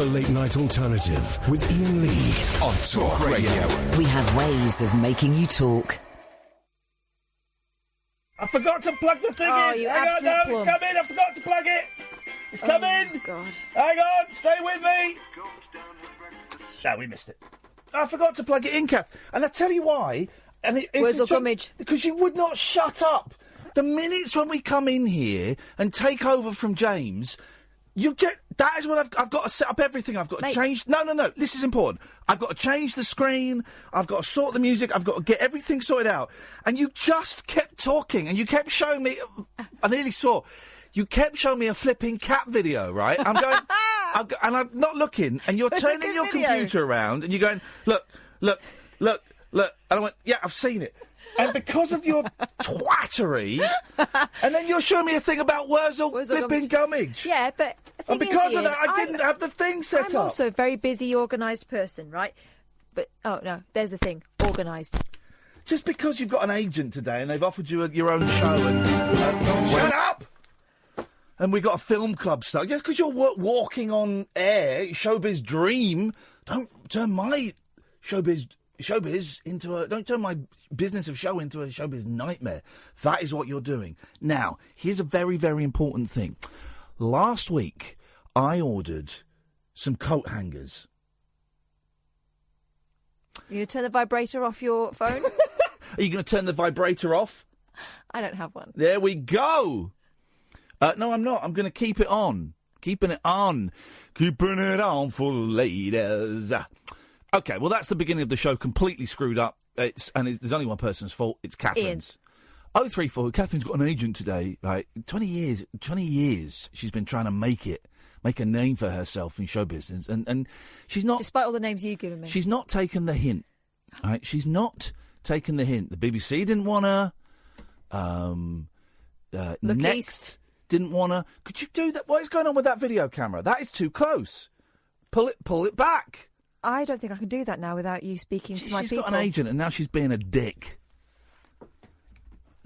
The Late Night Alternative with Iain Lee on Talk Radio. We have ways of making you talk. I forgot to plug the thing in. You Hang on, no, plum. it's coming. I forgot to plug it. It's coming. God. Hang on, stay with me. No, we missed it. I forgot to plug it in, Kath. And I tell you why. And Where's the gummage? Because you would not shut up. The minutes when we come in here and take over from James, that is when I've got to set up everything. I've got to change. No. This is important. I've got to change the screen. I've got to sort the music. I've got to get everything sorted out. And you just kept talking, and you kept showing me. I nearly saw. You kept showing me a flipping cat video, right? I'm going, and I'm not looking, and you're turning your computer around, and you're going, look. And I went, yeah, I've seen it. And because of your twattery, and then you're showing me a thing about Wurzel flipping gummage. Yeah, but and because of that, I didn't have the thing set up. I'm also a very busy, organised person, right? But, oh, no, there's the thing, organised. Just because you've got an agent today and they've offered you your own show and... shut up! And we got a film club stuff. Just because you're walking on air, showbiz dream, don't turn my showbiz into a... Don't turn my business of show into a showbiz nightmare. That is what you're doing. Now, here's a very, very important thing. Last week, I ordered some coat hangers. You going to turn the vibrator off your phone? Are you going to turn the vibrator off? I don't have one. There we go. No, I'm not. I'm going to keep it on. Keeping it on. Keeping it on for the ladies. OK, well, that's the beginning of the show completely screwed up. There's only one person's fault. It's Catherine's. 034. Catherine's got an agent today. Right, 20 years she's been trying to make a name for herself in show business, and she's not. Despite all the names you've given me, she's not taken the hint. Right, she's not taken the hint. The BBC didn't want her. Next East didn't want her. Could you do that? What is going on with that video camera? That is too close. Pull it back. I don't think I can do that now without you speaking to my people. She's got an agent, and now she's being a dick.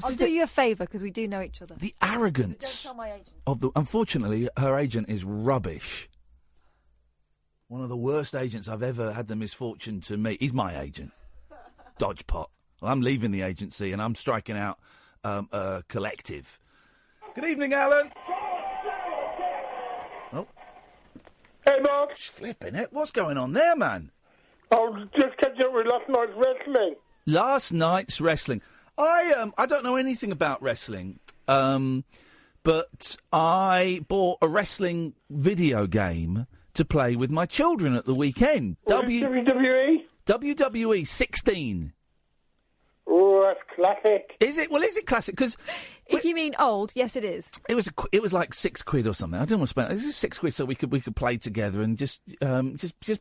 I'll do you a favour, because we do know each other. The arrogance Don't tell my agent. of the... Unfortunately, her agent is rubbish. One of the worst agents I've ever had the misfortune to meet. He's my agent. Dodgepot. Well, I'm leaving the agency, and I'm striking out a collective. Good evening, Alan. Oh. Hey, Mark. Flipping it. What's going on there, man? I'll just catch up with last night's wrestling. Last night's wrestling. I don't know anything about wrestling, but I bought a wrestling video game to play with my children at the weekend. WWE? WWE 16. Oh, that's classic. Is it? Well, is it classic? Because if you mean old, yes, it is. It was like £6 or something. I didn't want to spend. It was just £6 so we could play together and just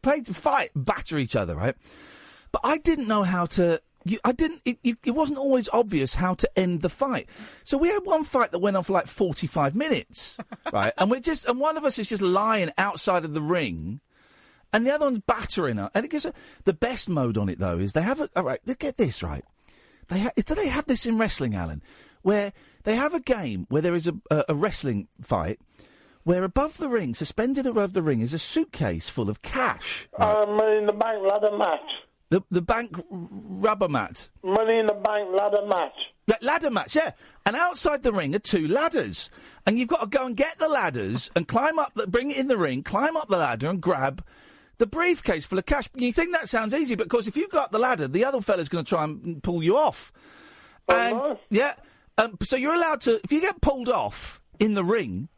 play, fight, batter each other, right? But I didn't know how to. It wasn't always obvious how to end the fight. So we had one fight that went on for like 45 minutes, right? And one of us is just lying outside of the ring, and the other one's battering her. And it gives the best mode on it though is they have all right. Get this right. Do they have this in wrestling, Alan? Where they have a game where there is a wrestling fight where above the ring, suspended above the ring, is a suitcase full of cash. Right? Money in the bank ladder match. The bank rubber mat. Money in the bank ladder match. Ladder match, yeah. And outside the ring are two ladders. And you've got to go and get the ladders and climb up, bring it in the ring, climb up the ladder and grab the briefcase full of cash. You think that sounds easy, but of course if you go up the ladder, the other fella's going to try and pull you off. Oh, yeah. So you're allowed to, if you get pulled off in the ring,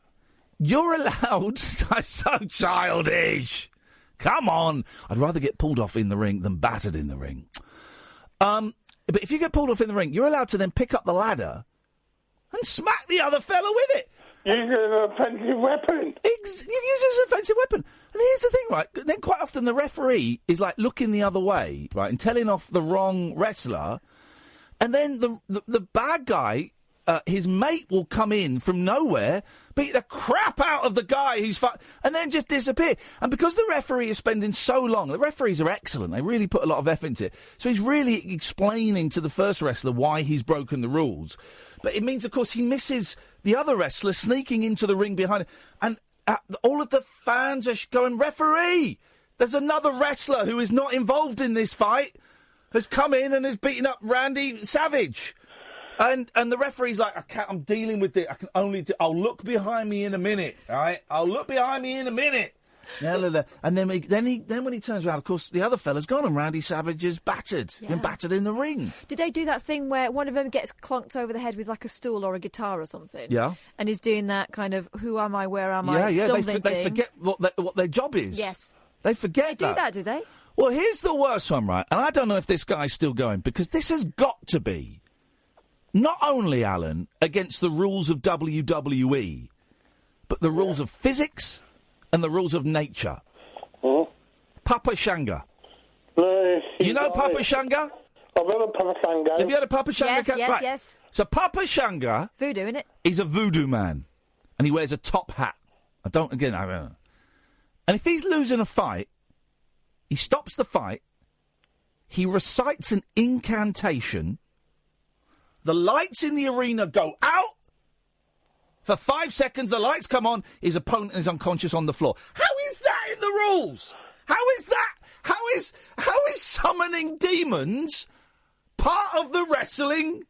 you're allowed... So childish. Come on. I'd rather get pulled off in the ring than battered in the ring. But if you get pulled off in the ring, you're allowed to then pick up the ladder and smack the other fella with it. Use it as an offensive weapon. You use it as an offensive weapon. And here's the thing, right? Then quite often the referee is like looking the other way, right, and telling off the wrong wrestler. And then the bad guy, his mate will come in from nowhere, beat the crap out of the guy who's and then just disappear. And because the referee is spending so long, the referees are excellent. They really put a lot of effort into it. So he's really explaining to the first wrestler why he's broken the rules. But it means, of course, he misses the other wrestler sneaking into the ring behind him. And all of the fans are going, referee! There's another wrestler who is not involved in this fight, has come in and has beaten up Randy Savage. And the referee's like, I'm dealing with it. I can only I'll look behind me in a minute, all right? I'll look behind me in a minute. And then when he turns around, of course, the other fella's gone and Randy Savage is battered. Been battered in the ring. Did they do that thing where one of them gets clonked over the head with like a stool or a guitar or something? Yeah. And is doing that kind of, who am I, where am I, stumbling they thing. forget what their job is. Yes. They forget They do that, do they? Well, here's the worst one, right? And I don't know if this guy's still going, because this has got to be, not only, Alan, against the rules of WWE, but the rules of physics and the rules of nature. Papa Shanga. You know Papa Shanga? I've heard of Papa Shanga. Have you heard of Papa Shanga? Yes, right. yes. So Papa Shanga... Voodoo, innit? He's a voodoo man. And he wears a top hat. I don't know. And if he's losing a fight, he stops the fight, he recites an incantation, the lights in the arena go out, for 5 seconds the lights come on, his opponent is unconscious on the floor. How is that in the rules? How is that? How is summoning demons part of the wrestling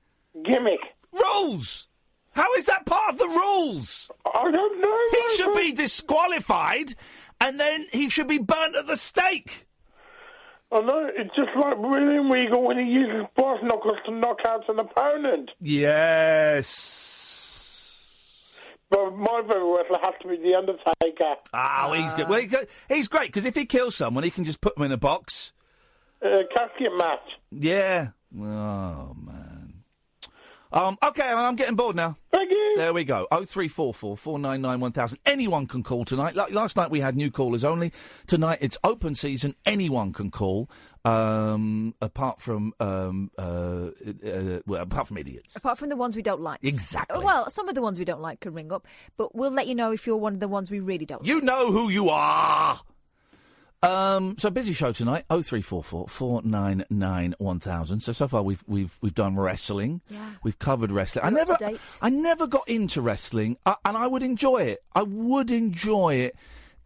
gimmick rules? How is that part of the rules? I don't know. He should be disqualified, and then he should be burnt at the stake. I know, it's just like William Regal when he uses brass knuckles to knock out an opponent. Yes. But my favourite wrestler has to be The Undertaker. Oh, he's good. Well, he's great, because if he kills someone, he can just put them in a box. Casket match. Yeah. Oh, man. OK, I'm getting bored now. Thank you. There we go. 0344 499 1000. Anyone can call tonight. Last night we had new callers only. Tonight it's open season. Anyone can call, apart from idiots. Apart from the ones we don't like. Exactly. Well, some of the ones we don't like can ring up, but we'll let you know if you're one of the ones we really don't like. You know who you are. So busy show tonight. 0344 499 1000. So far we've done wrestling. Yeah. We've covered wrestling. You're I never got into wrestling, and I would enjoy it. I would enjoy it.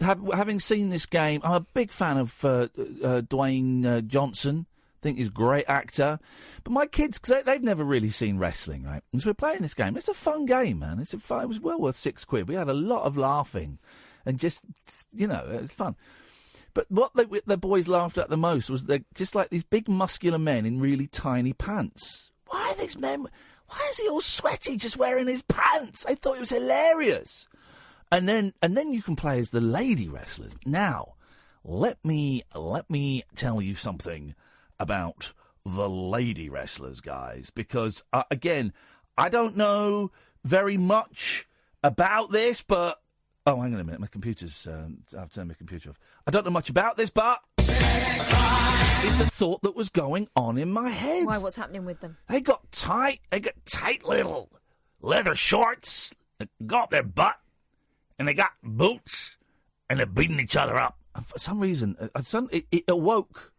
Having seen this game, I'm a big fan of Dwayne Johnson. I think he's a great actor. But my kids, because they've never really seen wrestling, right? And so we're playing this game. It's a fun game, man. It was well worth £6. We had a lot of laughing, and just it was fun. But what the boys laughed at the most was they're just like these big muscular men in really tiny pants. Why are these men? Why is he all sweaty just wearing his pants? I thought it was hilarious. And then you can play as the lady wrestlers. Now, let me tell you something about the lady wrestlers, guys, because again, I don't know very much about this, but. Oh, hang on a minute. My computer's... I've turned my computer off. I don't know much about this, but... is the thought that was going on in my head. Why? What's happening with them? They got tight little leather shorts. They got their butt. And they got boots. And they're beating each other up. And for some reason, it awoke.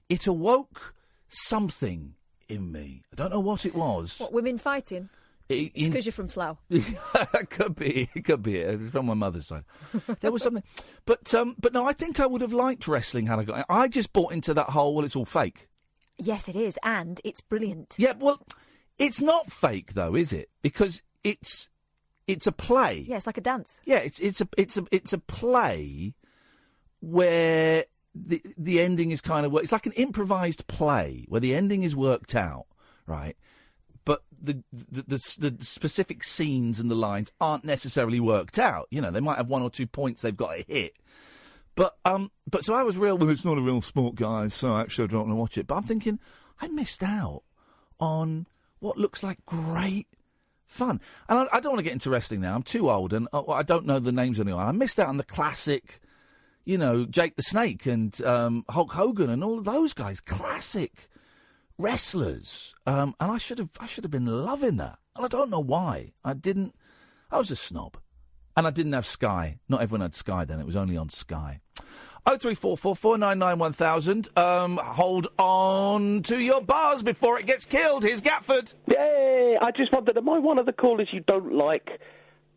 It awoke something in me. I don't know what it was. What, women fighting? It's because you're from Slough. It could be. It's from my mother's side. There was something. But no, I think I would have liked wrestling had I got it. I just bought into that whole, well, it's all fake. Yes, it is. And it's brilliant. Yeah, well, it's not fake, though, is it? Because it's a play. Yeah, it's like a dance. Yeah, it's a play where the ending is kind of... It's like an improvised play where the ending is worked out, right? But the specific scenes and the lines aren't necessarily worked out. You know, they might have 1 or 2 points they've got to hit. But so I was well, it's not a real sport, guys, so actually I don't want to watch it. But I'm thinking, I missed out on what looks like great fun. And I don't want to get into wrestling now. I'm too old, and I don't know the names of anyone. I missed out on the classic, Jake the Snake and Hulk Hogan and all of those guys. Classic wrestlers, and I should have been loving that, and I don't know why I didn't. I was a snob, and I didn't have Sky. Not everyone had Sky then; it was only on Sky. 0344 499 1000. Hold on to your bars before it gets killed. Here's Gatford. Yay! I just wondered, am I one of the callers you don't like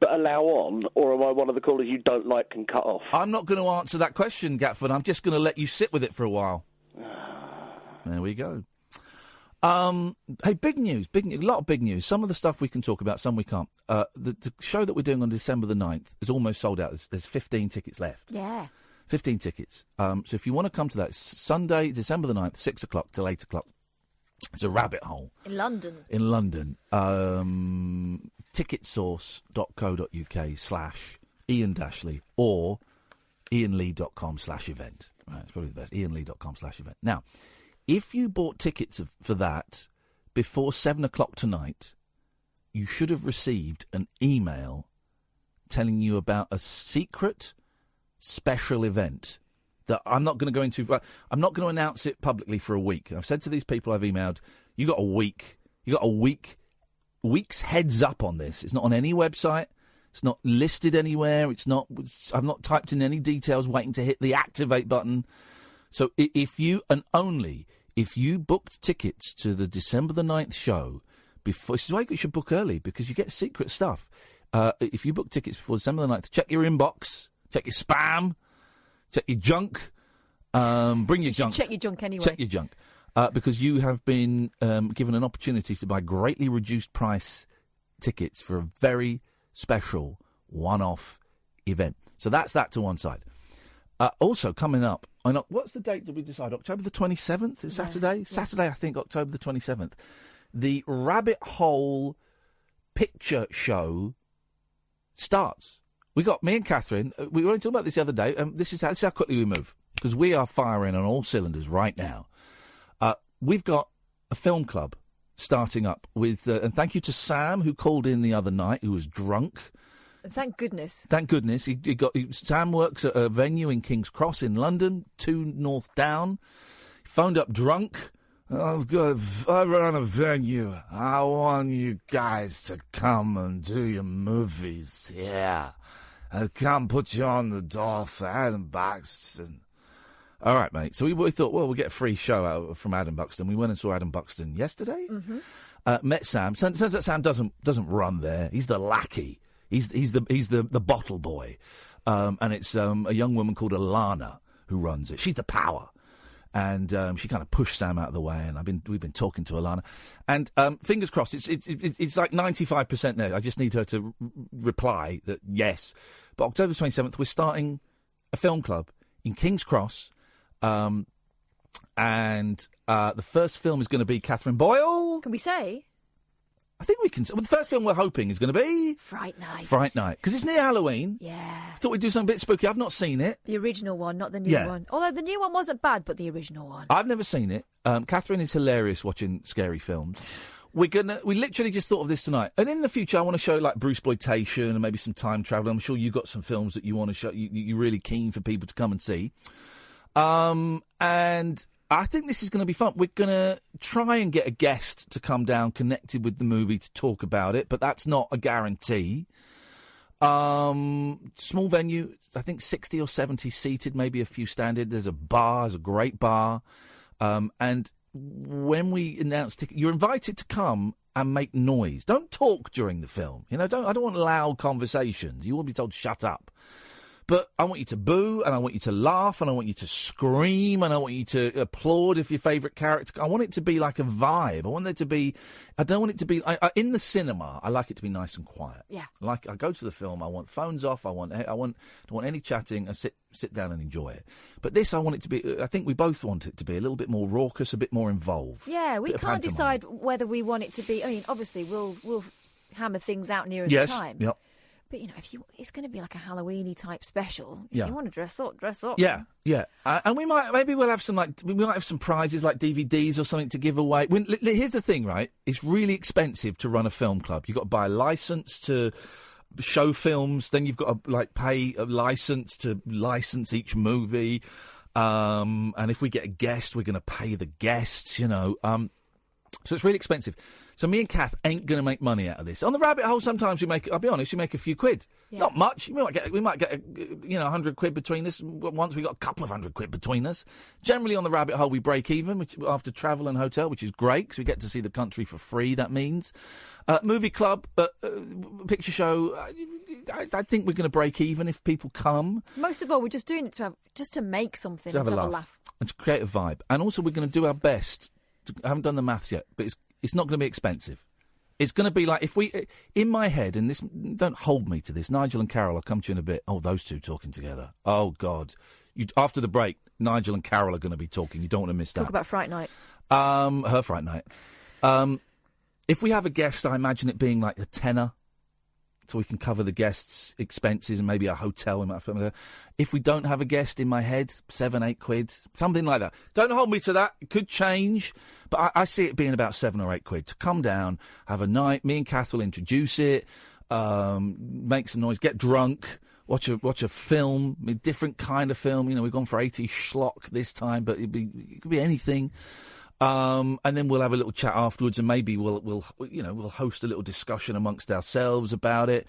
but allow on, or am I one of the callers you don't like and cut off? I'm not going to answer that question, Gatford. I'm just going to let you sit with it for a while. There we go. Hey, big news, a lot of big news. Some of the stuff we can talk about, some we can't. The show that we're doing on December the 9th is almost sold out. There's 15 tickets left. Yeah. 15 tickets. So if you want to come to that, it's Sunday, December the 9th, 6 o'clock till 8 o'clock. It's a rabbit hole. In London. In London. Ticketsource.co.uk/Ian Dashley or ianlee.com/event. Right, it's probably the best. ianlee.com/event. Now, if you bought tickets for that before 7 o'clock tonight, you should have received an email telling you about a secret special event that I'm not going to go into. I'm not going to announce it publicly for a week. I've said to these people I've emailed, you got a week. You got week's heads up on this. It's not on any website. It's not listed anywhere. I've not typed in any details waiting to hit the activate button. So if you booked tickets to the December the 9th show before, this is why you should book early, because you get secret stuff. If you book tickets before December the 9th, check your inbox, check your spam, check your junk. Bring your junk. Check your junk anyway. Check your junk. Because you have been given an opportunity to buy greatly reduced price tickets for a very special one-off event. So that's that to one side. Also, coming up, what's the date did we decide? October the 27th? Is Saturday? Yeah. Saturday, I think, October the 27th. The Rabbit Hole Picture Show starts. We got me and Katherine. We were talking about this the other day. This is how quickly we move, because we are firing on all cylinders right now. We've got a film club starting up with, and thank you to Sam, who called in the other night, who was drunk. Thank goodness. Thank goodness. Sam works at a venue in King's Cross in London, 2 North Down. He phoned up drunk. I run a venue. I want you guys to come and do your movies. Yeah. I'll come put you on the door for Adam Buxton. All right, mate. So we thought, well, we'll get a free show out from Adam Buxton. We went and saw Adam Buxton yesterday. Mm-hmm. Met Sam. Turns out Sam doesn't run there. He's the lackey. He's the bottle boy. And it's a young woman called Alana who runs it. She's the power. And she kind of pushed Sam out of the way, and we've been talking to Alana. And fingers crossed, it's like 95% there. I just need her to reply that yes. But October 27th, we're starting a film club in King's Cross. And the first film is going to be Catherine Boyle. Can we say? I think we can. Well, the first film we're hoping is going to be Fright Night. Fright Night, because it's near Halloween. Yeah. I thought we'd do something a bit spooky. I've not seen it. The original one, not the new one. Although the new one wasn't bad, but the original one. I've never seen it. Catherine is hilarious watching scary films. We literally just thought of this tonight. And in the future, I want to show like Bruce Exploitation and maybe some time travel. I'm sure you've got some films that you want to show. You're really keen for people to come and see. And I think this is going to be fun. We're going to try and get a guest to come down connected with the movie to talk about it, but that's not a guarantee. Small venue, I think 60 or 70 seated, maybe a few standing. There's a great bar. And when we announce tickets, you're invited to come and make noise. Don't talk during the film. I don't want loud conversations. You will be told, shut up. But I want you to boo, and I want you to laugh, and I want you to scream, and I want you to applaud if your favourite character. I want it to be like a vibe. I don't want it to be in the cinema. I like it to be nice and quiet. Yeah. I go to the film. I want phones off. I don't want any chatting. I sit down and enjoy it. But this, I want it to be. I think we both want it to be a little bit more raucous, a bit more involved. Yeah, we can't decide whether we want it to be. I mean, obviously, we'll hammer things out nearer the time. Yep. But, it's going to be like a Halloween-y type special. If you want to dress up. Yeah, yeah. And we'll have some prizes like DVDs or something to give away. Here's the thing, right? It's really expensive to run a film club. You've got to buy a licence to show films. Then you've got to, pay a licence to license each movie. And if we get a guest, we're going to pay the guests, So it's really expensive. So me and Kath ain't going to make money out of this. On the rabbit hole, sometimes I'll be honest, we make a few quid. Yeah. Not much. We might get 100 quid between us. Once we got a couple of 100 quid between us. Generally on the rabbit hole, we break even after travel and hotel, which is great because we get to see the country for free, that means. Movie club, picture show, I think we're going to break even if people come. Most of all, we're just doing it to make something, to have a laugh. And to create a vibe. And also we're going to do our best. I haven't done the maths yet, but it's not going to be expensive. It's going to be like, if we, in my head, and this, don't hold me to this, Nigel and Carol, I'll come to you in a bit. Oh, those two talking together. Oh, God. After the break, Nigel and Carol are going to be talking. You don't want to miss that. Talk about Fright Night. Her Fright Night. If we have a guest, I imagine it being like a tenner, so we can cover the guest's expenses and maybe a hotel. If we don't have a guest, in my head, 7, 8 quid, something like that. Don't hold me to that. It could change, but I see it being about 7 or 8 quid to come down, have a night. Me and Kath will introduce it, make some noise, get drunk, watch a film, a different kind of film. We've gone for 80s schlock this time, but it could be anything. And then we'll have a little chat afterwards, and maybe we'll host a little discussion amongst ourselves about it,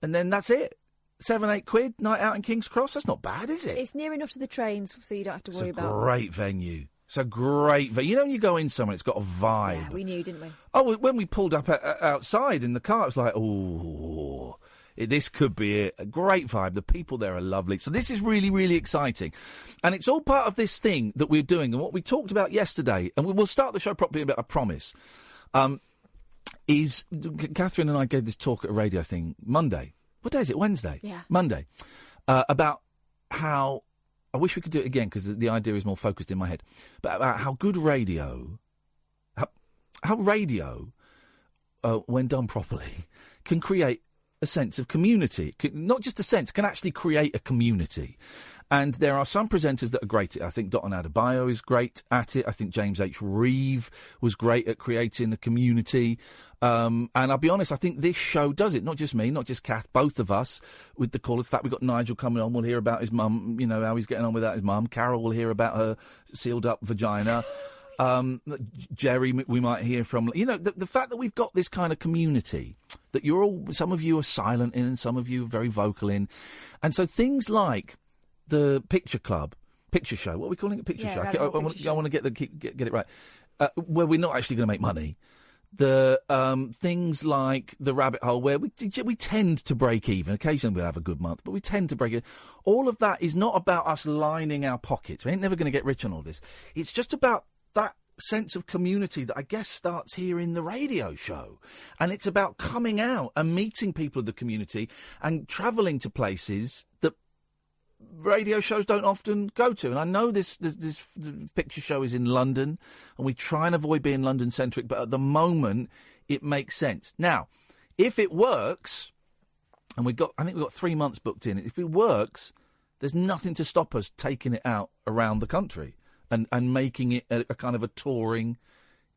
and then that's it. 7, 8 quid night out in King's Cross. That's not bad, is it? It's near enough to the trains, so you don't have to worry about. It's a great venue. It's a great venue. When you go in somewhere, it's got a vibe. Yeah, we knew, didn't we? Oh, when we pulled up outside in the car, it was like, oh. This could be it. A great vibe. The people there are lovely. So this is really, really exciting. And it's all part of this thing that we're doing. And what we talked about yesterday, and we'll start the show properly, I promise, is Catherine and I gave this talk at a radio thing Monday. What day is it? Wednesday? Yeah. Monday. About how, I wish we could do it again because the idea is more focused in my head, but about how good radio, how radio, when done properly, can create a sense of community. Not just a sense, can actually create a community. And there are some presenters that are great at it. I think Duan and Iain is great at it. I think James H. Reeve was great at creating a community. And I'll be honest, I think this show does it. Not just me, not just Kath, both of us with the callers. In fact, we've got Nigel coming on. We'll hear about his mum, how he's getting on without his mum. Carol will hear about her sealed up vagina. Jerry, we might hear from. The fact that we've got this kind of community that some of you are silent in and some of you are very vocal in. And so things like the picture show, what are we calling it? Picture show. I want to get it right. Where we're not actually going to make money. The things like the rabbit hole where we tend to break even. Occasionally we'll have a good month, but we tend to break even. All of that is not about us lining our pockets. We ain't never going to get rich on all this. It's just about that sense of community that I guess starts here in the radio show. And it's about coming out and meeting people of the community and travelling to places that radio shows don't often go to. And I know this picture show is in London, and we try and avoid being London-centric, but at the moment it makes sense. Now, if it works, and I think we've got 3 months booked in, if it works, there's nothing to stop us taking it out around the country. And making it a kind of a touring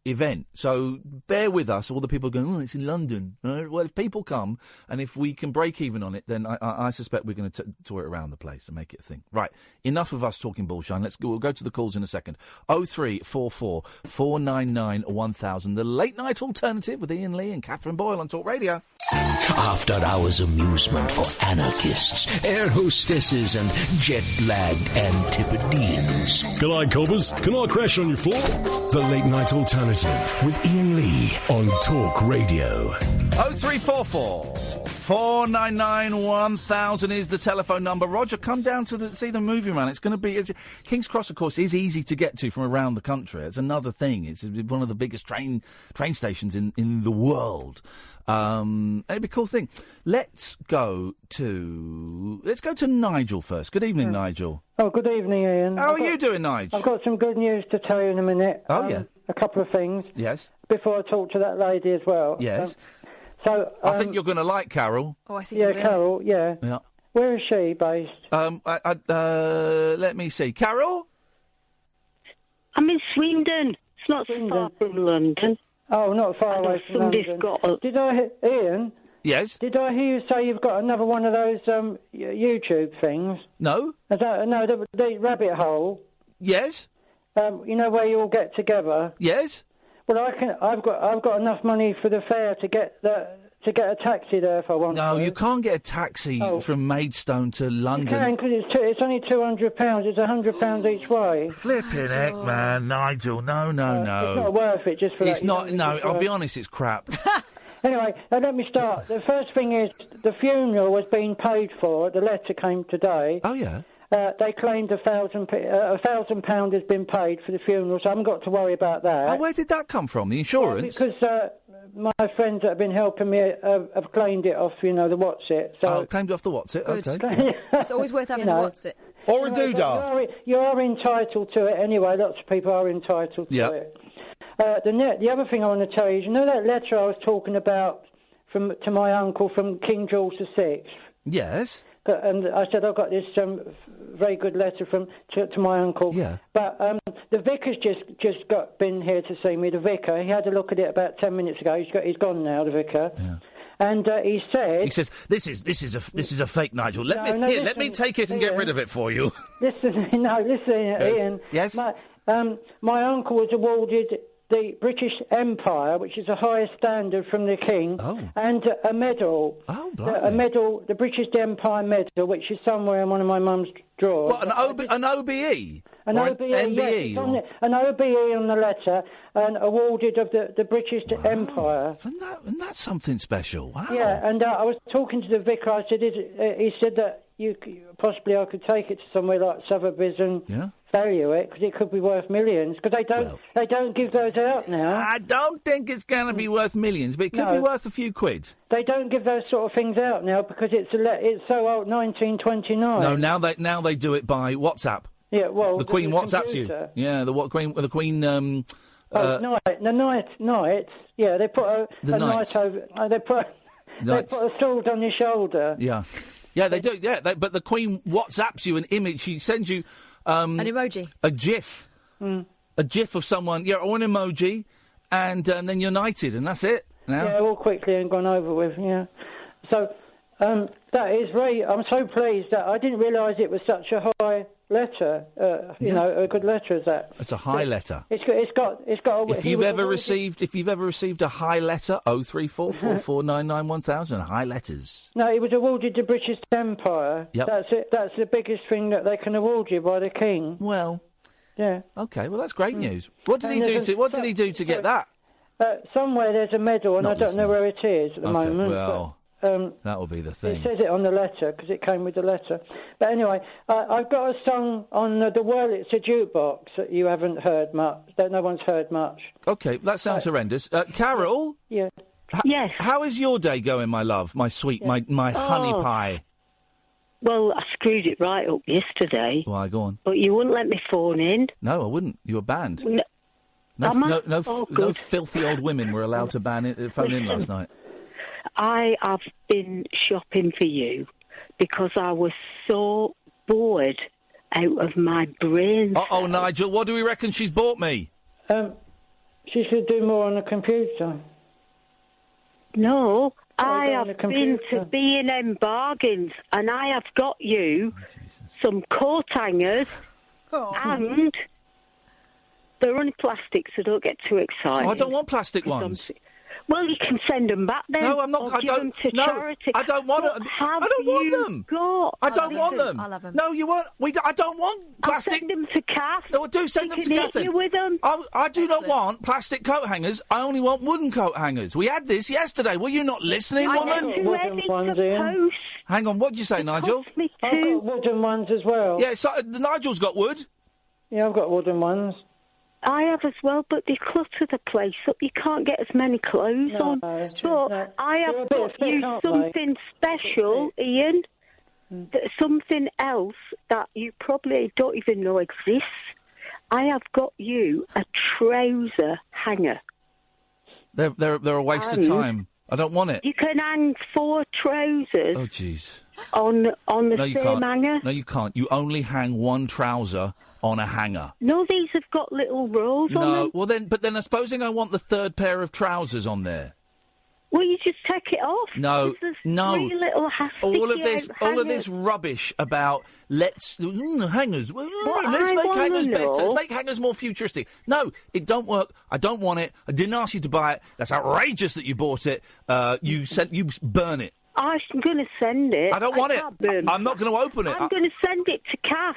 event. So bear with us, all the people going, it's in London. Well, if people come, and if we can break even on it, then I suspect we're going to tour it around the place and make it a thing. Right, enough of us talking bullshine. We'll go to the calls in a second. 0344 499 1000. The Late Night Alternative with Iain Lee and Catherine Boyle on Talk Radio. After hours amusement for anarchists, air hostesses and jet-lagged Antipodeans. G'day, coppers. Can I crash on your floor? The Late Night Alternative with Iain Lee on Talk Radio. 0344 499 1000 is the telephone number. Roger, come down to see the movie man. It's going to be... King's Cross, of course, is easy to get to from around the country. It's another thing. It's one of the biggest train stations in the world. It'd be a cool thing. Let's go to Nigel first. Good evening, Nigel. Oh, good evening, Iain. How are you doing, Nigel? I've got some good news to tell you in a minute. Oh, yeah. A couple of things. Yes. Before I talk to that lady as well. Yes. I think you're going to like Carol. Oh, I think you will. Carol, yeah. Yeah. Where is she based? Let me see. Carol? I'm in Swindon. It's not so far from London. Oh, not far away from London. Iain? Yes? Did I hear you say you've got another one of those YouTube things? No. The rabbit hole. Yes? Where you all get together. Yes? Well, I've got enough money for the fare to get a taxi there if I want. No, to. you can't get a taxi from Maidstone to London. You can, because it's only £200. It's £100 each way. Flipping heck, man, Nigel. No. It's not worth it just for that. It's not. No, I'll be honest. It's crap. Anyway, let me start. The first thing is the funeral was being paid for. The letter came today. Oh yeah. They claimed £1,000 has been paid for the funeral, so I haven't got to worry about that. Oh, where did that come from? The insurance? Because my friends that have been helping me have claimed it off, the what's it. So claimed it off the what's it? Good. Okay. It's always worth having a what's it. Or a doodah. You are entitled to it anyway. Lots of people are entitled to it. The other thing I want to tell you is, that letter I was talking about to my uncle from King George VI? Yes. And I said I got this very good letter to my uncle. Yeah. But the vicar's just been here to see me. The vicar, he had a look at it about 10 minutes ago. He's gone now. The vicar. Yeah. And he says, "This is a fake, Nigel. Let me take it and get rid of it for you." Listen, Ian. Yes. My uncle was awarded the British Empire, which is the highest standard from the King, and a medal. Oh, a medal, the British Empire medal, which is somewhere in one of my mum's drawers. What, an OBE? An OBE, MBE? Yes, an OBE on the letter, and awarded of the British Empire. And that's something special. Wow. Yeah, and I was talking to the vicar. I said, he said that possibly I could take it to somewhere like Sotheby's and value it, because it could be worth millions. Because they don't give those out now. I don't think it's going to be worth millions, but it could be worth a few quid. They don't give those sort of things out now because it's so old, 1929. No, now they do it by WhatsApp. Yeah, well, the Queen WhatsApps you. computer. Yeah, the Queen. Night. Yeah, they put a night over. They put a sword on your shoulder. Yeah. Yeah, they do. Yeah, but the Queen WhatsApps you an image. She sends you an emoji, a GIF, a GIF of someone, or an emoji, and then you're knighted, and that's it. Now. Yeah, all quickly and gone over with. Yeah, so that is very. I'm so pleased that I didn't realise it was such a high letter. A good letter as that. It's a high letter. It's got. If you've ever received a high letter, 03444991000 high letters. No, it was awarded the British Empire. Yep. That's it. That's the biggest thing that they can award you by the King. Well. Yeah. Okay. Well, that's great news. What did he do to get that? Somewhere there's a medal, and I don't know where it is at the moment. Well. That will be the thing. It says it on the letter, because it came with the letter. But anyway, I've got a song on the Wurlitzer jukebox that you haven't heard much, that no one's heard much. OK, that sounds horrendous. Carol? Yeah. Yes. How is your day going, my love, my sweet, my honey pie? Well, I screwed it right up yesterday. Why, go on. But you wouldn't let me phone in. No, I wouldn't. You were banned. No, no filthy old women were allowed to phone in last night. I have been shopping for you because I was so bored out of my brain. Oh, Nigel, what do we reckon she's bought me? She should do more on the computer. No, I have been to B&M Bargains and I have got you some coat hangers and they're only plastic, so don't get too excited. Oh, I don't want plastic ones. Well, you can send them back then. No, I'm not. I don't. No, I don't want them. I don't want them. I don't want them. I'll have them. No, you won't. I don't want plastic. I'll send them to Kath. No, do send them to Kath. You with them. I do not want plastic coat hangers. I only want wooden coat hangers. We had this yesterday. Were you not listening, woman? Hang on. What did you say, Nigel? I've got wooden ones as well. Yeah, so, Nigel's got wood. Yeah, I've got wooden ones. I have as well, but they clutter the place up. You can't get as many clothes on. That's true. But I have got you something special, Ian. Something else that you probably don't even know exists. I have got you a trouser hanger. They're a waste of time. I don't want it. You can hang 4 trousers. Oh, jeez. On the same hanger. No, you can't. You only hang one trouser on a hanger. No, these have got little rows on them. No, well then, supposing I want the third pair of trousers on there. Well, you just take it off. No, no. All of this hangers. rubbish about hangers. Let's make hangers better. Let's make hangers more futuristic. No, it don't work. I don't want it. I didn't ask you to buy it. That's outrageous that you bought it. You burn it. I'm going to send it. I don't want it. I'm not going to open it. I'm going to send it to Kath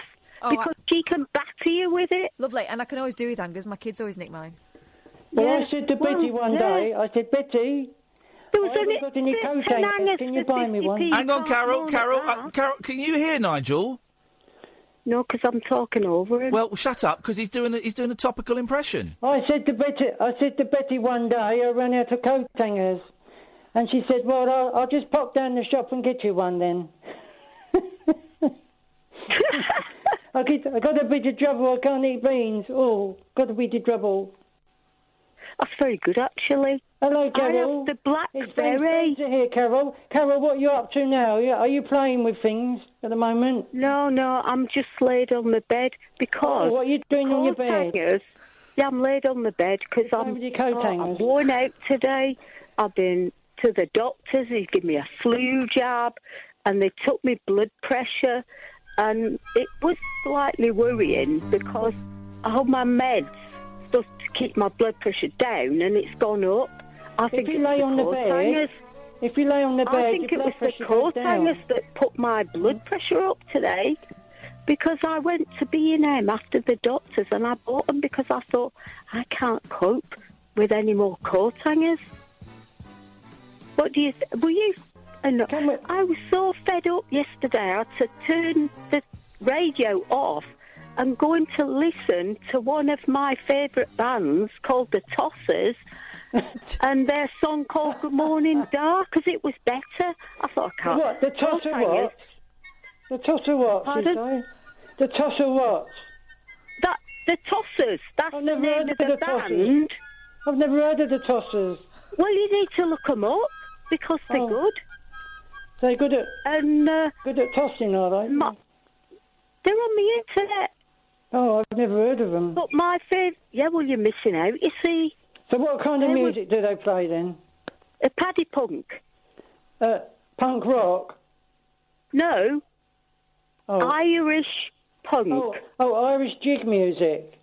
because she can batter you with it. Lovely, and I can always do with hangers. My kids always nick mine. Well, I said to Betty one day, I said, Betty, there was I haven't got any coat hangers. Can you buy me one? Hang on, Carol, Carol, can you hear Nigel? No, because I'm talking over him. Well, shut up, because he's doing a topical impression. I said to Betty one day, I ran out of coat hangers. And she said, well, I'll just pop down the shop and get you one then. I got a bit of trouble. I can't eat beans. Oh, got a bit of trouble. That's very good, actually. Hello, Carol. I have the blackberry. It's here, Carol. Carol, what are you up to now? Are you playing with things at the moment? No, I'm just laid on the bed because... what are you doing on your bed? Hangers, yeah, I'm laid on the bed because I'm worn out today. I've been to the doctors. They give me a flu jab and they took me blood pressure, and it was slightly worrying because I have my meds supposed to keep my blood pressure down and it's gone up. I think if you lay on the bed, I think it was the coat hangers that put my blood pressure up today, because I went to B&M after the doctors and I bought them because I thought I can't cope with any more coat hangers. What do you? Were you? I was so fed up yesterday. I had to turn the radio off and go in to listen to one of my favourite bands called the Tossers and their song called Good Morning Dar, because it was better. I thought, I can't. What? The Tosser what? The Tosser what? Pardon? The Tosser what? The Tossers. That's the name of the band. I've never heard of the Tossers. Well, you need to look them up because they're good. They're good at good at tossing, are they? They're on the internet. Oh, I've never heard of them. But my favourite... Yeah, well, you're missing out, you see. So what kind of music do they play then? A paddy punk. Punk rock? No. Oh. Irish punk. Oh, Irish jig music.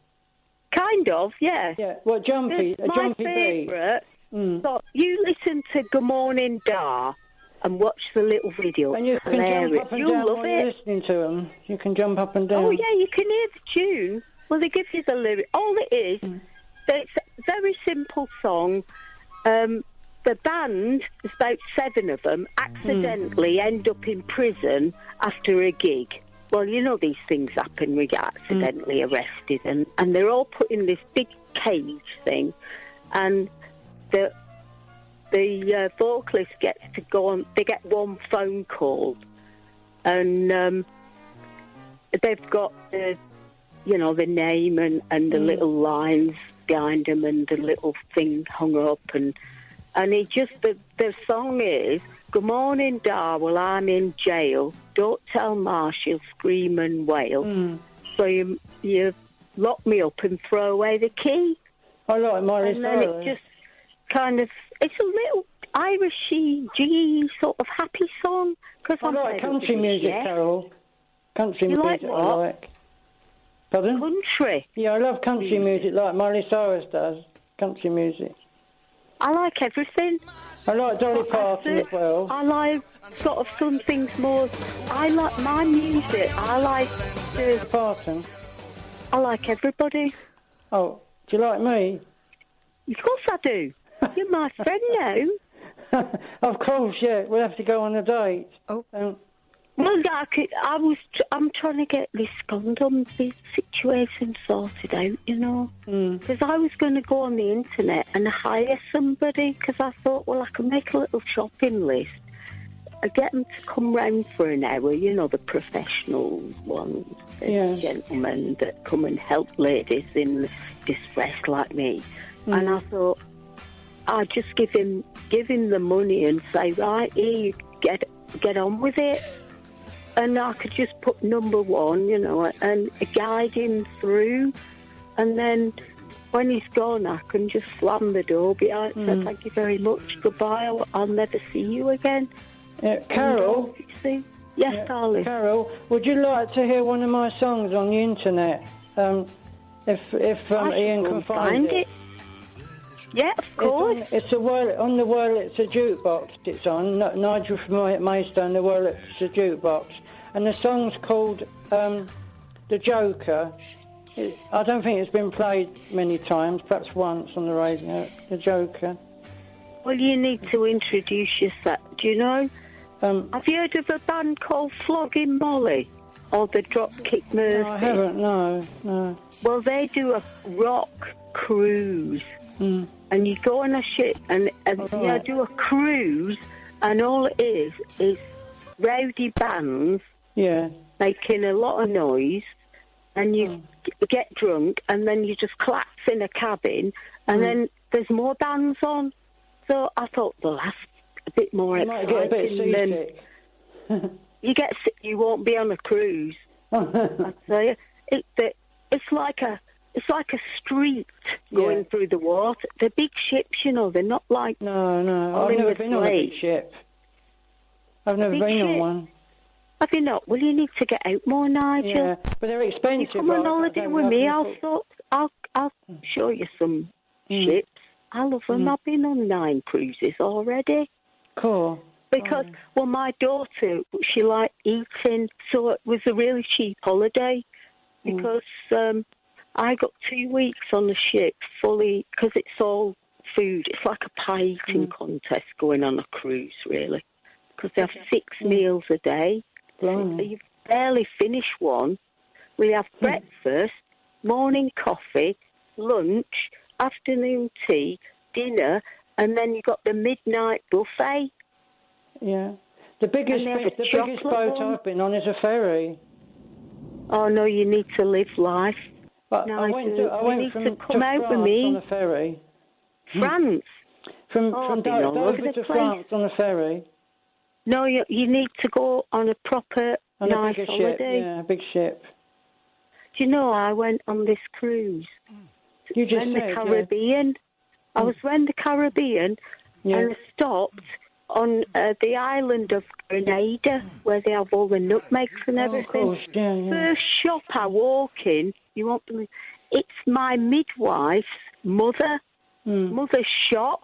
Kind of, yeah. Yeah, what, jumpy? It's my favourite. So you listen to Good Morning Dar and watch the little video. And you can jump up and down while you're listening to them. You can jump up and down. Oh, yeah, you can hear the tune. Well, they give you the lyric. All it is, it's a very simple song. The band, there's about 7 of them, accidentally end up in prison after a gig. Well, you know these things happen. We get accidentally arrested. And they're all put in this big cage thing. And the vocalist gets to go on. They get one phone call, and they've got the name and the little lines behind them and the little thing hung up, and it just the song is Good Morning Dar, well I'm in jail. Don't tell Ma, she'll scream and wail. So you lock me up and throw away the key. I like Miley And then it just kind of, it's a little Irishy, jiggy, sort of happy song. I like country music, Carol. Country music like what? I like. Pardon? Country? Yeah, I love country music like Miley Cyrus does. Country music. I like everything. I like Dolly Parton as well. I like sort of some things more. I like my music. I like Parton. I like everybody. Oh, do you like me? Of course I do. You're my friend now. Of course, yeah. We'll have to go on a date. Oh. Well, I'm trying to get this condom situation sorted out, you know. Because I was going to go on the internet and hire somebody, because I thought, well, I can make a little shopping list. I get them to come round for an hour, you know, the professional ones, the gentlemen that come and help ladies in distress like me. And I thought, I'd just give him the money and say, right, here, you get on with it. And I could just put number 1, you know, and guide him through. And then when he's gone, I can just slam the door behind and say, thank you very much, goodbye, I'll never see you again. Carol? Yes, darling. Carol, would you like to hear one of my songs on the internet? If Ian can find it. Yeah, of course. It's on the Wurlitzer jukebox it's on. Nigel from Maidstone, the Wurlitzer jukebox. And the song's called The Joker. I don't think it's been played many times, perhaps once on the radio. The Joker. Well, you need to introduce yourself. Do you know? Have you heard of a band called Flogging Molly? Or the Dropkick Murphys? No, I haven't, no. Well, they do a rock cruise. And you go on a ship and you do a cruise, and all it is rowdy bands making a lot of noise, and you get drunk, and then you just collapse in a cabin, and then there's more bands on. So I thought, well, that's a bit more exciting. Might get a bit seasick. You won't be on a cruise. I tell you, it's like a street going through the water. They're big ships, you know. They're not like No. I've never been on a big ship. I've never been on one. Have you not? Well, you need to get out more, Nigel. Yeah, but they're expensive. You come on holiday with me. I'll show you some ships. I love them. I've been on 9 cruises already. Cool. Because, well, my daughter, she liked eating, so it was a really cheap holiday. Because I got 2 weeks on the ship fully, because it's all food. It's like a pie eating contest going on a cruise, really. Because they have 6 meals a day. So you barely finish one. We have breakfast, morning coffee, lunch, afternoon tea, dinner, and then you got the midnight buffet. Yeah. The biggest boat I've been on is a ferry. Oh, no, you need to live life. But no, I went from out France with me. on a ferry. France? From Dover to France on a ferry. No, you need to go on a proper nice holiday. Yeah, a big ship. Do you know, I went on this cruise. You just said, the Caribbean. I was around the Caribbean and I stopped on the island of Grenada, where they have all the nutmegs and everything. Of course. Yeah. First shop I walk in, you won't believe, it's my midwife's mother's shop.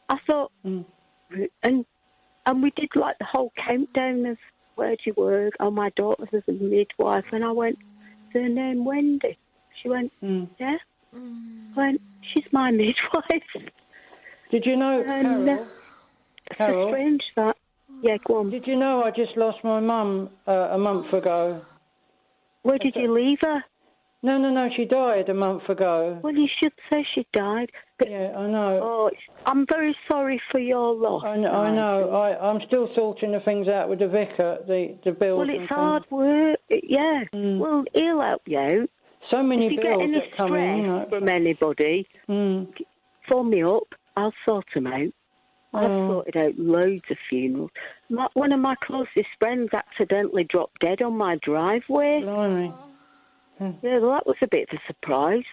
I thought, and we did like the whole countdown of where do you work? Oh, my daughter's as a midwife, and I went, is her name Wendy? She went, yeah. I went, she's my midwife. Did you know, Carol? It's strange that. Yeah, go on. Did you know I just lost my mum a month ago? Where did you leave her? No, she died a month ago. Well, you should say she died. But, yeah, I know. Oh, I'm very sorry for your loss. I know. I'm still sorting the things out with the vicar, the bills. Well, it's hard work. Yeah. Well, he'll help you out. So many bills that come in. If you get any stress from anybody, phone me up. I'll sort them out. I've sorted out loads of funerals. One of my closest friends accidentally dropped dead on my driveway. Blimey. Yeah, well, that was a bit of a surprise,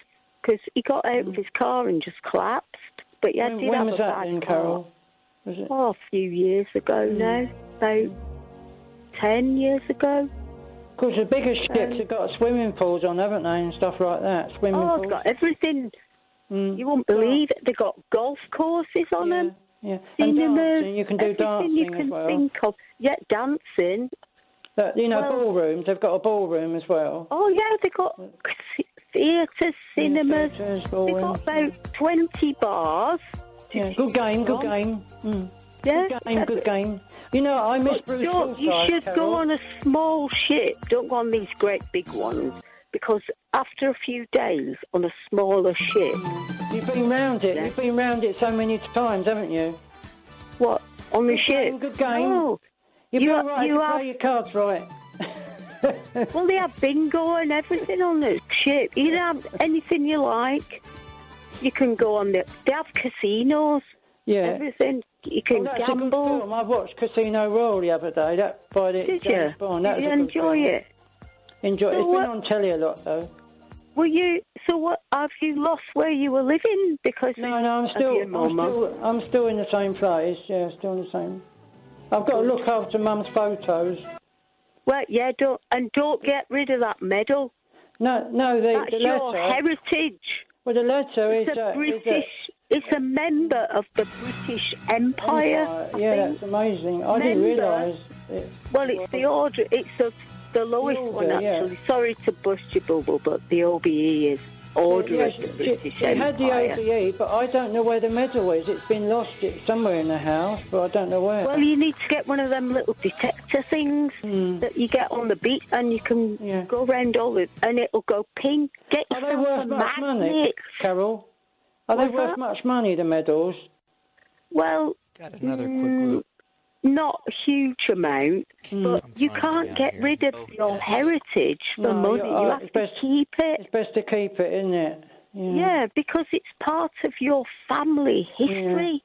because he got out of his car and just collapsed. But yeah, when was that then, Carol? Was it? Oh, a few years ago now. About 10 years ago. Of course, the bigger ships have got swimming pools on, haven't they, and stuff like that? Swimming pools. It's got everything. You won't believe it. They've got golf courses on them. Yeah, cinemas, and dancing. You can do dancing you can as well. Think of. Yeah, dancing. But, ballrooms. They've got a ballroom as well. Oh, yeah, they've got theatres, cinemas. They've got about 20 bars. Yeah, good game. Yeah. Good game. You know, I miss Bruce Forsyth, you should Carol. go on a small ship. Don't go on these great big ones. Because after a few days on a smaller ship... You've been round it. Yeah. You've been round it so many times, haven't you? What? On the ship? Good game. Oh. You've got right to play your cards right. Well, they have bingo and everything on the ship. You can have anything you like. You can go on the... They have casinos. Yeah. Everything. You can that's gamble. A good film. I watched Casino Royale the other day. Did you? Did you enjoy it? It's been on telly a lot, though. Were you? So what? Have you lost where you were living because? No, I'm still in the same place. Yeah, still in the same. I've got to look after Mum's photos. Well, yeah, don't get rid of that medal. No, that's the your letter. Heritage. Well, the letter It's a member of the British Empire. Yeah, that's amazing. I didn't realise. Well, it's the order. It's the lowest one, actually. Yeah. Sorry to bust your bubble, but the OBE is Order of the British Empire. It had the OBE, but I don't know where the medal is. It's been lost. It's somewhere in the house, but I don't know where. Well, you need to get one of them little detector things that you get on the beach, and you can go around all it, and it'll go ping. Get Are they worth much money, Carol? Are they worth much money, the medals? Well, got another quick loop. Not a huge amount, but you can't get rid of your heritage for money. You have to keep it. It's best to keep it, isn't it? Yeah, because it's part of your family history.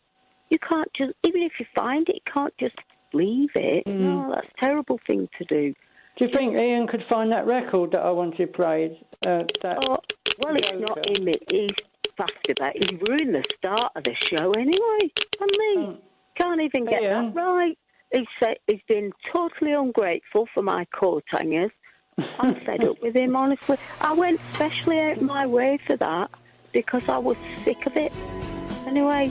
You can't just, even if you find it, you can't just leave it. No, that's a terrible thing to do. Do you think Iain could find that record that I wanted played? Well, it's not him. He's faster about it. He ruined the start of the show anyway. And me. Can't even get that right. He's been totally ungrateful for my coat hangers. I'm fed up with him, honestly. I went specially out my way for that because I was sick of it. Anyway,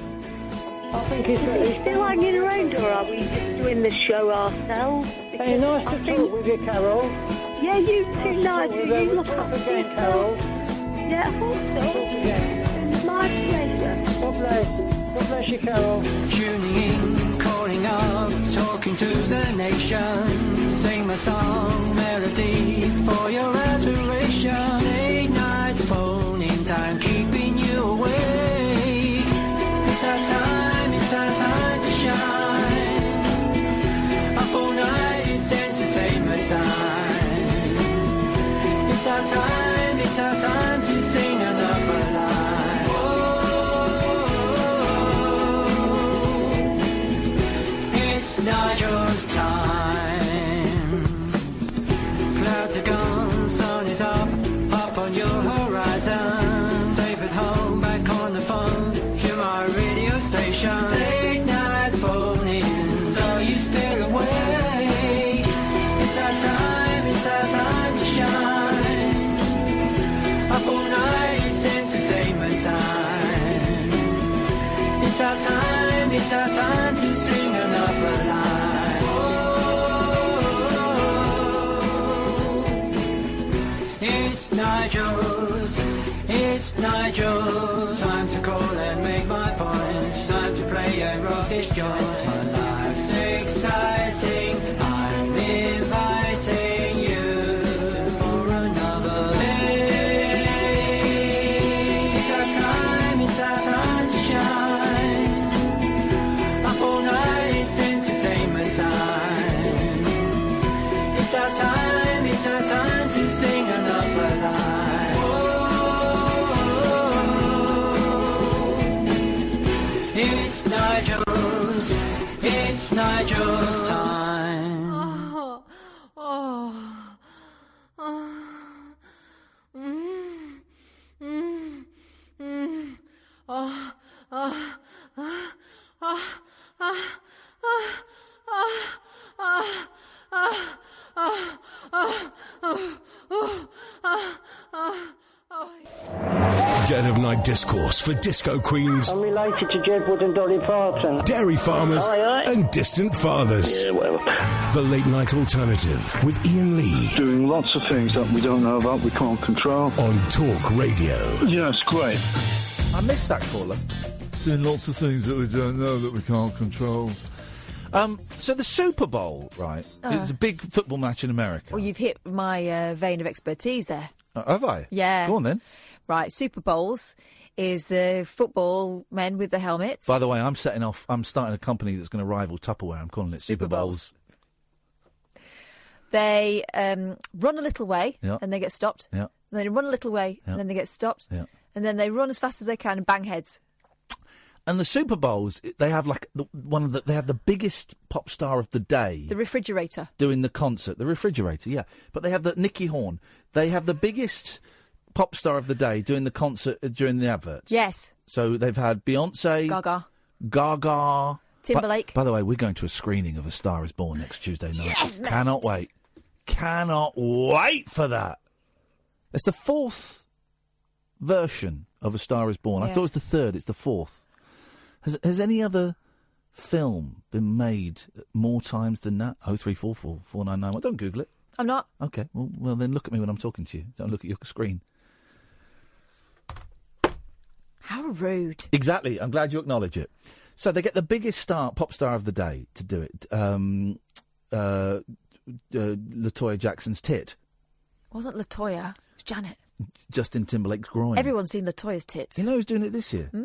I think he's still hanging around, or are we just doing the show ourselves? Hey, nice to talk with you, Carol. Yeah, you too, Nigel. You look up again, Carol. Yeah, I hope so. My pleasure. God bless. God bless you, Carol. Tuning in, calling up, talking to the nation. Sing my song, melody for your adoration. Late night phone in time, keeping you awake. It's our time to shine. Up all night, it's entertainment time. It's our time to sing another line. Nigel's time. Clouds are gone, sun is up on your horizon. Safe at home, back on the phone to my radio station. Late night phone-ins, are you still awake? It's our time to shine. Up all night, it's entertainment time. It's our time to sing another line. It's Nigel's time to call and make my point. Time to play and rock this joint. My life's exciting, I'm inviting you for another day. It's our time to shine. Up all night, it's entertainment time. It's our time to sing another line. It's Nigel's time. Dead of Night Discourse for disco queens. I'm related to Jedward and Dolly Parton. Dairy farmers and distant fathers. Yeah, whatever. The Late Night Alternative with Iain Lee. Doing lots of things that we don't know about, we can't control. On Talk Radio. Yeah, it's great. I missed that caller. Doing lots of things that we don't know that we can't control. So the Super Bowl, right? It's a big football match in America. Well, you've hit my vein of expertise there. Have I? Yeah. Go on then. Right, Super Bowls is the football men with the helmets. By the way, I'm starting a company that's going to rival Tupperware. I'm calling it Super Bowls. They run a little way and they get stopped. Yeah. Then they run a little way and then they get stopped. Yeah. And then they run as fast as they can and bang heads. And the Super Bowls, they have they have the biggest pop star of the day. The refrigerator. Doing the concert. The refrigerator, yeah. But they have the Nicky Horn. They have the biggest pop star of the day doing the concert during the adverts? Yes. So they've had Beyonce, Gaga, Timberlake. By the way, we're going to a screening of A Star Is Born next Tuesday night. Yes, mate. Cannot wait. Cannot wait for that. It's the 4th version of A Star Is Born. I Yeah. thought it was the 3rd. It's the 4th. Has any other film been made more times than that? 0344 499. Don't Google it. I'm not. Okay. Well, then look at me when I'm talking to you. Don't look at your screen. How rude. Exactly. I'm glad you acknowledge it. So they get the biggest pop star of the day to do it. LaToya Jackson's tit. It wasn't LaToya. It was Janet. Justin Timberlake's groin. Everyone's seen LaToya's tits. You know who's doing it this year? Hmm?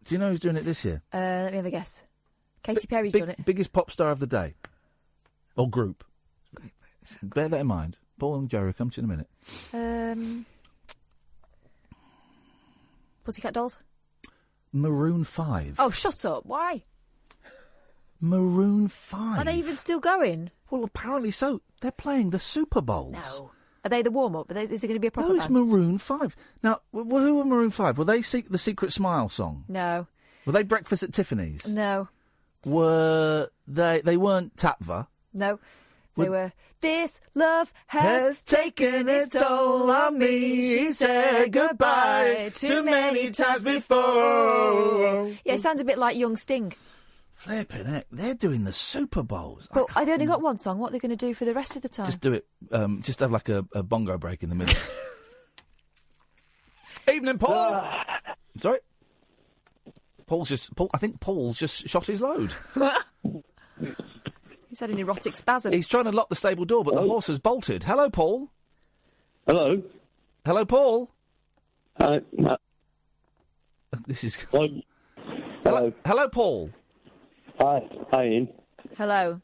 Do you know who's doing it this year? Let me have a guess. Katy Perry's done it. Biggest pop star of the day. Or group. Bear that in mind. Paul and Jerry, come to you in a minute. Pussycat Dolls? Maroon 5. Oh, shut up. Why? Maroon 5. Are they even still going? Well, apparently so. They're playing the Super Bowls. No. Are they the warm-up? Is it going to be a proper No, it's band? Maroon 5. Now, who were Maroon 5? Were they the Secret Smile song? No. Were they Breakfast at Tiffany's? No. Were they... They weren't Tapva? No. They were, this love has taken its toll on me. She said goodbye too many times before. Yeah, it sounds a bit like Young Sting. Flipping heck, they're doing the Super Bowls. But they only got one song. What are they going to do for the rest of the time? Just do it. Just have like a bongo break in the middle. Evening, Paul. Sorry. I think Paul's just shot his load. He's had an erotic spasm. He's trying to lock the stable door, but the horse has bolted. Hello, Paul. Hello. Hello, Paul. Hi. This is... Hello. Hello, Paul. Hi. Hi, Ian. Hello.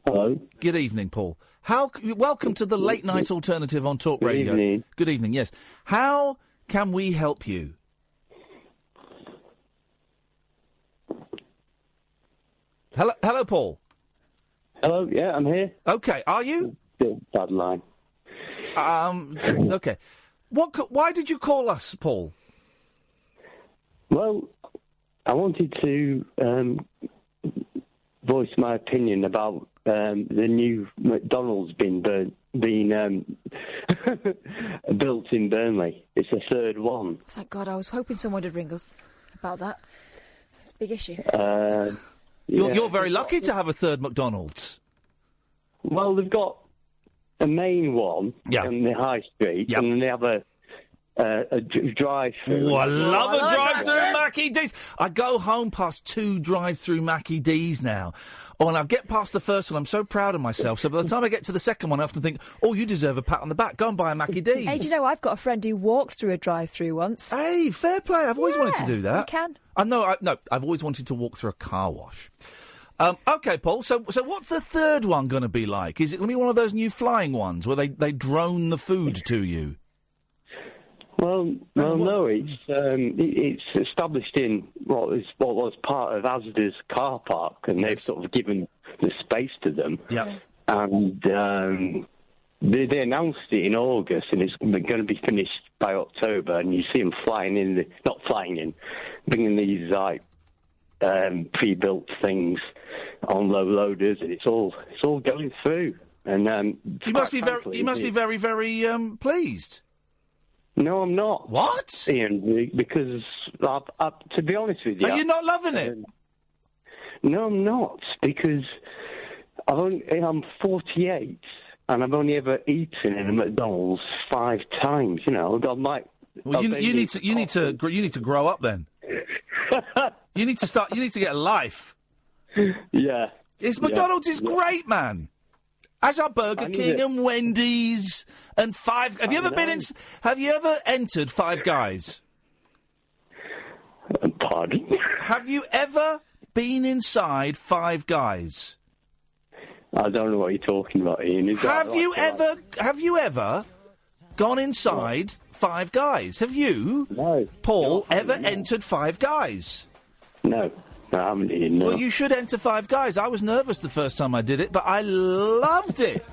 Hello. Good evening, Paul. Welcome to the Late Night Alternative on Talk Radio. Good evening. Good evening, yes. How can we help you? Hello, Paul. Hello, yeah, I'm here. Okay, are you? Bad line. Okay. Why did you call us, Paul? Well, I wanted to voice my opinion about the new McDonald's being built in Burnley. It's the third one. Thank God, I was hoping someone would ring us about that. It's a big issue. You're very lucky to have a third McDonald's. Well, they've got a main one in the high street, and then they have a drive-through. Oh, I love a drive-through Mackie D's. I go home past 2 drive-through Mackie D's now. Oh, and I get past the first one, I'm so proud of myself. So by the time I get to the second one, I often think, oh, you deserve a pat on the back. Go and buy a Mackie D's. Hey, do you know, I've got a friend who walked through a drive-through once. Hey, fair play. I've always wanted to do that. You can. No, I've always wanted to walk through a car wash. Okay, Paul, so what's the third one going to be like? Is it going to be one of those new flying ones where they drone the food to you? Well, no, it's established in what was part of Asda's car park, and they've sort of given the space to them. Yeah. And they announced it in August, and it's going to be finished by October. And you see them bringing these like pre-built things on low loaders, and it's all going through. And you must be very, very pleased. No, I'm not. What? Ian, because to be honest with you... Are you not loving it? No, I'm not, because I'm 48, and I've only ever eaten in a McDonald's 5 times, you know. Well, you need to grow up then. You need to get a life. Yeah. McDonald's is great, man. As are Burger King and Wendy's and Five. Have you ever entered Five Guys? Pardon? Have you ever been inside Five Guys? I don't know what you're talking about, Ian. Have you ever gone inside Five Guys? Have you, Paul, ever entered Five Guys? No. I haven't, Ian, no. Well, you should enter Five Guys. I was nervous the first time I did it, but I loved it.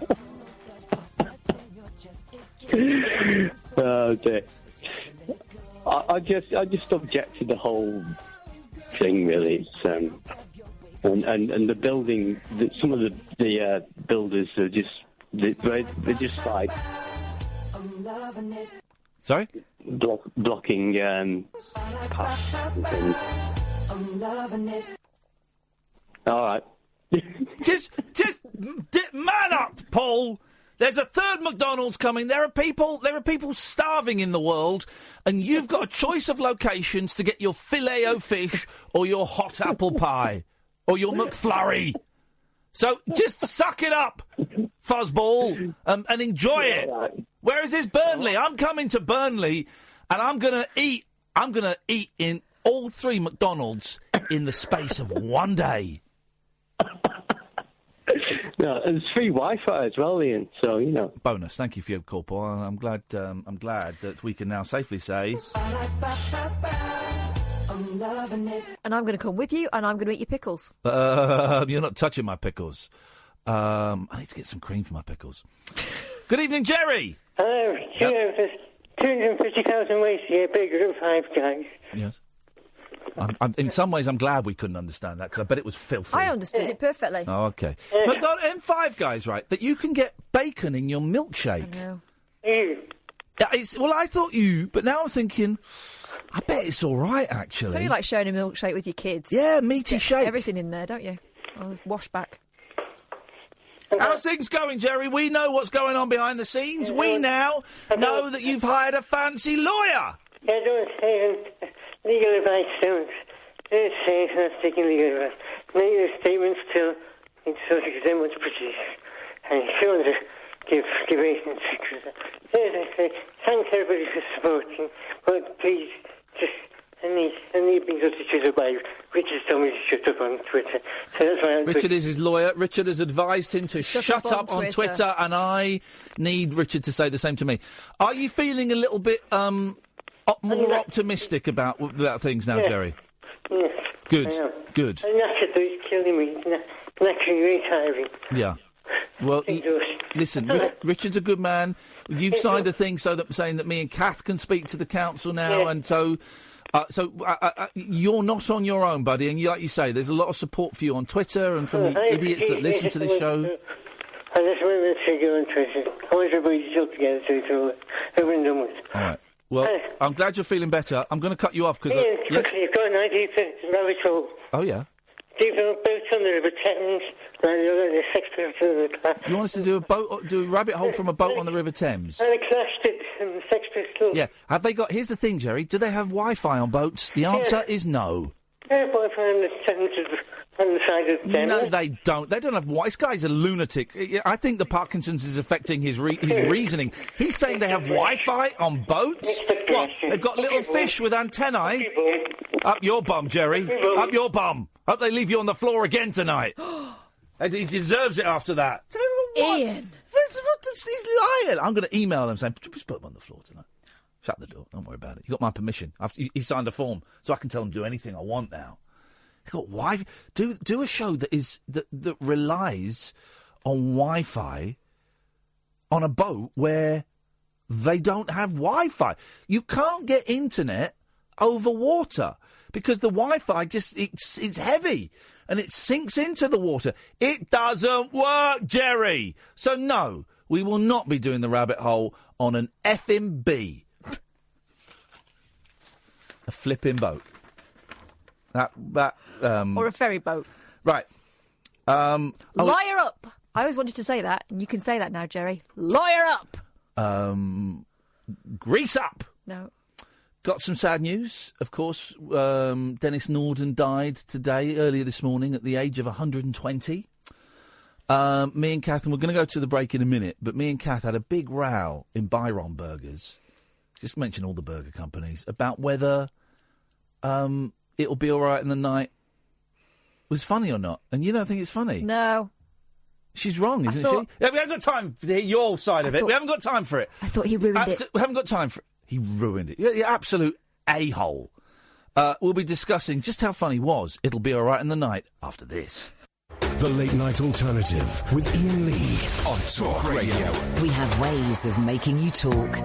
Oh dear. I just object to the whole thing. Really, it's and the building. Some of the builders are just they're just like. Sorry? Blocking paths and things. All right. just man up, Paul. There's a third McDonald's coming. There are people starving in the world, and you've got a choice of locations to get your filet-o-fish or your hot apple pie or your McFlurry. So just suck it up, fuzzball, and enjoy it. Where is this Burnley? I'm coming to Burnley, and I'm gonna eat in all 3 McDonald's in the space of one day. No, there's free Wi-Fi as well, Ian. So Bonus. Thank you for your call, Paul. I'm glad that we can now safely say. And I'm going to come with you, and I'm going to eat your pickles. You're not touching my pickles. I need to get some cream for my pickles. Good evening, Jerry. Hello. There's 250,000 ways to get bigger than Five Guys. Yes. In some ways, I'm glad we couldn't understand that, because I bet it was filthy. I understood it perfectly. Oh, OK. But in Five Guys, right, that you can get bacon in your milkshake. I know. Well, I thought but now I'm thinking, I bet it's all right, actually. So you like sharing a milkshake with your kids? Yeah, meaty shake. Everything in there, don't you? Oh, wash back. How's things going, Jerry? We know what's going on behind the scenes. We now know that you've hired a fancy lawyer. Yeah, don't say legal advice, don't say not taking legal advice. Make your statements till it's so to them what's produced. And if you want to give agents thanks everybody for supporting, but please just I need being substituted by Richard told me to shut up on Twitter. So that's why Richard is his lawyer. Richard has advised him to shut up on Twitter, and I need Richard to say the same to me. Are you feeling a little bit more optimistic about things now, Jerry? Yes. Good. Good. And that's it's killing me. It's actually very tiring. Yeah. Well, listen, Richard's a good man. You've signed a thing saying that me and Kath can speak to the council now, and so you're not on your own, buddy. And like you say, there's a lot of support for you on Twitter and from the idiots that listen to this show. I just wanted to go on Twitter. I want everybody to talk together so it's over and done with. All right. Well, I'm glad you're feeling better. I'm going to cut you off because... Yes? You've got an idea for rabbit hole. Oh, yeah? Do boats on the River Thames, the Sex Pistols. You want us to do a rabbit hole from a boat on the River Thames? And the Clash and the Sex Pistols. Yeah. Have they got... Here's the thing, Jerry. Do they have Wi-Fi on boats? The answer is no. They have Wi-Fi on the Thames on the side of the Thames. No, they don't. They don't have Wi-Fi. This guy's a lunatic. I think the Parkinson's is affecting his reasoning. He's saying they have Wi-Fi on boats? What? They've got little fish with antennae? Up your bum, Jerry. Up your bum. Hope they leave you on the floor again tonight. He deserves it after that. Ian. He's lying. I'm going to email them saying, just put him on the floor tonight. Shut the door. Don't worry about it. You got my permission. He signed a form, so I can tell him to do anything I want now. They got Wi-Fi. Do a show that relies on Wi-Fi on a boat where they don't have Wi-Fi. You can't get internet over water because the Wi-Fi it's heavy and it sinks into the water. It doesn't work, Jerry. So no, we will not be doing the rabbit hole on an FMB. A flipping boat. Or a ferry boat. Right. Lawyer up! I always wanted to say that, and you can say that now, Jerry. Lawyer up! Grease up! No. Got some sad news. Of course, Dennis Norden died today, earlier this morning, at the age of 120. Me and Kath, and we're going to go to the break in a minute, but me and Kath had a big row in Byron Burgers, just mention all the burger companies, about whether It'll Be All Right in the Night was funny or not. And you don't think it's funny? No. She's wrong, isn't she? Yeah, we haven't got time to hear your side of it. We haven't got time for it. I thought he ruined it. We haven't got time for it. He ruined it. You're the absolute a-hole. We'll be discussing just how funny was It'll Be All Right in the Night after this. The Late Night Alternative with Iain Lee on Talk Radio. We have ways of making you talk.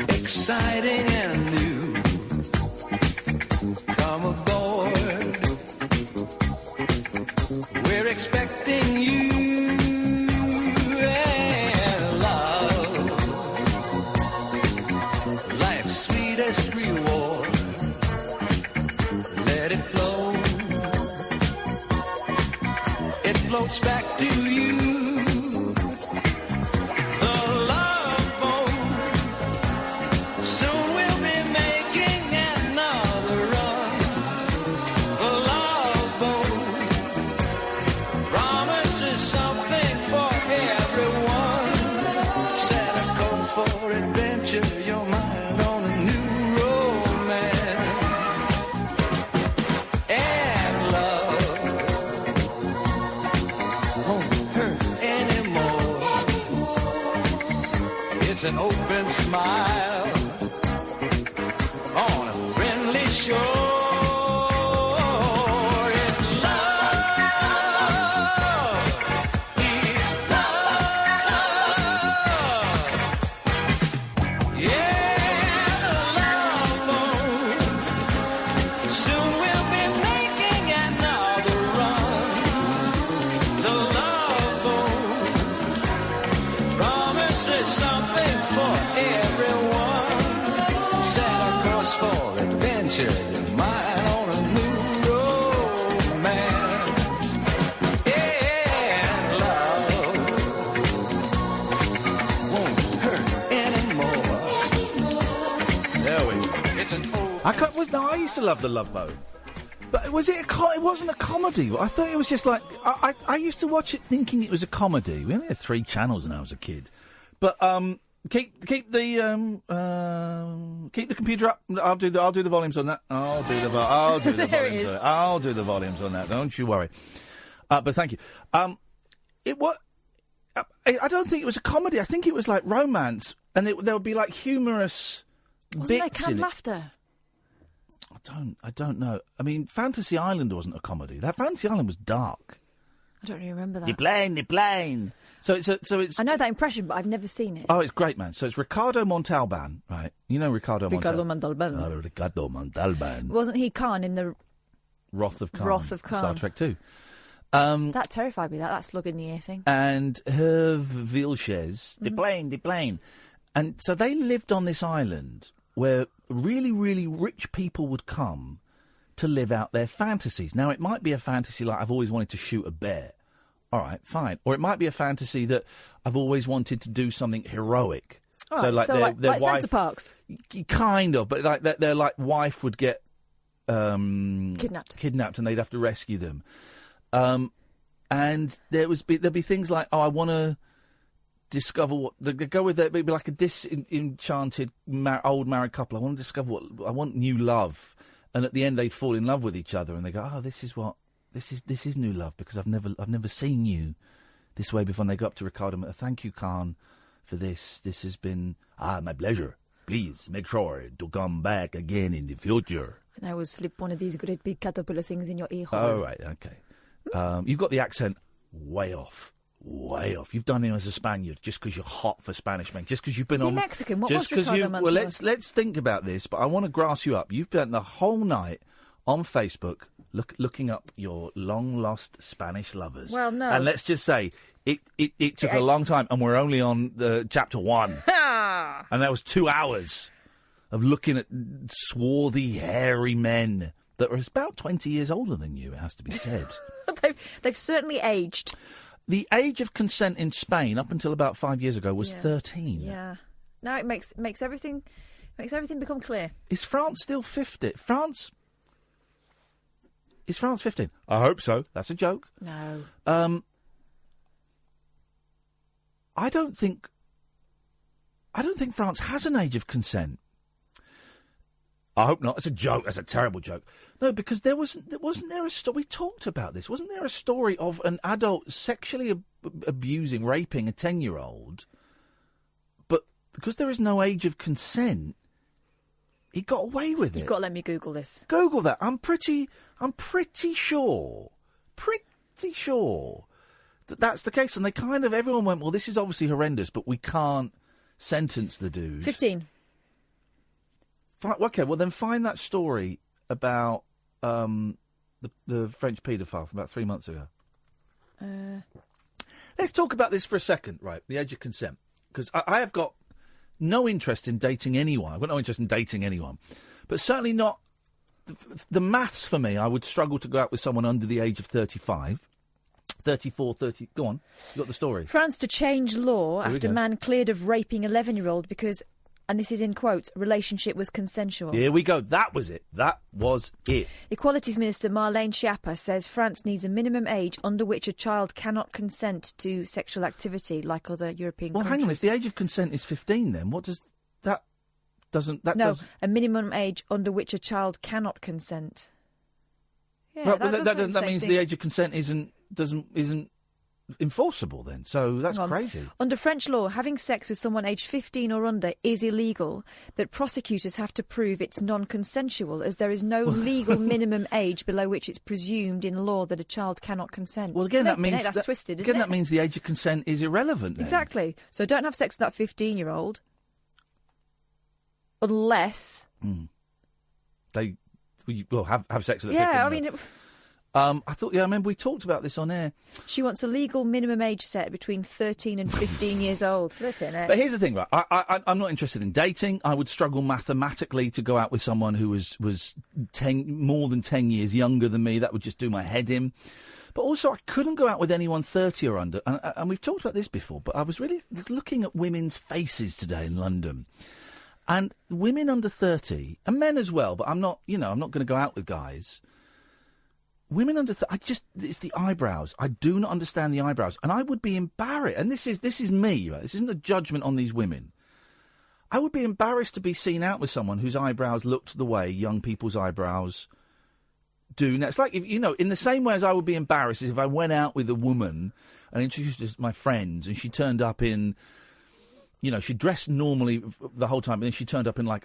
Exciting and new. Come aboard. We're expecting you. And love, life's sweetest reward. Let it flow. It floats back to you. An open smile on a friendly shore. It's love. It's love. Yeah, the love boat. Soon we'll be making another run. The love boat promises something for everyone. Set a course for adventure, your mind on a new romance. And love won't hurt anymore. There we go. It's an old... I used to love The Love Boat. But was it it wasn't a comedy. I thought it was just like... I used to watch it thinking it was a comedy. We only had 3 channels when I was a kid. But keep the computer up. I'll do the volumes on that. I'll do the volumes on it. I'll do the volumes on that. Don't you worry. But thank you. It was. I don't think it was a comedy. I think it was like romance, and there would be like humorous Wasn't bits there canned in it. laughter? I don't know. I mean, Fantasy Island wasn't a comedy. That Fantasy Island was dark. I don't really remember that. The plane. So it's. I know that impression, but I've never seen it. Oh, it's great, man. So it's Ricardo Montalban, right? You know Ricardo Montalban. Ricardo Montalban. Wasn't he Khan in the Wrath of Khan? Wrath of Khan. Star Trek 2. That terrified me, that slug in the ear thing. And Hervé Villechaize, the plane. And so they lived on this island where really, really rich people would come to live out their fantasies. Now, it might be a fantasy like I've always wanted to shoot a bear. All right, fine. Or it might be a fantasy that I've always wanted to do something heroic. All right, so like wife, Centre Parks? Kind of, but like their like wife would get kidnapped and they'd have to rescue them. And there'd be things like, I want to discover what... They go with it, it'd be like a disenchanted old married couple. I want to discover what... I want new love. And at the end, they'd fall in love with each other, and they go, this is new love, because I've never seen you this way before. And they go up to Ricardo, thank you, Khan, for this. This has been my pleasure. Please make sure to come back again in the future. And I will slip one of these great big caterpillar things in your ear hole. Oh, right, okay. You've got the accent way off. You've done it as a Spaniard just because you're hot for Spanish, man. Just because you've been on. Is he Mexican? What just was Ricardo Montalban? Well, let's think about this. But I want to grass you up. You've spent the whole night on Facebook looking up your long lost Spanish lovers. Well, no. And let's just say it took a long time, and we're only on the chapter 1, and that was 2 hours of looking at swarthy, hairy men that are about 20 years older than you. It has to be said. They've certainly aged. The age of consent in Spain up until about 5 years ago was 13. Yeah. Now it makes everything become clear. Is France still 50? Is France 15? I hope so. That's a joke. No. I don't think France has an age of consent. I hope not. It's a joke. That's a terrible joke. No, because wasn't there a story? We talked about this. Wasn't there a story of an adult sexually abusing, raping a 10-year-old, but because there is no age of consent, he got away with it. You've got to let me Google this. Google that. I'm pretty sure that that's the case. And everyone went, well, this is obviously horrendous, but we can't sentence the dude. 15. Okay, well then find that story about the French paedophile from about 3 months ago. Let's talk about this for a second, right? The age of consent. Because I have got no interest in dating anyone. I've got no interest in dating anyone. But certainly not... The maths for me, I would struggle to go out with someone under the age of 35. 34, 30... Go on. You got the story. France to change law after man cleared of raping 11-year-old because... And this is in quotes, relationship was consensual. Here we go. That was it. That was it. Equalities Minister Marlene Schiappa says France needs a minimum age under which a child cannot consent to sexual activity like other European countries. Well, hang on. If the age of consent is 15, then what does that... a minimum age under which a child cannot consent. Yeah, right, that means the age of consent isn't enforceable then, so that's crazy. Under French law, having sex with someone aged 15 or under is illegal, but prosecutors have to prove it's non-consensual as there is no legal minimum age below which it's presumed in law that a child cannot consent. Well, again, that means... That's twisted, isn't it? That means the age of consent is irrelevant then. Exactly. So don't have sex with that 15-year-old unless... They... Well, have sex with a 15-year-old. Yeah, I mean... I remember we talked about this on air. She wants a legal minimum age set between 13 and 15 years old. But here's the thing, right? I'm not interested in dating. I would struggle mathematically to go out with someone who was more than 10 years younger than me. That would just do my head in. But also, I couldn't go out with anyone 30 or under. And we've talked about this before, but I was really looking at women's faces today in London. And women under 30, and men as well, but I'm not going to go out with guys... Women under... it's the eyebrows. I do not understand the eyebrows. And I would be embarrassed. And this is me, right? This isn't a judgment on these women. I would be embarrassed to be seen out with someone whose eyebrows looked the way young people's eyebrows do now. It's like, in the same way as I would be embarrassed if I went out with a woman and introduced her to my friends and she turned up in... she dressed normally the whole time, and then she turned up in, like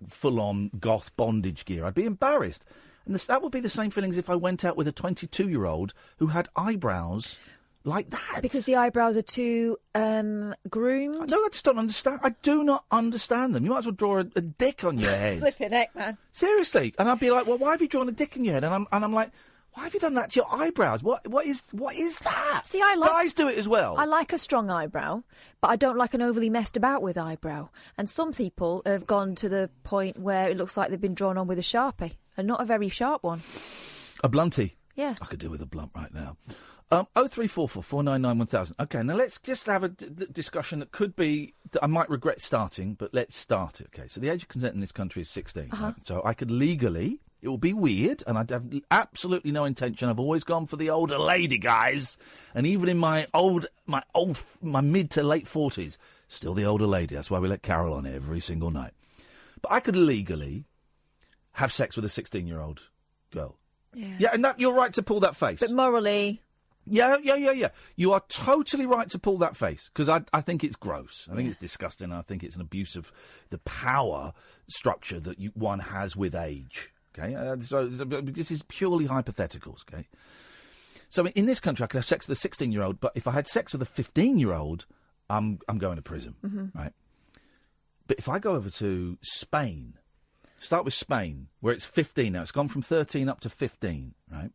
full-on goth bondage gear. I'd be embarrassed. And that would be the same feelings if I went out with a 22-year-old who had eyebrows like that. Because the eyebrows are too groomed? No, I just don't understand. I do not understand them. You might as well draw a dick on your head. Flipping heck, man. Seriously. And I'd be like, well, why have you drawn a dick in your head? And I'm like... Why have you done that to your eyebrows? What is that? See, guys do it as well. I like a strong eyebrow, but I don't like an overly messed about with eyebrow. And some people have gone to the point where it looks like they've been drawn on with a Sharpie, and not a very sharp one. A bluntie. Yeah. I could do with a blunt right now. 0344 499 1000. Okay, now let's just have a discussion that could be... I might regret starting, but let's start it. Okay, so the age of consent in this country is 16. Right? So I could legally... It will be weird, and I'd have absolutely no intention. I've always gone for the older lady, guys. And even in my mid to late 40s, still the older lady. That's why we let Carol on every single night. But I could legally have sex with a 16-year-old girl. Yeah, and you're right to pull that face. But morally... Yeah. You are totally right to pull that face, because I think it's gross. I think it's disgusting. I think it's an abuse of the power structure that one has with age. Okay, so this is purely hypotheticals, okay? So in this country, I could have sex with a 16-year-old, but if I had sex with a 15-year-old, I'm going to prison, right? But if I go over to Spain, start with Spain, where it's 15 now, it's gone from 13 up to 15, right?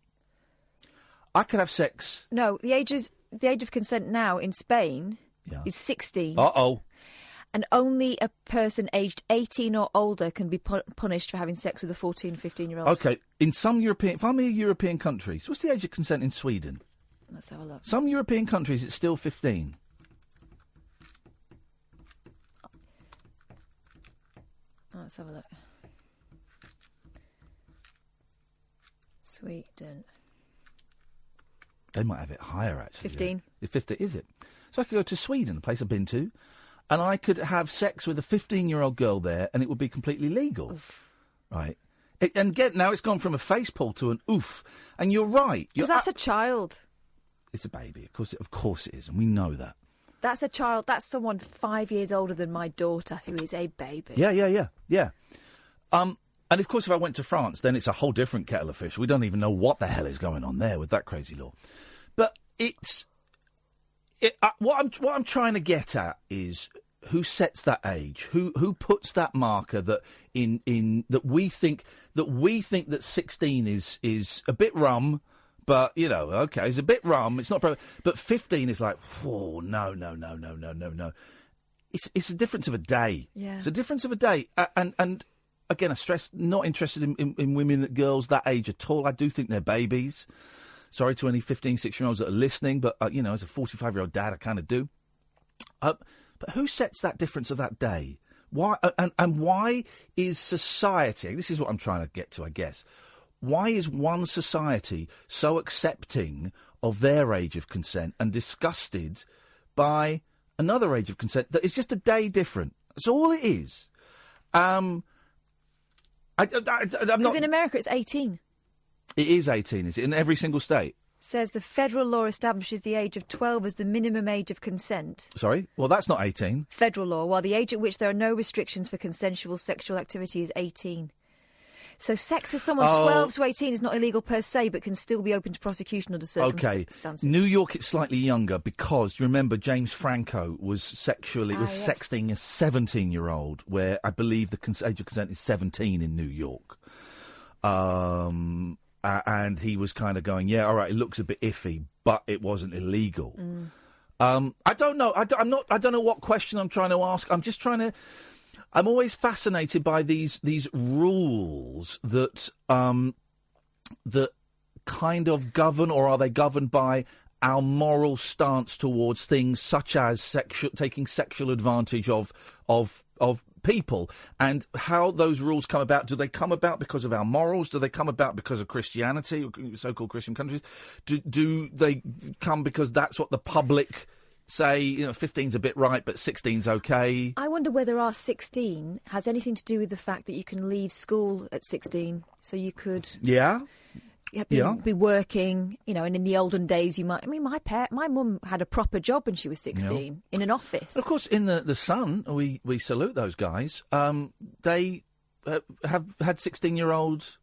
I could have sex... No, the age of consent now in Spain is 16. Uh-oh. And only a person aged 18 or older can be punished for having sex with a 14, 15-year-old. Okay, in some European countries, what's the age of consent in Sweden? Let's have a look. Some European countries, it's still 15. Let's have a look. Sweden. They might have it higher, actually. 15. Yeah. 15, is it? So I could go to Sweden, a place I've been to. and I could have sex with a 15-year-old girl there, and it would be completely legal, right? And again, now it's gone from a face pull to an oof, and you're right. Because that's a child. It's a baby, of course it is, and we know that. That's a child. That's someone 5 years older than my daughter, who is a baby. Yeah. And of course, if I went to France, then it's a whole different kettle of fish. We don't even know what the hell is going on there with that crazy law. But what I'm trying to get at is who sets that age, who puts that marker that that we think that 16 is a bit rum, but okay, it's a bit rum. It's not, but 15 is like, whoa, no. It's a difference of a day. Yeah. It's a difference of a day, and. Again, I stress, not interested in women, girls that age at all. I do think they're babies. Sorry to any 15, 16-year-olds that are listening, but, as a 45-year-old dad, I kind of do. But who sets that difference of that day? Why? And why is society, this is what I'm trying to get to, I guess, why is one society so accepting of their age of consent and disgusted by another age of consent that is just a day different? That's all it is. Because in America it's 18. It is 18, is it? In every single state? Says the federal law establishes the age of 12 as the minimum age of consent. Sorry? Well, that's not 18. Federal law, while the age at which there are no restrictions for consensual sexual activity is 18. So sex with someone 12 to 18 is not illegal per se, but can still be open to prosecution under circumstances. Okay. New York, it's slightly younger because, do you remember, James Franco was sexting a 17-year-old, where I believe the age of consent is 17 in New York. And he was kind of going, yeah, all right, it looks a bit iffy, but it wasn't illegal. I don't know. I don't know what question I'm trying to ask. I'm always fascinated by these rules that that kind of govern, or are they governed by our moral stance towards things such as taking sexual advantage of people, and how those rules come about. Do they come about because of our morals? Do they come about because of Christianity, so-called Christian countries? Do they come because that's what the public say, 15's a bit right, but 16's okay? I wonder whether our 16 has anything to do with the fact that you can leave school at 16, so you could be working, and in the olden days you might. I mean, my mum had a proper job when she was 16 in an office. Of course, in the Sun, we salute those guys. They have had 16-year-old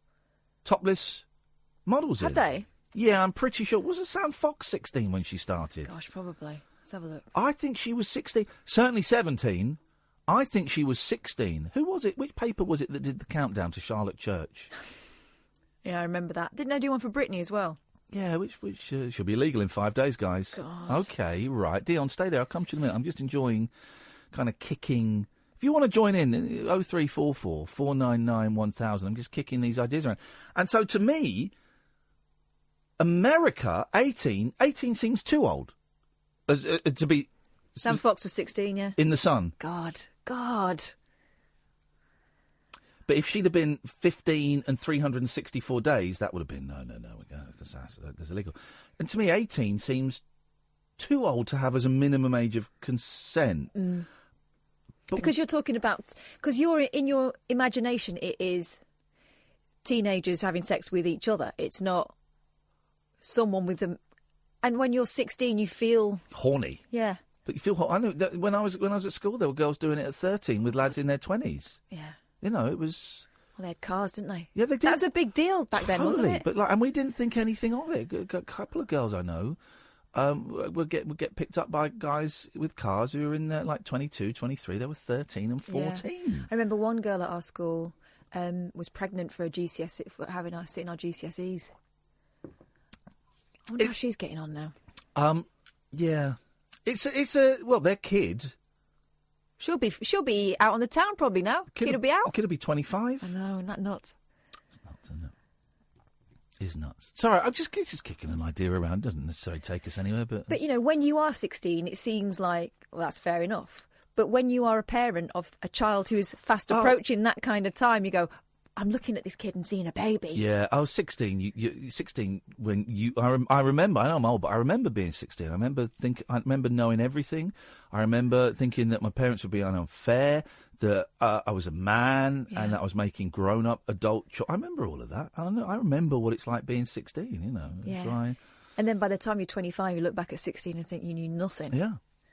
topless models. Have they? Yeah, I'm pretty sure. Was Sam Fox 16 when she started? Gosh, probably. Let's have a look. I think she was 16. Certainly 17. I think she was 16. Who was it? Which paper was it that did the countdown to Charlotte Church? Yeah, I remember that. Didn't they do one for Britney as well? Yeah, which should be illegal in 5 days, guys. God. Okay, right. Dion, stay there. I'll come to you in a minute. I'm just enjoying kind of kicking. If you want to join in, 0344 499 1000. I'm just kicking these ideas around. And so to me, America, 18 seems too old. To be... Sam Fox was 16, yeah. In the Sun. God. But if she'd have been 15 and 364 days, that would have been, no, that's illegal. And to me, 18 seems too old to have as a minimum age of consent. Because you're talking about... Because in your imagination, it is teenagers having sex with each other. It's not someone with them... And when you're 16, you feel... horny. Yeah. But you feel hot. I know that when I was at school, there were girls doing it at 13 with lads in their 20s. Yeah. It was... Well, they had cars, didn't they? Yeah, they did. That was a big deal back then, wasn't it? But and we didn't think anything of it. A couple of girls I know would get picked up by guys with cars who were in their 22, 23. They were 13 and 14. Yeah. I remember one girl at our school was pregnant for a GCSE, for having us sitting our GCSEs. I wonder how she's getting on now. Yeah, it's a well, their kid. She'll be out on the town probably now. Kid'll be out. Kid'll be 25. I know, isn't that nuts? It's nuts, isn't it? It's nuts. Sorry, I'm just kicking an idea around. Doesn't necessarily take us anywhere, but when you are 16, it seems like that's fair enough. But when you are a parent of a child who is fast approaching that kind of time, you go, I'm looking at this kid and seeing a baby. Yeah, I was 16. You 16 when you. I remember. I know I'm old, but I remember being 16. I remember knowing everything. I remember thinking that my parents would be unfair. That I was a man and that I was making grown-up adult. I remember all of that. I remember what it's like being 16. You know. Yeah. And then by the time you're 25, you look back at 16 and think you knew nothing. Yeah,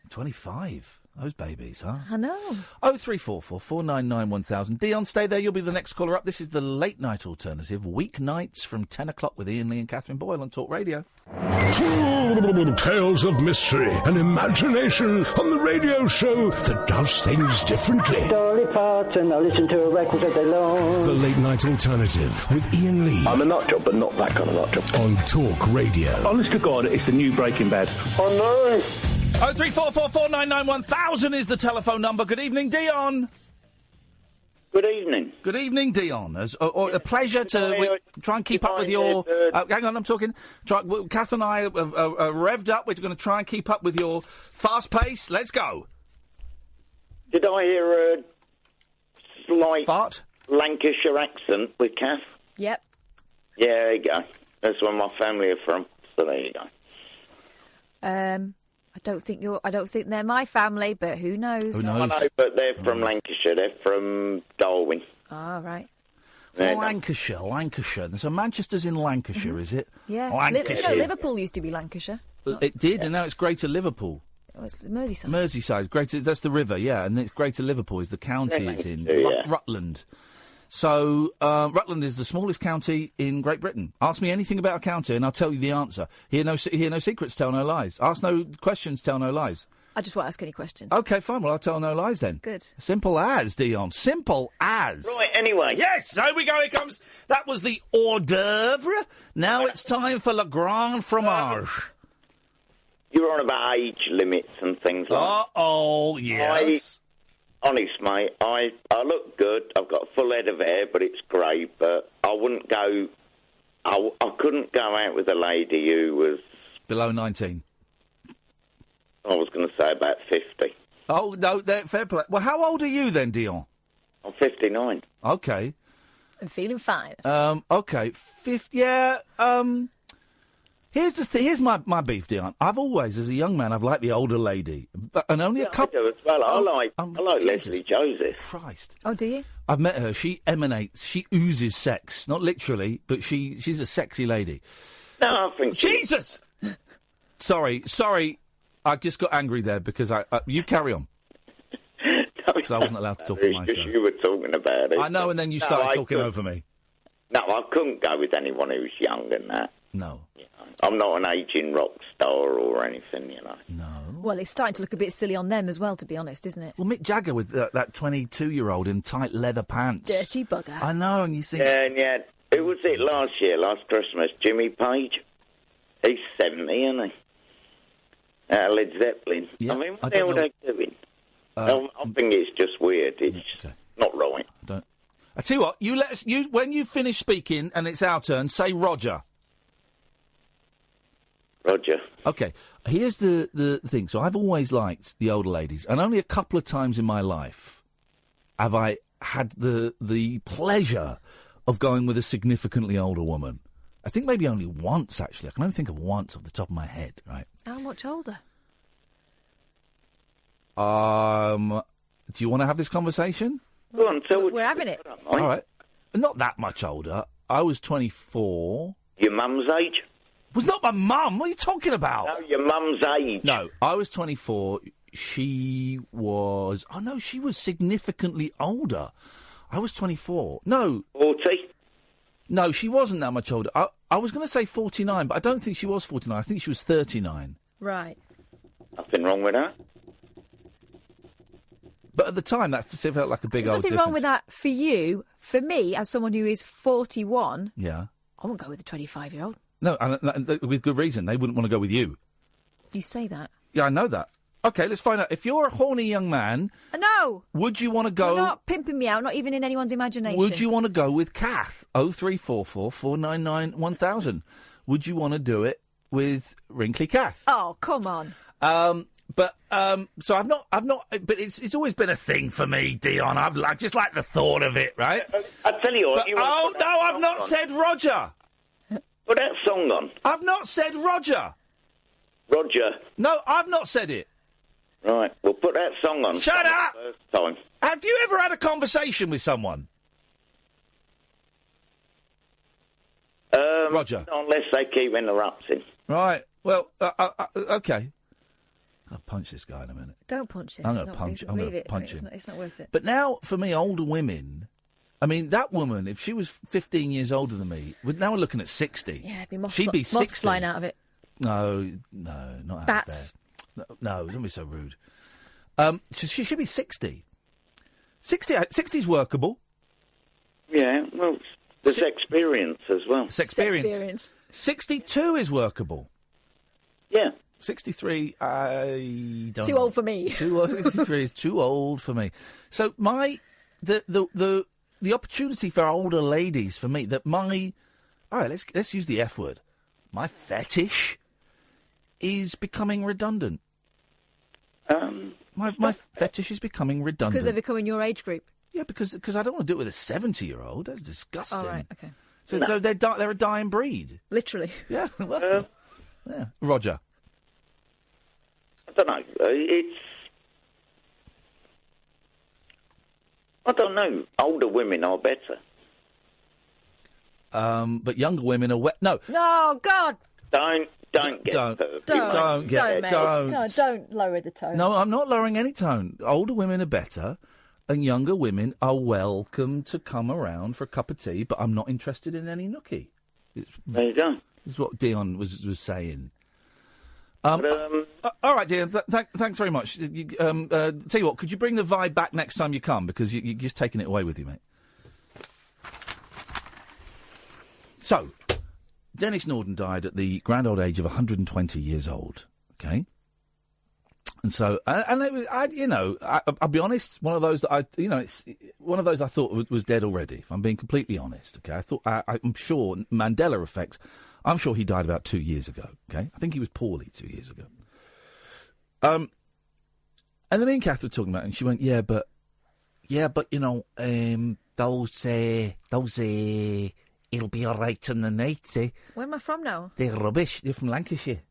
25. Those babies, huh? I know. 0344 499 1000. Dion, stay there. You'll be the next caller up. This is the late night alternative. Weeknights from 10 o'clock with Iain Lee and Katherine Boyle on Talk Radio. Tales of mystery and imagination on the radio show that does things differently. Dolly Parton, I listen to a record all day long. The late night alternative with Iain Lee. I'm a nut job, but not that kind of nut job. On Talk Radio. Honest to God, it's the new Breaking Bad. Oh, no. 0344 499 1000 is the telephone number. Good evening, Dion. Good evening. Good evening, Dion. A pleasure to try and keep up with your... hang on, I'm talking. Kath and I are revved up. We're going to try and keep up with your fast pace. Let's go. Did I hear a slight fart? Lancashire accent with Kath? Yep. Yeah, there you go. That's where my family are from. So there you go. I don't think they're my family, but who knows? I know, but they're from Lancashire. They're from Darwin. Oh, right. Lancashire. So Manchester's in Lancashire, is it? Yeah. Lancashire. Liverpool used to be Lancashire. It did, and now it's Greater Liverpool. Oh, it's Merseyside. Merseyside. That's the river, yeah, and it's Greater Liverpool is the county it's in. Rutland. So, Rutland is the smallest county in Great Britain. Ask me anything about a county and I'll tell you the answer. Hear no secrets, tell no lies. Ask no questions, tell no lies. I just won't ask any questions. OK, fine. Well, I'll tell no lies then. Good. Simple as, Dion. Simple as. Right, anyway. Yes, here we go. It comes. That was the hors d'oeuvre. Now it's time for le grand fromage. You were on about age limits and things like that. Uh-oh, yes. Honest, mate, I look good. I've got a full head of hair, but it's grey. But I wouldn't go... I couldn't go out with a lady who was... Below 19. I was going to say about 50. Oh, no, fair play. Well, how old are you then, Dion? I'm 59. OK. I'm feeling fine. OK. Here's my beef, Dion. I've always, as a young man, I've liked the older lady, and only a couple. I do as well. I like Leslie Joseph. Christ. Oh, do you? I've met her. She oozes sex, not literally, but she's a sexy lady. No, I think Jesus. Sorry. I just got angry there because you carry on. Because I wasn't allowed to talk on my show. You were talking about it. I know, and then you started talking over me. No, I couldn't go with anyone who was young than that. No. I'm not an aging rock star or anything, you know. No. Well, it's starting to look a bit silly on them as well, to be honest, isn't it? Well, Mick Jagger with that 22-year-old in tight leather pants. Dirty bugger. I know, and you think... Yeah. Who was it last Christmas? Jimmy Page? He's 70, isn't he? Led Zeppelin. Yeah, I mean, what the hell are they doing? I think it's just weird. It's not right. I tell you what, when you finish speaking and it's our turn, say Roger. Roger. OK, here's the thing. So I've always liked the older ladies, and only a couple of times in my life have I had the pleasure of going with a significantly older woman. I think maybe only once, actually. I can only think of once off the top of my head, right? How much older? Do you want to have this conversation? Go on, we're having it. All right. Not that much older. I was 24. Your mum's age? Was not my mum. What are you talking about? No, your mum's age. No, I was 24. She was... Oh, no, she was significantly older. I was 24. No. 40? No, she wasn't that much older. I was going to say 49, but I don't think she was 49. I think she was 39. Right. Nothing wrong with that. But at the time, that felt like a big There's old nothing difference. wrong with that for you. For me, as someone who is 41, yeah, I won't go with a 25-year-old. No, and with good reason. They wouldn't want to go with you. You say that. Yeah, I know that. OK, let's find out. If you're a horny young man... No! Would you want to go... You're not pimping me out, not even in anyone's imagination. Would you want to go with Kath? 0344 499 1000. Would you want to do it with Wrinkly Kath? Oh, come on. But so I've not. But it's always been a thing for me, Dion. I just like the thought of it, right? I tell you what. But, I've not said Roger. Put that song on. I've not said Roger. Roger. No, I've not said it. Right. Well, put that song on. Shut up. First time. Have you ever had a conversation with someone? Roger. Not unless they keep interrupting. Right. Well, okay. I'll punch this guy in a minute. Don't punch him. I'm going to punch him. It's not worth it. But now, for me, older women... I mean, that woman, if she was 15 years older than me, now we're looking at 60. Yeah, it'd be moths, she'd be 60. moths flying out of it. No, not Bats. out of there. No, don't be so rude. She should be 60. 60's workable. Yeah, well, there's experience as well. Experience. 62 is workable. Yeah. 63, I don't Too know. old for me. 63 is too old for me. So the opportunity for older ladies, for me, all right, let's use the F word. My fetish is becoming redundant. My fetish is becoming redundant. Because they're becoming your age group. Yeah, because I don't want to do it with a 70-year-old. That's disgusting. All right, okay. So they're a dying breed. Literally. Yeah. Well, yeah. Roger. I don't know. I don't know. Older women are better. But younger women are no. No, God. Don't get Don't lower the tone. No, I'm not lowering any tone. Older women are better, and younger women are welcome to come around for a cup of tea. But I'm not interested in any nookie. There you go. This is what Dion was saying. All right, Dion. Thanks very much. Tell you what, could you bring the vibe back next time you come, because you're just taking it away with you, mate. So, Dennis Norden died at the grand old age of 120 years old. Okay, and so, and it was, I'll be honest, one of those that it's one of those I thought was dead already. If I'm being completely honest, okay, I thought I'm sure Mandela effect. I'm sure he died about 2 years ago. Okay, I think he was poorly 2 years ago. And then me and Kath were talking about it, and she went, yeah, but those it'll be all right in the night, eh? Where am I from now? They're rubbish. You're from Lancashire.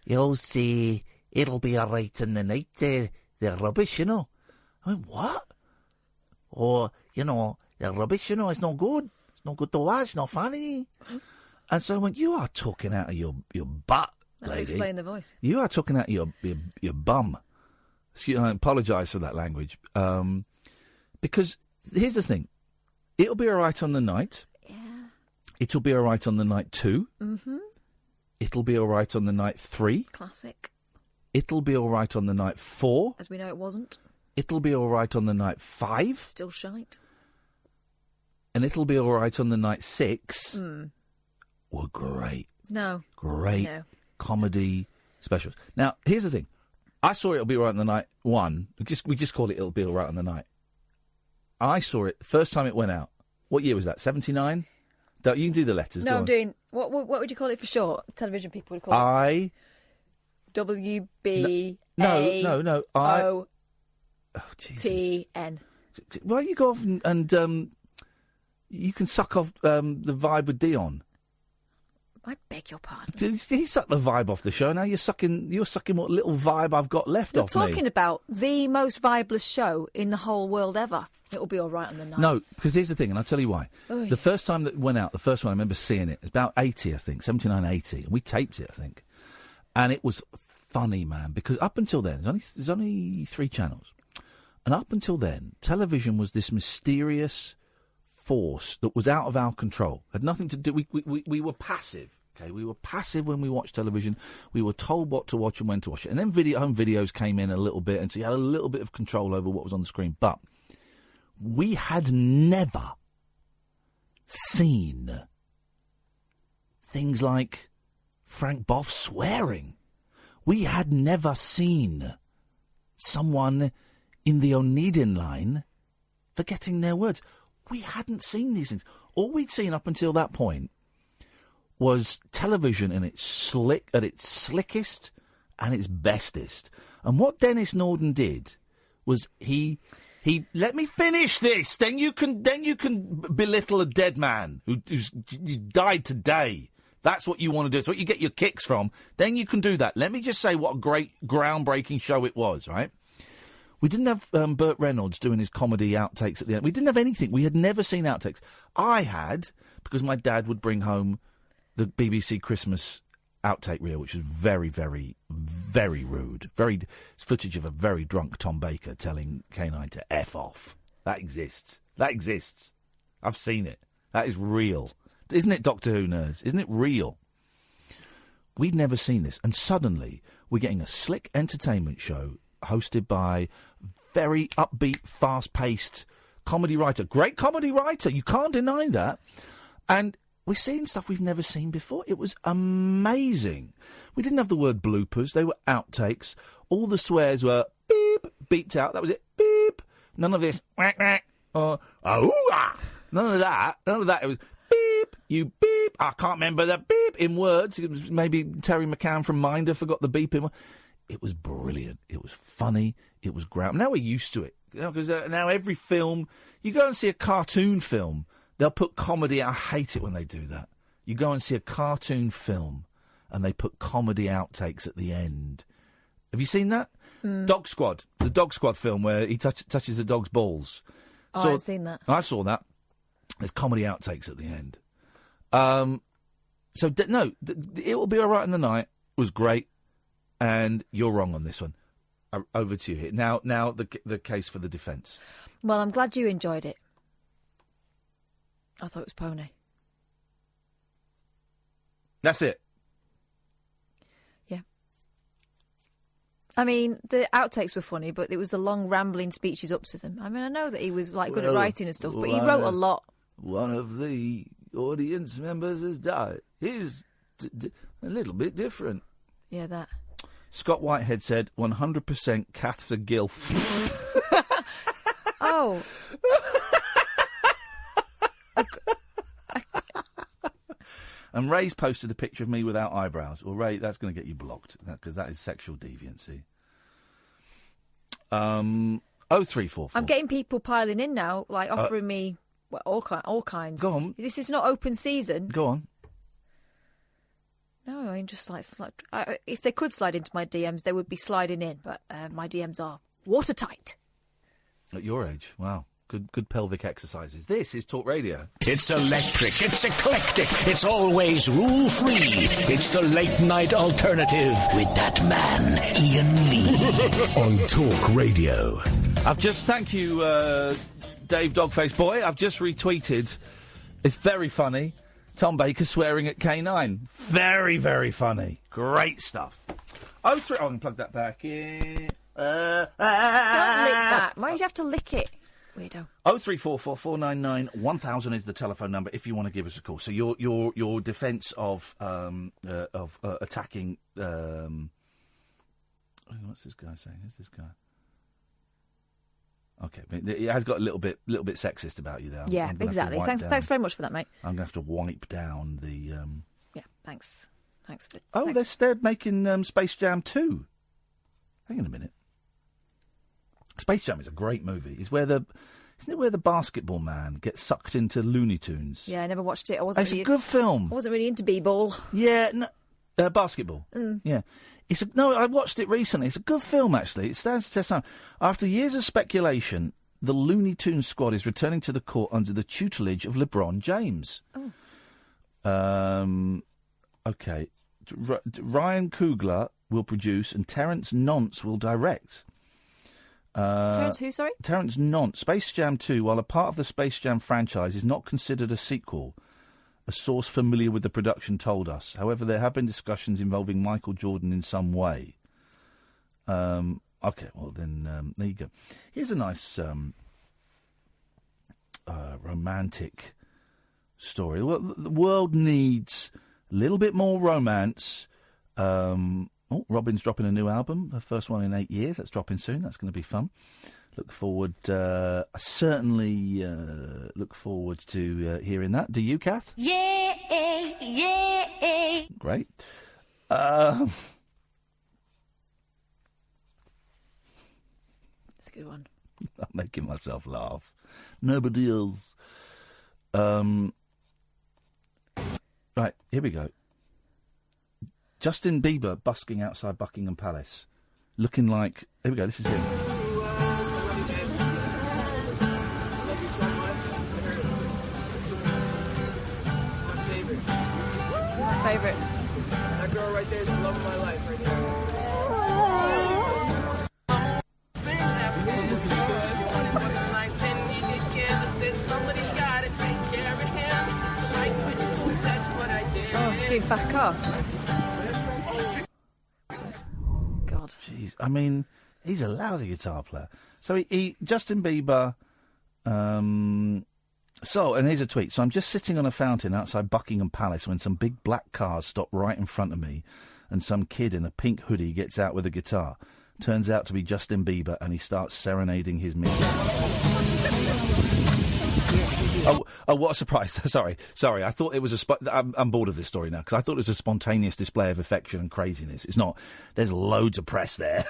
You'll say it'll be all right in the night, eh? They're rubbish, I went, what? Or, they're rubbish, it's not good. It's not good to watch, not funny. And so I went, you are talking out of your butt, lady. Explain the voice. You are talking out of your bum. Excuse, I apologise for that language. Because here's the thing. It'll be all right on the night. Yeah. It'll be all right on the night 2. Mm-hmm. It'll be all right on the night 3. Classic. It'll be all right on the night 4. As we know, it wasn't. It'll be all right on the night 5. Still shite. And it'll be all right on the night 6. Were great. No. Great comedy specials. Now, here's the thing. I saw It'll Be All Right on the Night 1. We just call it It'll Be All Right on the Night. I saw it the first time it went out. What year was that? 79? You can do the letters. No, I'm doing... What would you call it for short? Television people would call it... WB... No. O... Oh, Jesus. T-N. Why don't you go off and you can suck off the vibe with Dion. I beg your pardon. He sucked the vibe off the show. Now you're sucking what little vibe I've got left You're off me. You're talking about the most vibeless show in the whole world ever. It'll be all right on the night. No, because here's the thing, and I'll tell you why. Oy. The first time that it went out, the first one I remember seeing it, it was about 80, I think, 79, 80, and we taped it, I think. And it was funny, man, because up until then, there's only 3 channels. And up until then, television was this mysterious force that was out of our control. Had nothing to do... We were passive. Okay, we were passive when we watched television. We were told what to watch and when to watch it. And then home videos came in a little bit, and so you had a little bit of control over what was on the screen. But we had never seen things like Frank Boff swearing. We had never seen someone in the Oneidin line forgetting their words. We hadn't seen these things. All we'd seen up until that point was television at its slickest and its bestest. And what Dennis Norden did was he let me finish this. Then you can belittle a dead man who's died today. That's what you want to do. It's what you get your kicks from. Then you can do that. Let me just say what a great, groundbreaking show it was, right? We didn't have Burt Reynolds doing his comedy outtakes at the end. We didn't have anything. We had never seen outtakes. I had, because my dad would bring home the BBC Christmas outtake reel, which was very, very, very rude. It's footage of a very drunk Tom Baker telling K9 to F off. That exists. I've seen it. That is real. Isn't it, Doctor Who nerds? Isn't it real? We'd never seen this, and suddenly we're getting a slick entertainment show hosted by very upbeat, fast-paced comedy writer. Great comedy writer. You can't deny that. And we're seeing stuff we've never seen before. It was amazing. We didn't have the word bloopers. They were outtakes. All the swears were beep, beeped out. That was it. Beep. None of this. Whack, whack, or ah. None of that. It was beep. You beep. I can't remember the beep in words. It was maybe Terry McCann from Minder forgot the beep in. It was brilliant. It was funny. It was ground. Now we're used to it. Because now every film, you go and see a cartoon film, they'll put comedy. I hate it when they do that. You go and see a cartoon film, and they put comedy outtakes at the end. Have you seen that? Dog Squad, the Dog Squad film where he touches the dog's balls. I haven't seen that. I saw that. There's comedy outtakes at the end. It Will Be All Right in the Night was great, and you're wrong on this one. Over to you here. Now the case for the defence. Well, I'm glad you enjoyed it. I thought it was pony. That's it. Yeah. I mean, the outtakes were funny, but it was the long, rambling speeches up to them. I mean, I know that he was good at writing and stuff, but he wrote a lot. One of the audience members has died. He's a little bit different. Yeah, that. Scott Whitehead said, 100% Kath's a gilf. Oh. And Ray's posted a picture of me without eyebrows. Well, Ray, that's going to get you blocked, because that is sexual deviancy. 0344. I'm getting people piling in now, like offering me all kinds. Go on. This is not open season. Go on. No, I mean, just if they could slide into my DMs, they would be sliding in. But my DMs are watertight. At your age, wow. Good pelvic exercises. This is Talk Radio. It's electric. It's eclectic. It's always rule-free. It's the late-night alternative with that man, Iain Lee. On Talk Radio. Thank you, Dave Dogface Boy. I've just retweeted. It's very funny. Tom Baker swearing at K9. Very, very funny. Great stuff. I can plug that back in. Don't lick that. Why do you have to lick it? Weirdo. 0344 499 1000 is the telephone number if you want to give us a call. So your defence of attacking. What's this guy saying? Who's this guy? Okay, it has got a little bit sexist about you there. Yeah, exactly. Thanks very much for that, mate. I'm going to have to wipe down the. Yeah, thanks. Thanks for. Oh, thanks. They're making Space Jam 2. Hang on a minute. Space Jam is a great movie. Isn't it where the basketball man gets sucked into Looney Tunes? Yeah, I never watched it. It's a good film. I wasn't really into b-ball. Yeah, no, basketball. Yeah, I watched it recently. It's a good film, actually. It stands the test of time. After years of speculation, the Looney Tunes squad is returning to the court under the tutelage of LeBron James. Oh. Okay. Ryan Coogler will produce, and Terrence Nonce will direct. Terrence who, sorry? Terrence Nonce. Space Jam 2, while a part of the Space Jam franchise, is not considered a sequel, a source familiar with the production told us. However, there have been discussions involving Michael Jordan in some way. Okay, well then, there you go. Here's a nice romantic story. Well, the world needs a little bit more romance. Robin's dropping a new album, her first one in 8 years. That's dropping soon. That's going to be fun. Look forward. I certainly look forward to hearing that. Do you, Kath? Yeah. Great. a good one. I'm making myself laugh. Nobody else. Right, here we go. Justin Bieber busking outside Buckingham Palace. Looking like... Here we go, this is him. My favourite. That girl right there is the love of my life right there. Oh, doing fast car. God. Jeez, I mean, he's a lousy guitar player. So Justin Bieber... So, and here's a tweet. So I'm just sitting on a fountain outside Buckingham Palace when some big black cars stop right in front of me and some kid in a pink hoodie gets out with a guitar. Turns out to be Justin Bieber and he starts serenading his missus. Oh, what a surprise. Sorry. I thought it was I'm bored of this story now because I thought it was a spontaneous display of affection and craziness. It's not. There's loads of press there.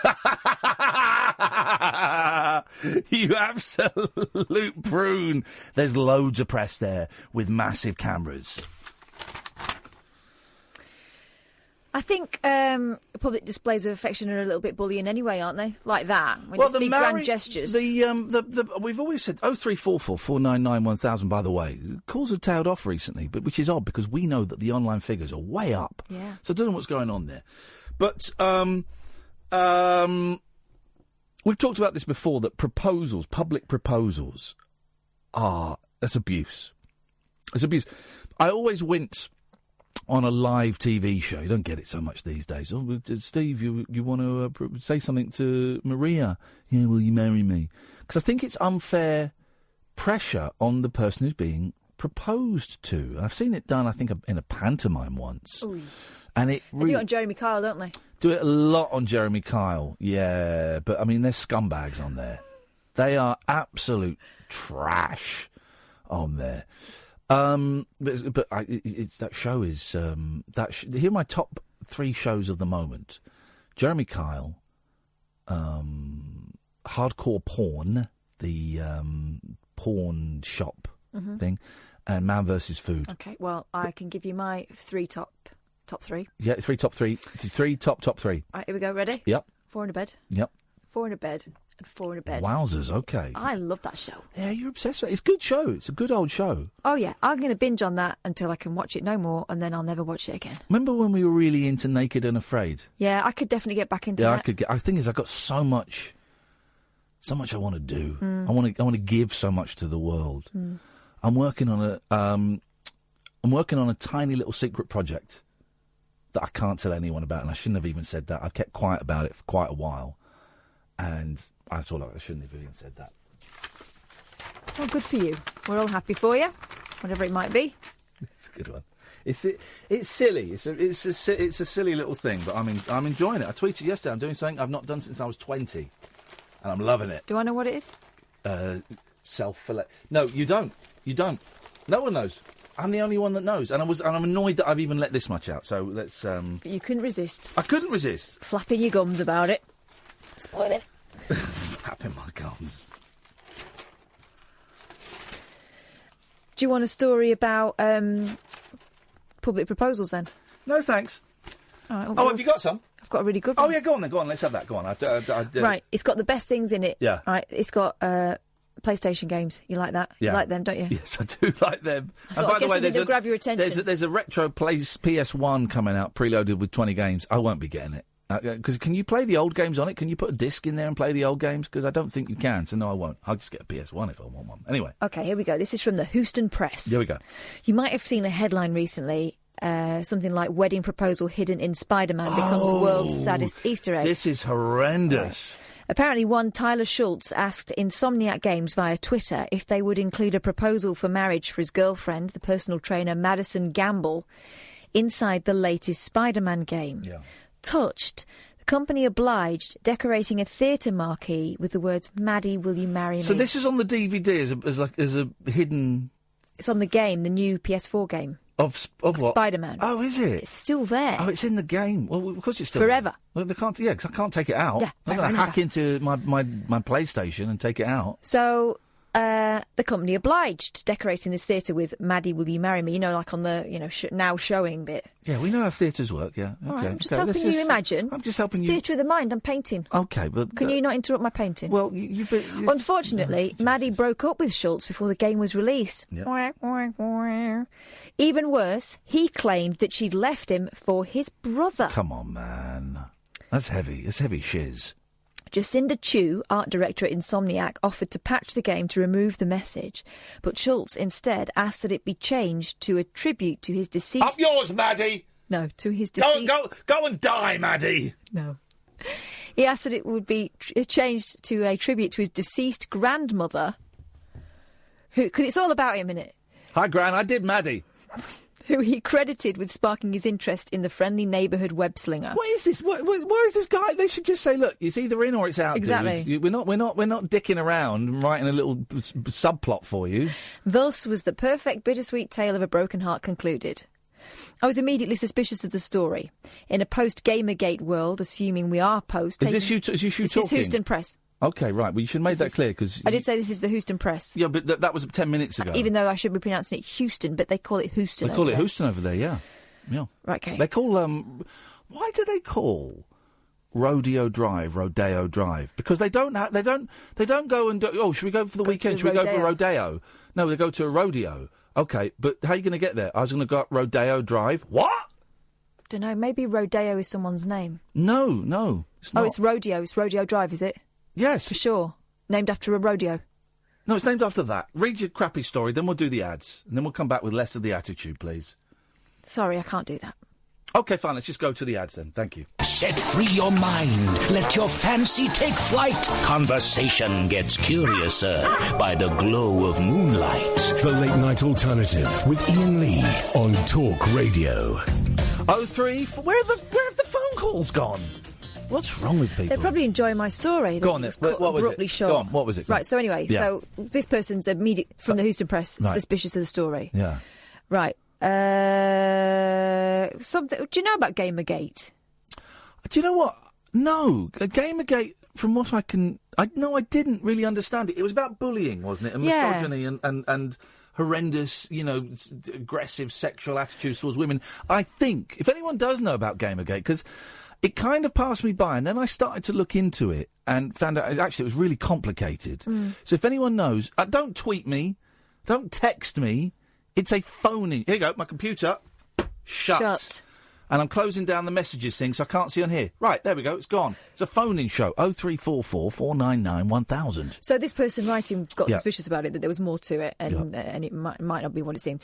You absolute prune. There's loads of press there with massive cameras. I think public displays of affection are a little bit bullying anyway, aren't they? Like that, when it's big grand gestures. We've always said 0344 499 1000. By the way, calls have tailed off recently, but which is odd because we know that the online figures are way up. Yeah. So I don't know what's going on there, but we've talked about this before. That public proposals, that's abuse. It's abuse. I always wince. On a live TV show, you don't get it so much these days. Oh, Steve, you want to say something to Maria? Yeah, will you marry me? Because I think it's unfair pressure on the person who's being proposed to. I've seen it done, I think, in a pantomime once. Ooh. And they do it on Jeremy Kyle, don't they? Do it a lot on Jeremy Kyle, yeah. But, I mean, there's scumbags on there. They are absolute trash on there. But that show is here are my top 3 shows of the moment: Jeremy Kyle, Hardcore Porn, the porn shop thing, and Man vs Food. Okay, well, I can give you my top 3. Yeah, top 3. Top 3. Right, here we go. Ready? Yep. 4 in a bed. Yep. 4 in a bed. And 4 in a bed. Wowzers, okay. I love that show. Yeah, you're obsessed with it. It's a good show. It's a good old show. Oh, yeah. I'm going to binge on that until I can watch it no more, and then I'll never watch it again. Remember when we were really into Naked and Afraid? Yeah, I could definitely get back into that. I think I've got so much I want to do. I want to give so much to the world. I'm working on a tiny little secret project that I can't tell anyone about, and I shouldn't have even said that. I've kept quiet about it for quite a while. And I thought I shouldn't have even said that. Well, good for you. We're all happy for you, whatever it might be. It's a good one. It's silly. It's a silly little thing, but I'm enjoying it. I tweeted yesterday. I'm doing something I've not done since I was 20, and I'm loving it. Do I know what it is? Self-fillet. No, you don't. You don't. No one knows. I'm the only one that knows, and I'm annoyed that I've even let this much out. So let's. But you couldn't resist. I couldn't resist. Flapping your gums about it. Spoil it. Flapping my gums. Do you want a story about public proposals then? No, thanks. All right, well, have you got some? I've got a really good one. Oh, yeah, go on then. Go on, let's have that. Go on. Right, it's got the best things in it. Yeah. Right, it's got PlayStation games. You like that? Yeah. You like them, don't you? Yes, I do like them. And by the way, they'll grab your attention. There's a retro PS1 coming out, preloaded with 20 games. I won't be getting it. Because can you play the old games on it? Can you put a disc in there and play the old games? Because I don't think you can, so no, I won't. I'll just get a PS1 if I want one. Anyway. OK, here we go. This is from the Houston Press. Here we go. You might have seen a headline recently, something like wedding proposal hidden in Spider-Man becomes world's saddest Easter egg. This is horrendous. Right. Apparently one Tyler Schultz asked Insomniac Games via Twitter if they would include a proposal for marriage for his girlfriend, the personal trainer Madison Gamble, inside the latest Spider-Man game. Yeah. Touched, the company obliged, decorating a theatre marquee with the words, "Maddie, will you marry me?" So this is on the DVD as a hidden... It's on the game, the new PS4 game. Of what? Spider-Man. Oh, is it? It's still there. Oh, it's in the game. Well, of course it's still Forever. there. Well, they can't. Yeah, because I can't take it out. Yeah, I'm going to hack into my PlayStation and take it out. So the company obliged, decorating this theatre with "Maddie, will you marry me?" You know, like on the now showing bit. Yeah, we know how theatres work. Yeah. All okay. right, I'm just helping you imagine. I'm just helping it's you. Theatre of the mind. I'm painting. Okay, but Can you not interrupt my painting? Well, unfortunately, Maddie broke up with Schultz before the game was released. Yep. Even worse, he claimed that she'd left him for his brother. Come on, man. That's heavy. It's heavy shiz. Jacinda Chu, art director at Insomniac, offered to patch the game to remove the message, but Schultz instead asked that it be changed to a tribute to his deceased... Up yours, Maddie! No, to his deceased... Go and die, Maddie! No. He asked that it would be changed to a tribute to his deceased grandmother, because it's all about him, innit? Hi, Gran, I did Maddie. Who he credited with sparking his interest in the friendly neighbourhood web slinger. What is this? Why is this guy? They should just say, look, it's either in or it's out. Exactly. Dude. We're not dicking around and writing a little subplot for you. Thus was the perfect bittersweet tale of a broken heart concluded. I was immediately suspicious of the story. In a post-Gamergate world, assuming we are post... Is this you talking? This is Houston Press. Okay, right. Well, you should make that clear, because... I did say this is the Houston Press. Yeah, but that was 10 minutes ago. Even though I should be pronouncing it Houston, but they call it Houston They call it Houston over there, yeah. Yeah. Right, okay. They call... why do they call Rodeo Drive? Because they don't go and do... Oh, should we go for the weekend? Should we go for rodeo? No, they go to a rodeo. Okay, but how are you going to get there? I was going to go up Rodeo Drive. What? Don't know. Maybe Rodeo is someone's name. No, it's not. Oh, it's Rodeo. It's Rodeo Drive, is it? Yes. For sure. Named after a rodeo. No, it's named after that. Read your crappy story, then we'll do the ads. And then we'll come back with less of the attitude, please. Sorry, I can't do that. OK, fine, let's just go to the ads then. Thank you. Set free your mind. Let your fancy take flight. Conversation gets curiouser by the glow of moonlight. The Late Night Alternative with Iain Lee on Talk Radio. 03... Where have the phone calls gone? What's wrong with people? They're probably enjoying my story. Go on then. What was abruptly it? short. Go on, what was it? Right, so anyway, so this person's from the Houston Press, suspicious of the story. Yeah. Right. Something. Do you know about Gamergate? Do you know what? No. Gamergate, from what I can... I didn't really understand it. It was about bullying, wasn't it? And misogyny and horrendous, aggressive sexual attitudes towards women. I think, if anyone does know about Gamergate, because... It kind of passed me by, and then I started to look into it and found out it was really complicated. So if anyone knows, don't tweet me, don't text me. It's a phone-in. Here you go, my computer. Shut. And I'm closing down the messages thing, so I can't see on here. Right, there we go, it's gone. It's a phone-in show. 0344 499 1000. So this person writing got suspicious about it, that there was more to it, and it might not be what it seemed.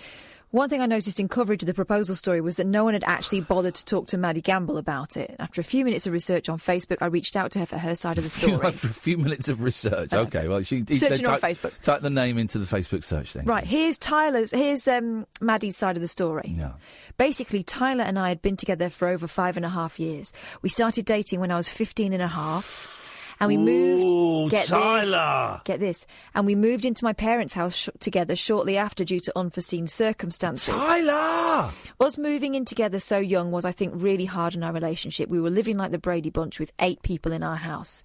One thing I noticed in coverage of the proposal story was that no one had actually bothered to talk to Maddie Gamble about it. After a few minutes of research on Facebook, I reached out to her for her side of the story. After a few minutes of research, okay. Well, searching on Facebook. Type the name into the Facebook search thing. Right, here's Maddie's side of the story. Yeah. Basically, Tyler and I had been together for over 5.5 years. We started dating when I was 15 and a half. And we moved... Get this. And we moved into my parents' house together shortly after due to unforeseen circumstances. Tyler! Us moving in together so young was, I think, really hard in our relationship. We were living like the Brady Bunch with 8 people in our house.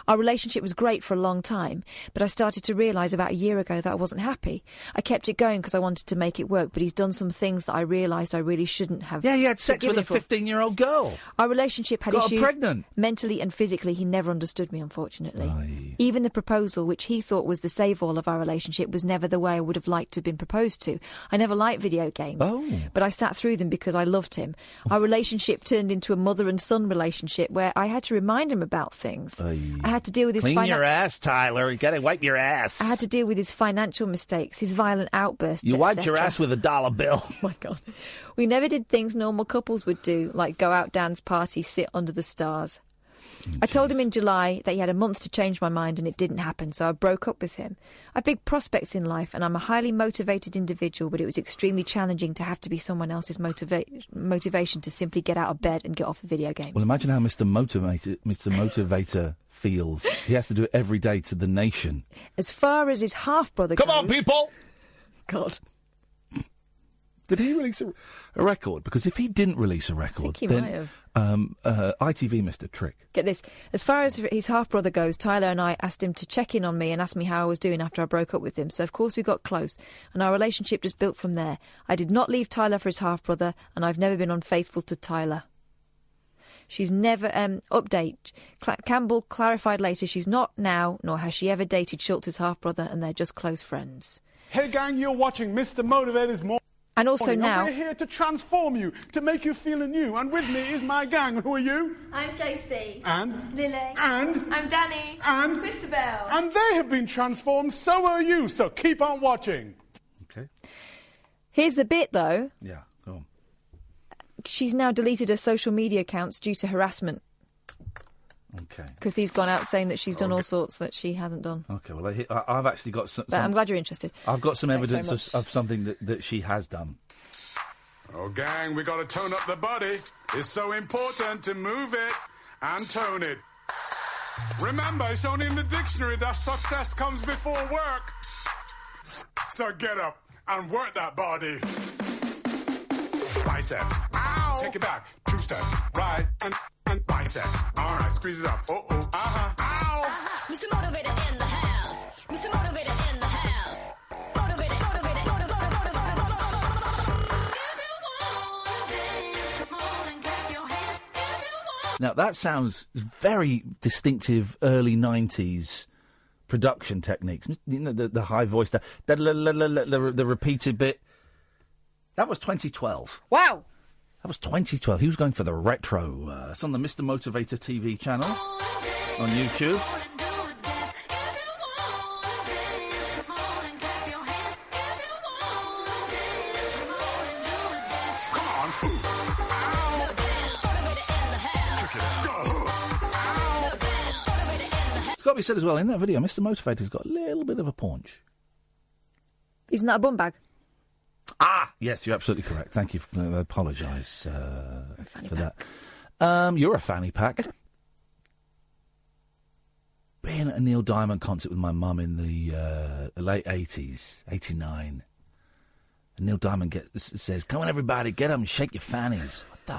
Our relationship was great for a long time, but I started to realise about a year ago that I wasn't happy. I kept it going because I wanted to make it work, but he's done some things that I realised I really shouldn't have. Yeah, he had sex with a 15-year-old girl. Our relationship had got issues. Her pregnant. Mentally and physically. He never understood me, unfortunately. Aye. Even the proposal, which he thought was the save-all of our relationship, was never the way I would have liked to have been proposed to. I never liked video games, but I sat through them because I loved him. Our relationship turned into a mother and son relationship where I had to remind him about things. Aye. I had to deal with his Clean your ass, Tyler. You got to wipe your ass. I had to deal with his financial mistakes, his violent outbursts. You wiped your ass with a $1 bill. Oh my God. We never did things normal couples would do, like go out, dance, party, sit under the stars. I told him in July that he had a month to change my mind, and it didn't happen, so I broke up with him. I have big prospects in life, and I'm a highly motivated individual, but it was extremely challenging to have to be someone else's motivation to simply get out of bed and get off the video games. Well, imagine how Mr. Motivator feels. He has to do it every day to the nation. As far as his half-brother Come on, people! God. Did he release a record? Because if he didn't release a record, he then might have. ITV missed a trick. Get this. As far as his half-brother goes, Tyler and I asked him to check in on me and ask me how I was doing after I broke up with him. So, of course, we got close, and our relationship just built from there. I did not leave Tyler for his half-brother, and I've never been unfaithful to Tyler. She's never... update. Campbell clarified later she's not now, nor has she ever dated Schultz's half-brother, and they're just close friends. Hey, gang, you're watching Mr. Motivator's Morning. And also now... We're here to transform you, to make you feel anew. And with me is my gang. Who are you? I'm Josie. And? Lily. And? I'm Danny. And? Christabel. And they have been transformed, so are you. So keep on watching. Okay. Here's the bit, though. Yeah, go on. She's now deleted her social media accounts due to harassment. Okay. Because he's gone out saying that she's done all sorts that she hasn't done. Okay, well, I've actually got some... But I'm glad you're interested. I've got some Thanks evidence of something that she has done. Oh, gang, we got to tone up the body. It's so important to move it and tone it. Remember, it's only in the dictionary that success comes before work. So get up and work that body. Biceps. Ow! Take it back. 2 steps. Right and biceps. All right, squeeze it up. Uh-oh. Uh-huh. Ow! Mr. Motivator in the house. Mr. Motivator in the house. Motivated, motivated, motivated, motivated. Now, that sounds very distinctive early 90s production techniques. You know, the high voice, the repeated bit. That was 2012. Wow! That was 2012. He was going for the retro. It's on the Mr. Motivator TV channel on YouTube. It's got to be said as well, in that video, Mr. Motivator's got a little bit of a paunch. Isn't that a bum bag? Ah! Yes, you're absolutely correct. Thank you. I apologise for that. You're a fanny pack. Being at a Neil Diamond concert with my mum in the late 80s, 89. And Neil Diamond says, "Come on, everybody, get up and shake your fannies." What the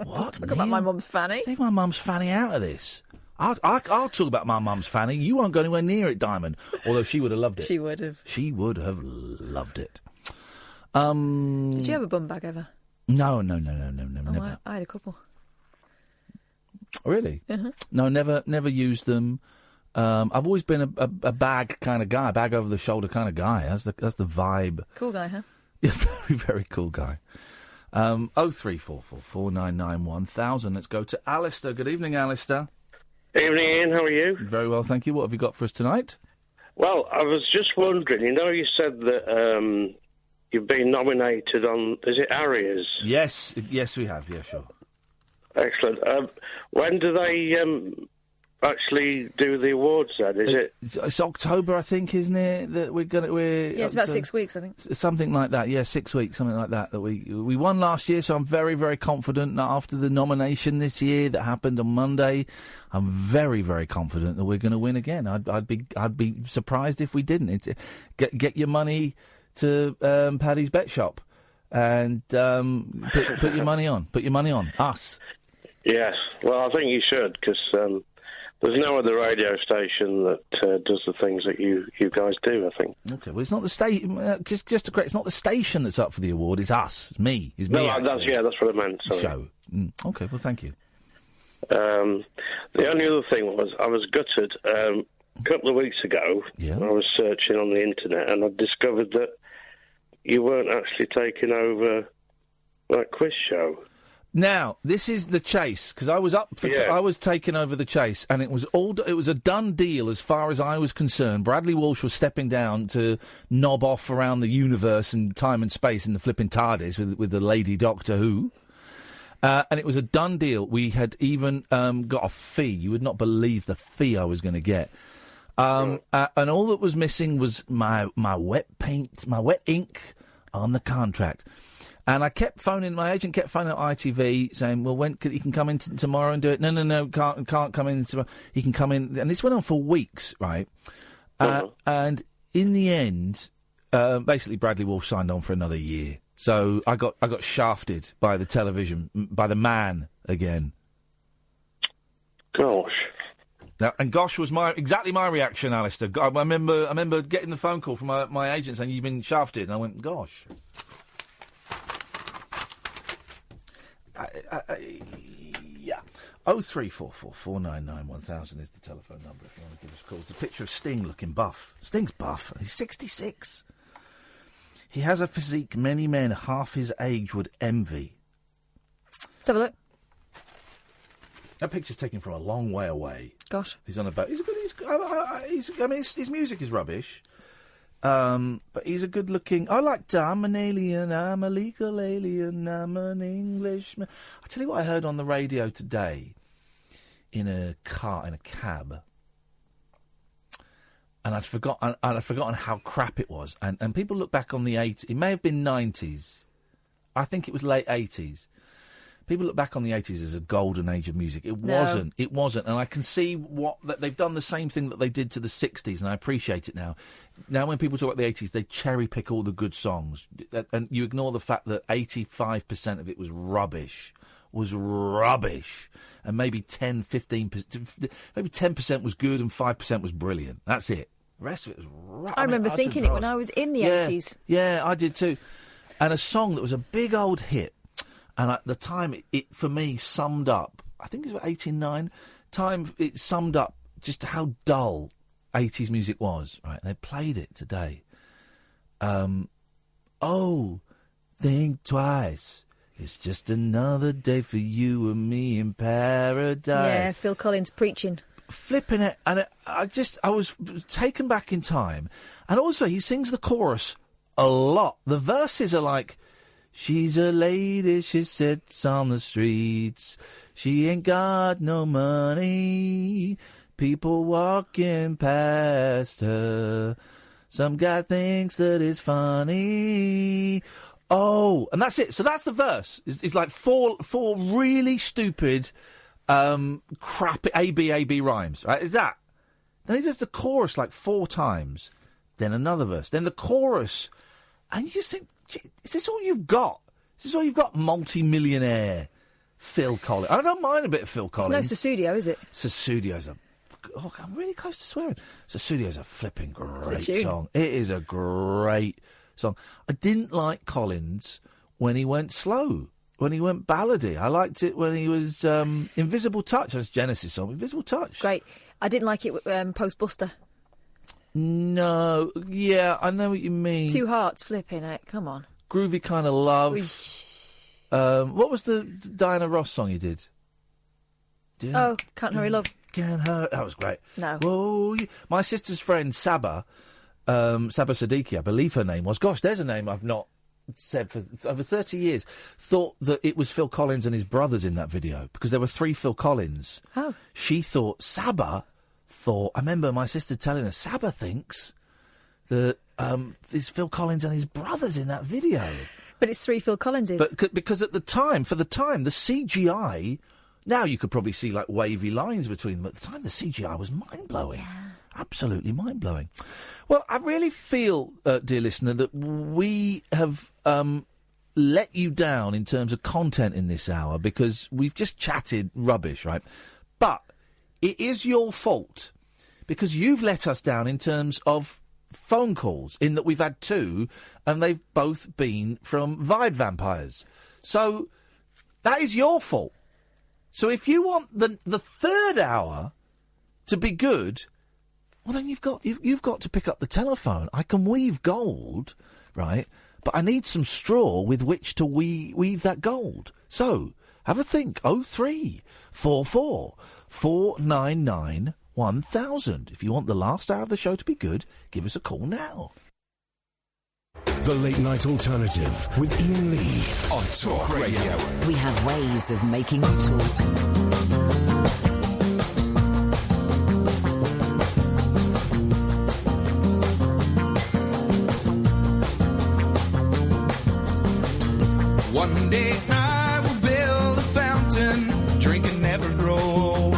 what? Talk about my mum's fanny. Leave my mum's fanny out of this. I'll talk about my mum's fanny. You won't go anywhere near it, Diamond. Although she would have loved it. She would have. She would have loved it. Did you have a bum bag ever? No, never. I had a couple. Really? Uh-huh. No, never used them. I've always been a bag kind of guy, bag over the shoulder kind of guy. That's the vibe. Cool guy, huh? Yeah, very, very cool guy. 0344 499 1000. Let's go to Alistair. Good evening, Alistair. Evening, Ian. How are you? Very well, thank you. What have you got for us tonight? Well, I was just wondering, you said that you've been nominated on, is it Arias? Yes, we have. Yeah, sure. Excellent. When do they actually do the awards then? Is it? It's October, I think, isn't it? That Yeah, it's about 6 weeks, I think. Something like that. Yeah, 6 weeks, something like that. That we won last year, so I'm very, very confident that after the nomination this year that happened on Monday, I'm very, very confident that we're going to win again. I'd be surprised if we didn't. Get your money to Paddy's Bet Shop and put your money on. Put your money on us. Yes. Well, I think you should, because there's no other radio station that does the things that you guys do, I think. Okay, well, it's not the station. Just to correct, it's not the station that's up for the award. It's us. It's me. It's me. No, that's what I meant. Sorry. Show. Okay, well, thank you. The only other thing was I was gutted. A couple of weeks ago, I was searching on the internet and I discovered that you weren't actually taking over that quiz show. Now, this is the chase, because I was I was taking over the chase, and it was a done deal as far as I was concerned. Bradley Walsh was stepping down to knob off around the universe and time and space in the flipping TARDIS with the Lady Doctor Who. And it was a done deal. We had even got a fee. You would not believe the fee I was going to get. And all that was missing was my wet ink on the contract. And I kept phoning, my agent kept phoning at ITV saying, well, when he can come in tomorrow and do it? No, can't come in tomorrow. He can come in. And this went on for weeks, right? And in the end, basically Bradley Walsh signed on for another year. So I got shafted by the television, by the man again. Gosh. Now, and gosh was exactly my reaction, Alistair. I remember getting the phone call from my agent saying, you've been shafted. And I went, gosh. Yeah. 03444991000 is the telephone number if you want to give us a call. It's a picture of Sting looking buff. Sting's buff. He's 66. He has a physique many men half his age would envy. Let's have a look. That picture's taken from a long way away. Gosh. He's on a boat. His music is rubbish. But he's a good-looking... I like I'm an alien, I'm a legal alien, I'm an Englishman. I tell you what I heard on the radio today in a cab. And I'd forgotten how crap it was. And people look back on the 80s. It may have been 90s. I think it was late 80s. People look back on the 80s as a golden age of music. It wasn't. It wasn't. And I can see that they've done the same thing that they did to the 60s, and I appreciate it now. Now, when people talk about the 80s, they cherry-pick all the good songs. And you ignore the fact that 85% of it was rubbish. And maybe 10% was good and 5% was brilliant. That's it. The rest of it was rubbish. I remember thinking it when I was in the 80s. Yeah, I did too. And a song that was a big old hit. And at the time, it for me summed up, I think it was about 89, it summed up just how dull 80s music was, right? And they played it today. Oh, think twice. It's just another day for you and me in paradise. Yeah, Phil Collins preaching. Flipping it. And I was taken back in time. And also, he sings the chorus a lot. The verses are like... She's a lady, she sits on the streets. She ain't got no money. People walking past her. Some guy thinks that it's funny. Oh, and that's it. So that's the verse. It's like four really stupid, crappy A-B rhymes, right? Is that? Then he does the chorus like 4 times. Then another verse. Then the chorus. And you just think, is this all you've got? Is this all you've got? Multi-millionaire Phil Collins. I don't mind a bit of Phil Collins. It's no Sussudio, is it? Sussudio's I'm really close to swearing. Sussudio's a flipping great song. It is a great song. I didn't like Collins when he went slow, when he went ballady. I liked it when he was Invisible Touch. That's Genesis song, Invisible Touch. It's great. I didn't like it post Buster. No, yeah, I know what you mean. 2 Hearts, flipping it, come on. Groovy Kind of Love. What was the Diana Ross song you did? Oh, Can't Hurry Love. Can't Hurry. That was great. No. Whoa, yeah. My sister's friend, Saba Siddiqui, I believe her name was. Gosh, there's a name I've not said for over 30 years. Thought that it was Phil Collins and his brothers in that video because there were 3 Phil Collins. Oh. She thought, I remember my sister telling her, Saba thinks that there's Phil Collins and his brothers in that video. But it's 3 Phil Collinses. But because at the time, the CGI, now you could probably see like wavy lines between them. At the time, the CGI was mind-blowing. Yeah. Absolutely mind-blowing. Well, I really feel, dear listener, that we have let you down in terms of content in this hour because we've just chatted rubbish, right? But it is your fault because you've let us down in terms of phone calls, in that we've had 2 and they've both been from Vibe Vampires. So that is your fault. So if you want the 3rd hour to be good, well then you've got to pick up the telephone. I can weave gold, right? But I need some straw with which to weave that gold. So have a think. 0344 499 1000. If you want the last hour of the show to be good, give us a call now. The Late Night Alternative with Iain Lee on Talk Radio. We have ways of making you talk. One day I will build a fountain, drink and never grow old.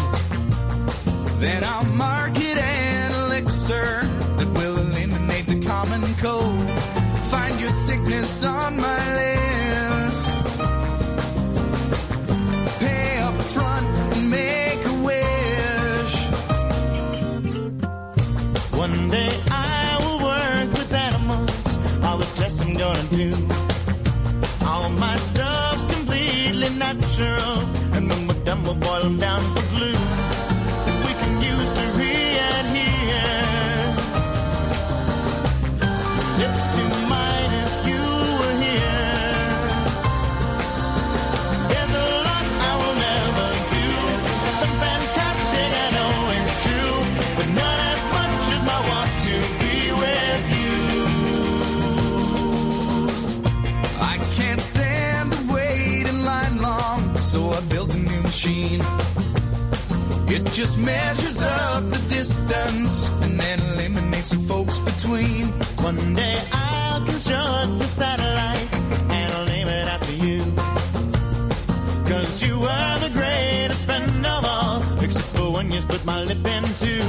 Then I'll market an elixir that will eliminate the common cold. your sickness on my list. Pay up front and make a wish. One day I will work with animals, all the tests I'm gonna do. All my stuff's completely natural, and when we're done we'll boil them down for glue that we can use to re-adhere. Lips to mine if you were here. There's a lot I will never do, some fantastic I know it's true, but not as much as my want to be with you. I can't stand the wait in line long, so I built a new machine. It just measures up the distance and then eliminates the folks between. One day I'll construct a satellite and I'll name it after you. 'Cause you were the greatest friend of all, except for when you split my lip in two.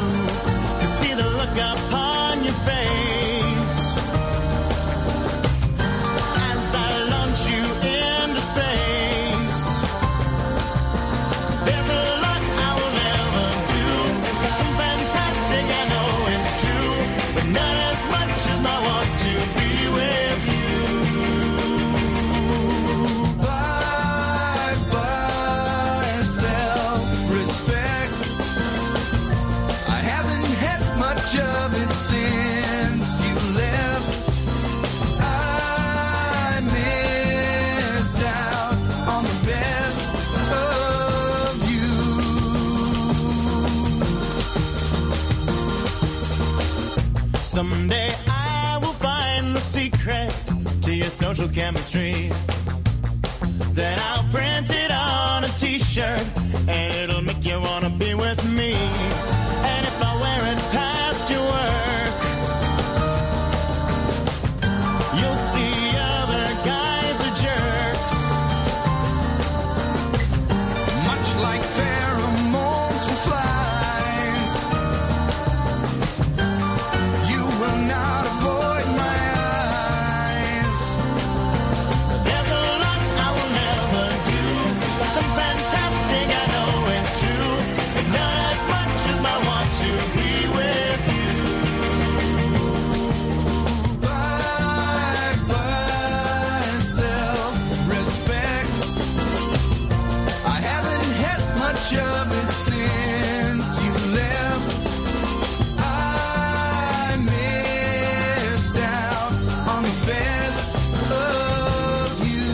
To see the look upon your face as I launch you into space. There's a lot I will never do, some fantastic I know it's true, but not as much as my want to be with you. Bye bye self-respect. I haven't had much of it since you left. I missed out on the best of you. Someday I will find the secret to your social chemistry. Then I'll print it on a t-shirt and it'll make you wanna be with me. And if I wear it past your work, you'll see other guys are jerks. Much like pheromones for flies, you will not avoid my eyes. There's a lot I will never do, some fantastic I know it's true, but not as much as my want to be with you. Bye bye self-respect. I haven't had much of it since you left. I missed out on the best of you.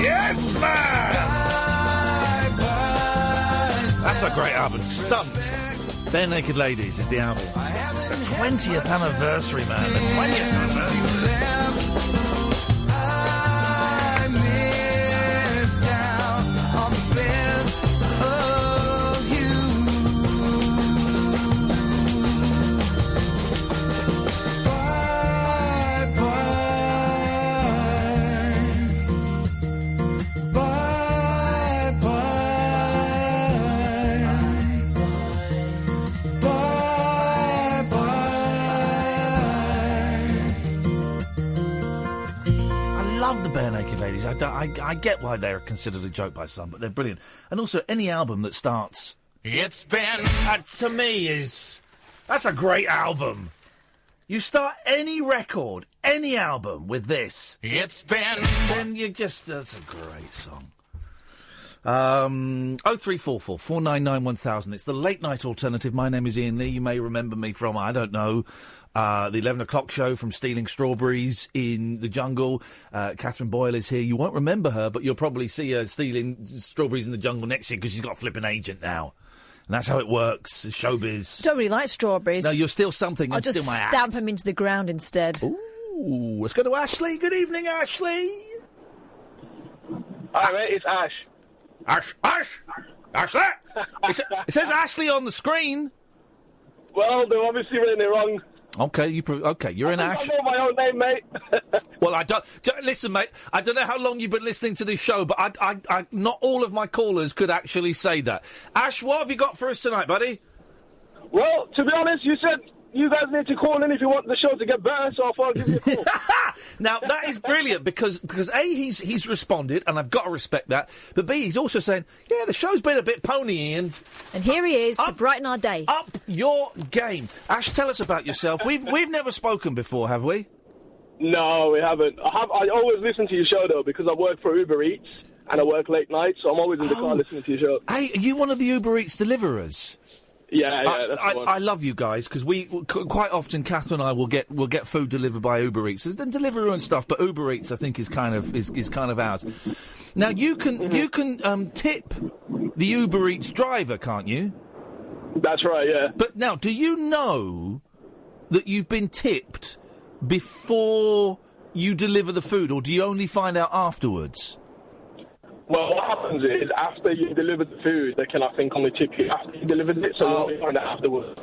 Yes, man! Bye bye. That's a great album. Stumped. Bare Naked Ladies is the album. The 20th anniversary, man. The 20th anniversary. I missed out on the best of you. Bye bye. Bye bye. Bye I love the Bare Naked Ladies. I get why they're considered a joke by some, but they're brilliant. And also, any album that starts, "It's been," to me that's a great album. You start any record, any album with this, "It's been," then that's a great song. 0344 499 1000. It's the late night alternative. My name is Iain Lee. You may remember me from, I don't know, the 11 o'clock show, from stealing strawberries in the jungle. Catherine Boyle is here. You won't remember her, but you'll probably see her stealing strawberries in the jungle next year because she's got a flipping agent now. And that's how it works, showbiz. Don't really like strawberries. No, you'll steal something I'll and just steal my stamp act. them into the ground instead. Ooh, let's go to Ashley. Good evening, Ashley. Hi, mate, it's Ash. Ashley! It says Ashley on the screen. Well, they're obviously reading it wrong. Okay, you're in Ash. I know my own name, mate. Well, I don't listen, mate. I don't know how long you've been listening to this show, but I not all of my callers could actually say that. Ash, what have you got for us tonight, buddy? Well, to be honest, you said you guys need to call in if you want the show to get better, so I thought I'd give you a call. Now, that is brilliant, because A, he's responded, and I've got to respect that, but B, he's also saying, yeah, the show's been a bit pony, Iain. And here he is to brighten our day. Up your game. Ash, tell us about yourself. We've never spoken before, have we? No, we haven't. I always listen to your show, though, because I work for Uber Eats, and I work late nights, so I'm always in the car listening to your show. Hey, are you one of the Uber Eats deliverers? Yeah, that's the one. I love you guys, because quite often Catherine and I will get food delivered by Uber Eats. There's then Deliveroo and stuff, but Uber Eats I think is kind of ours. Now you can tip the Uber Eats driver, can't you? That's right, yeah. But now, do you know that you've been tipped before you deliver the food, or do you only find out afterwards? Well, what happens is, after you deliver the food, they can, I think, only tip you after you delivered it, so you only find out afterwards.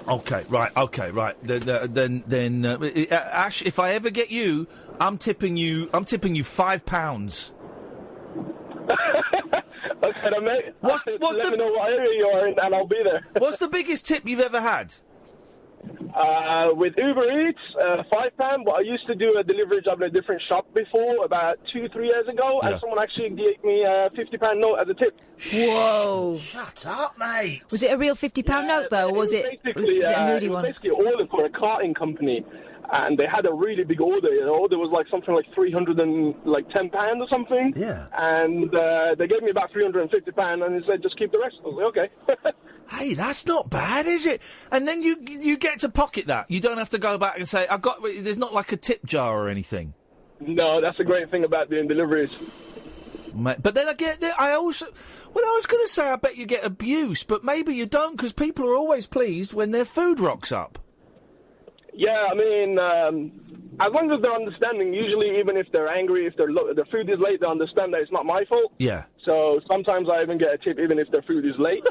Okay, right. Then, Ash, if I ever get you, I'm tipping you £5. Okay, then, mate. Let me know what area you are in, and I'll be there. What's the biggest tip you've ever had? With Uber Eats, £5, but I used to do a delivery job in a different shop before, about 2-3 years ago, and someone actually gave me a £50 note as a tip. Whoa. Shut up, mate. Was it a real £50 note, though, or was it a moody one? It was basically an order for a carting company, and they had a really big order. The order was like something like £310 or something. Yeah. And they gave me about £350, and they said, just keep the rest. I was like, okay. Hey, that's not bad, is it? And then you get to pocket that. You don't have to go back and say, there's not like a tip jar or anything. No, that's the great thing about doing deliveries. But then I was going to say I bet you get abuse, but maybe you don't, because people are always pleased when their food rocks up. Yeah, I mean, as long as they're understanding, usually even if they're angry, if their food is late, they understand that it's not my fault. Yeah. So sometimes I even get a tip even if their food is late.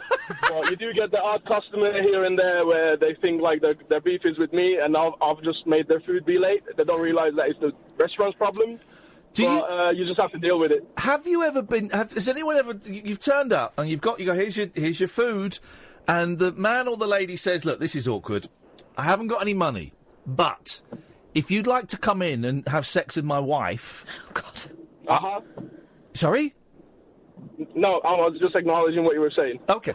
But you do get the odd customer here and there where they think like their beef is with me, and I've just made their food be late. They don't realise that it's the restaurant's problem. You just have to deal with it. Have you ever been? Has anyone ever? You've turned up and you go. Here's your food, and the man or the lady says, "Look, this is awkward. I haven't got any money, but if you'd like to come in and have sex with my wife..." Oh, God. Sorry? No, I was just acknowledging what you were saying. Okay.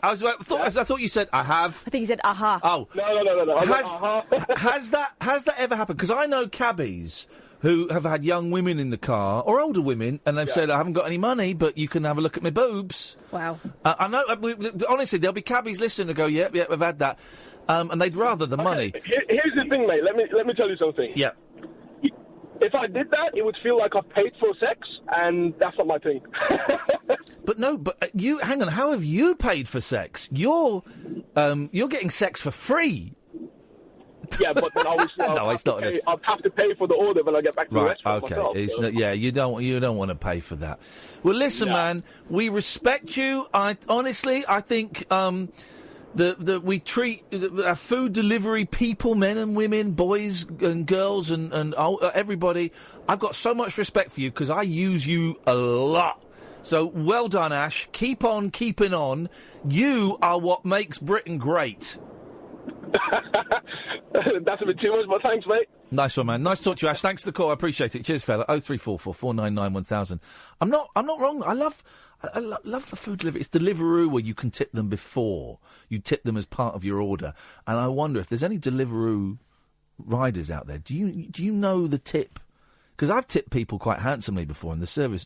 I thought you said, "I have." I think you said, "Aha." Oh. No. Has that ever happened? Because I know cabbies who have had young women in the car, or older women, and they've said, "I haven't got any money, but you can have a look at my boobs." Wow. I know, honestly, there'll be cabbies listening to go, yeah, I've had that. And they'd rather the money. Here's the thing, mate. Let me tell you something. Yeah. If I did that, it would feel like I've paid for sex, and that's not my thing. But you hang on. How have you paid for sex? You're getting sex for free. Yeah, but then obviously I'll have to pay for the order when I get back to the restaurant myself. You don't want to pay for that. Well, listen, man, we respect you. I think we treat our food delivery people, men and women, boys and girls, and everybody. I've got so much respect for you because I use you a lot. So well done, Ash. Keep on keeping on. You are what makes Britain great. That's a bit too much, but thanks, mate. Nice one, man. Nice to talk to you, Ash. Thanks for the call. I appreciate it. Cheers, fella. 0344 499 1000. I'm not wrong. I love the food delivery. It's Deliveroo where you can tip them before. You tip them as part of your order. And I wonder if there's any Deliveroo riders out there. Do you know the tip? Because I've tipped people quite handsomely before in the service.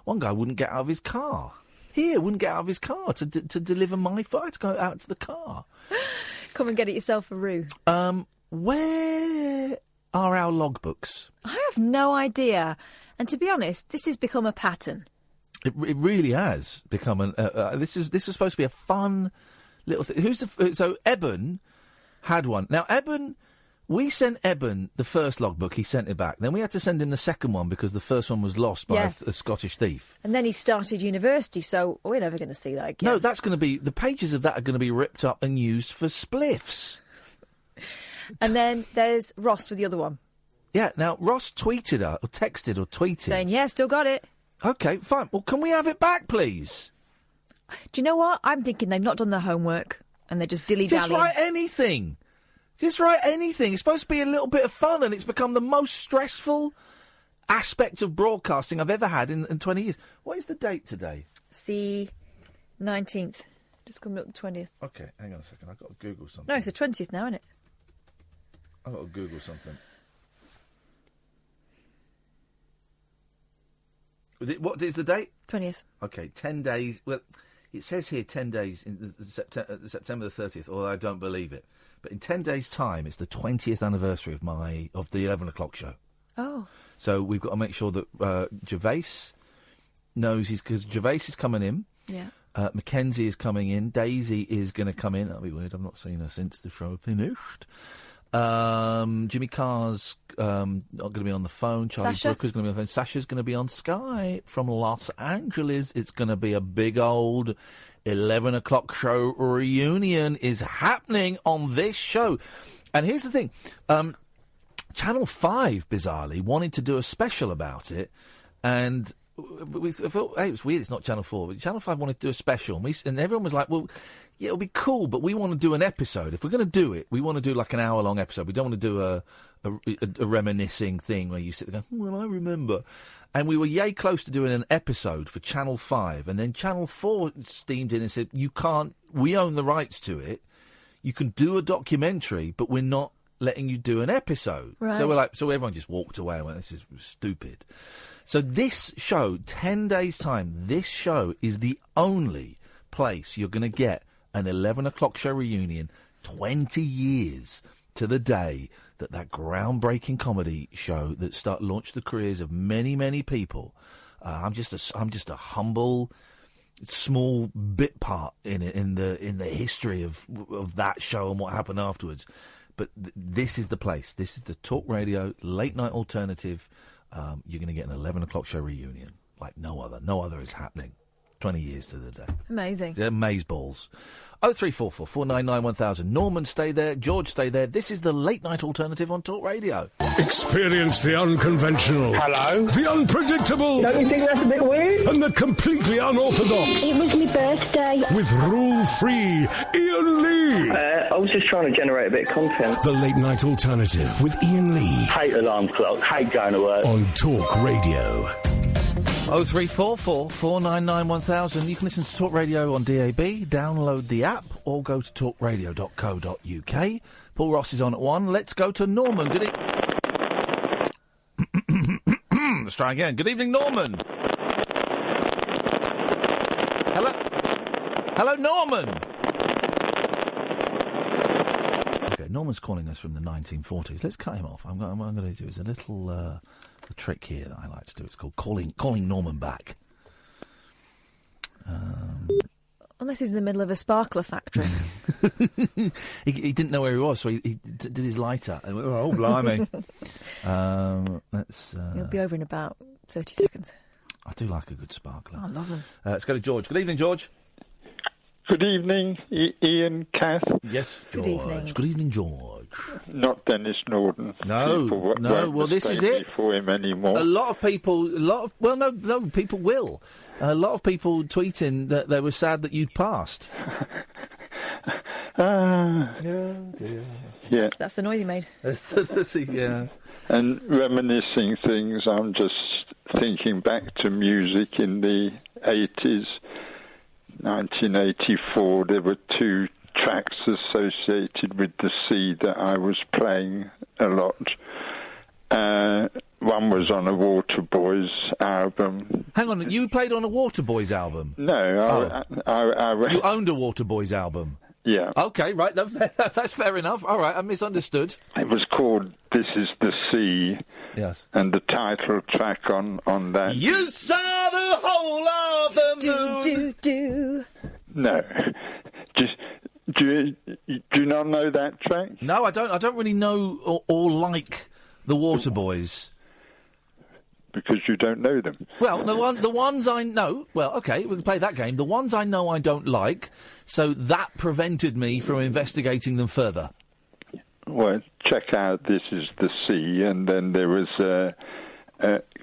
One guy wouldn't get out of his car. Wouldn't get out of his car to deliver my food. I had to go out to the car. Come and get it yourself, a Roo. Where are our logbooks? I have no idea. And to be honest, this has become a pattern. It really has become this is supposed to be a fun little thing. So Eben had one. Now we sent Eben the first logbook. He sent it back. Then we had to send him the second one because the first one was lost by a Scottish thief. And then he started university, so we're never going to see that again. No, that's going to be the pages of that are going to be ripped up and used for spliffs. And then there's Ross with the other one. Yeah. Now Ross tweeted her or texted or tweeted saying, "Yeah, still got it." Okay, fine. Well, can we have it back, please? Do you know what? I'm thinking they've not done their homework and they're just dilly-dallying. Just write anything. Just write anything. It's supposed to be a little bit of fun, and it's become the most stressful aspect of broadcasting I've ever had in 20 years. What is the date today? It's the 19th. Just coming up the 20th. Okay, hang on a second. I've got to Google something. No, it's the 20th now, isn't it? I've got to Google something. What is the date? 20th. Okay, 10 days. Well, it says here 10 days in September the 30th, although I don't believe it. But in 10 days' time, it's the 20th anniversary of the 11 o'clock show. Oh. So we've got to make sure that Gervais knows because Gervais is coming in. Yeah. Mackenzie is coming in. Daisy is going to come in. That'll be weird. I've not seen her since the show finished. Jimmy Carr's not going to be on the phone. Charlie Sasha? Brooker's going to be on the phone. Sasha's going to be on Skype from Los Angeles. It's going to be a big old 11 o'clock show reunion is happening on this show. And here's the thing. Channel 5, bizarrely, wanted to do a special about it, and we thought, hey, it's weird it's not Channel 4, but Channel 5 wanted to do a special, and everyone was like, well, yeah, it'll be cool, but we want to do an episode. If we're going to do it, we want to do like an hour-long episode. We don't want to do a reminiscing thing where you sit there going, well, I remember. And we were yay close to doing an episode for Channel 5, and then Channel 4 steamed in and said, you can't, we own the rights to it. You can do a documentary, but we're not letting you do an episode. Right. So everyone just walked away and went, this is stupid. So this show, 10 days' time, this show is the only place you're going to get an 11 o'clock show reunion 20 years to the day that groundbreaking comedy show that launched the careers of many, many people. I'm just a humble, small bit part in it, in the history of that show and what happened afterwards. But this is the place. This is the Talk Radio late night alternative. You're going to get an 11 o'clock show reunion like no other. No other is happening. 20 years to the day. Amazing. They're mazeballs. 0344 499 1000. Norman, stay there. George, stay there. This is the late night alternative on Talk Radio. Experience the unconventional. Hello. The unpredictable. Don't you think that's a bit weird? And the completely unorthodox. It was my birthday. With rule-free Iain Lee. I was just trying to generate a bit of content. The late night alternative with Iain Lee. Hate alarm clock. Hate going to work. On Talk Radio. 0344 499 1000. You can listen to Talk Radio on DAB, download the app, or go to talkradio.co.uk. Paul Ross is on at 1. Let's go to Norman. Good Let's try again. Good evening, Norman. Hello, Norman. Okay, Norman's calling us from the 1940s. Let's cut him off. What I'm going to do is a little a trick here that I like to do. It's called calling Norman back. Unless he's in the middle of a sparkler factory. he didn't know where he was, so he did his lighter. And went, oh, blimey. He'll be over in about 30 seconds. I do like a good sparkler. I love them. Let's go to George. Good evening, George. Good evening, Ian, Kath. Yes, George. Good evening. Good evening, George. Not Dennis Norden. No. Well, this is it. For him anymore. A lot of people. No, people will. A lot of people tweeting that they were sad that you'd passed. Oh, dear. Yeah. That's the noise he made. Yeah. And reminiscing things, I'm just thinking back to music in the 80s. 1984, there were two tracks associated with the sea that I was playing a lot. One was on a Waterboys album. Hang on, you played on a Waterboys album? No, You owned a Waterboys album? Yeah. Okay, right, that's fair enough. All right, I misunderstood. It was called This Is the Sea. Yes. And the title track on that... You saw the whole of the moon. Do. No. Do you not know that track? No, I don't. I don't really know or like the Waterboys. Because you don't know them. Well, the ones I know... Well, OK, we can play that game. The ones I know I don't like, so that prevented me from investigating them further. Well, check out This Is the Sea, and then there was a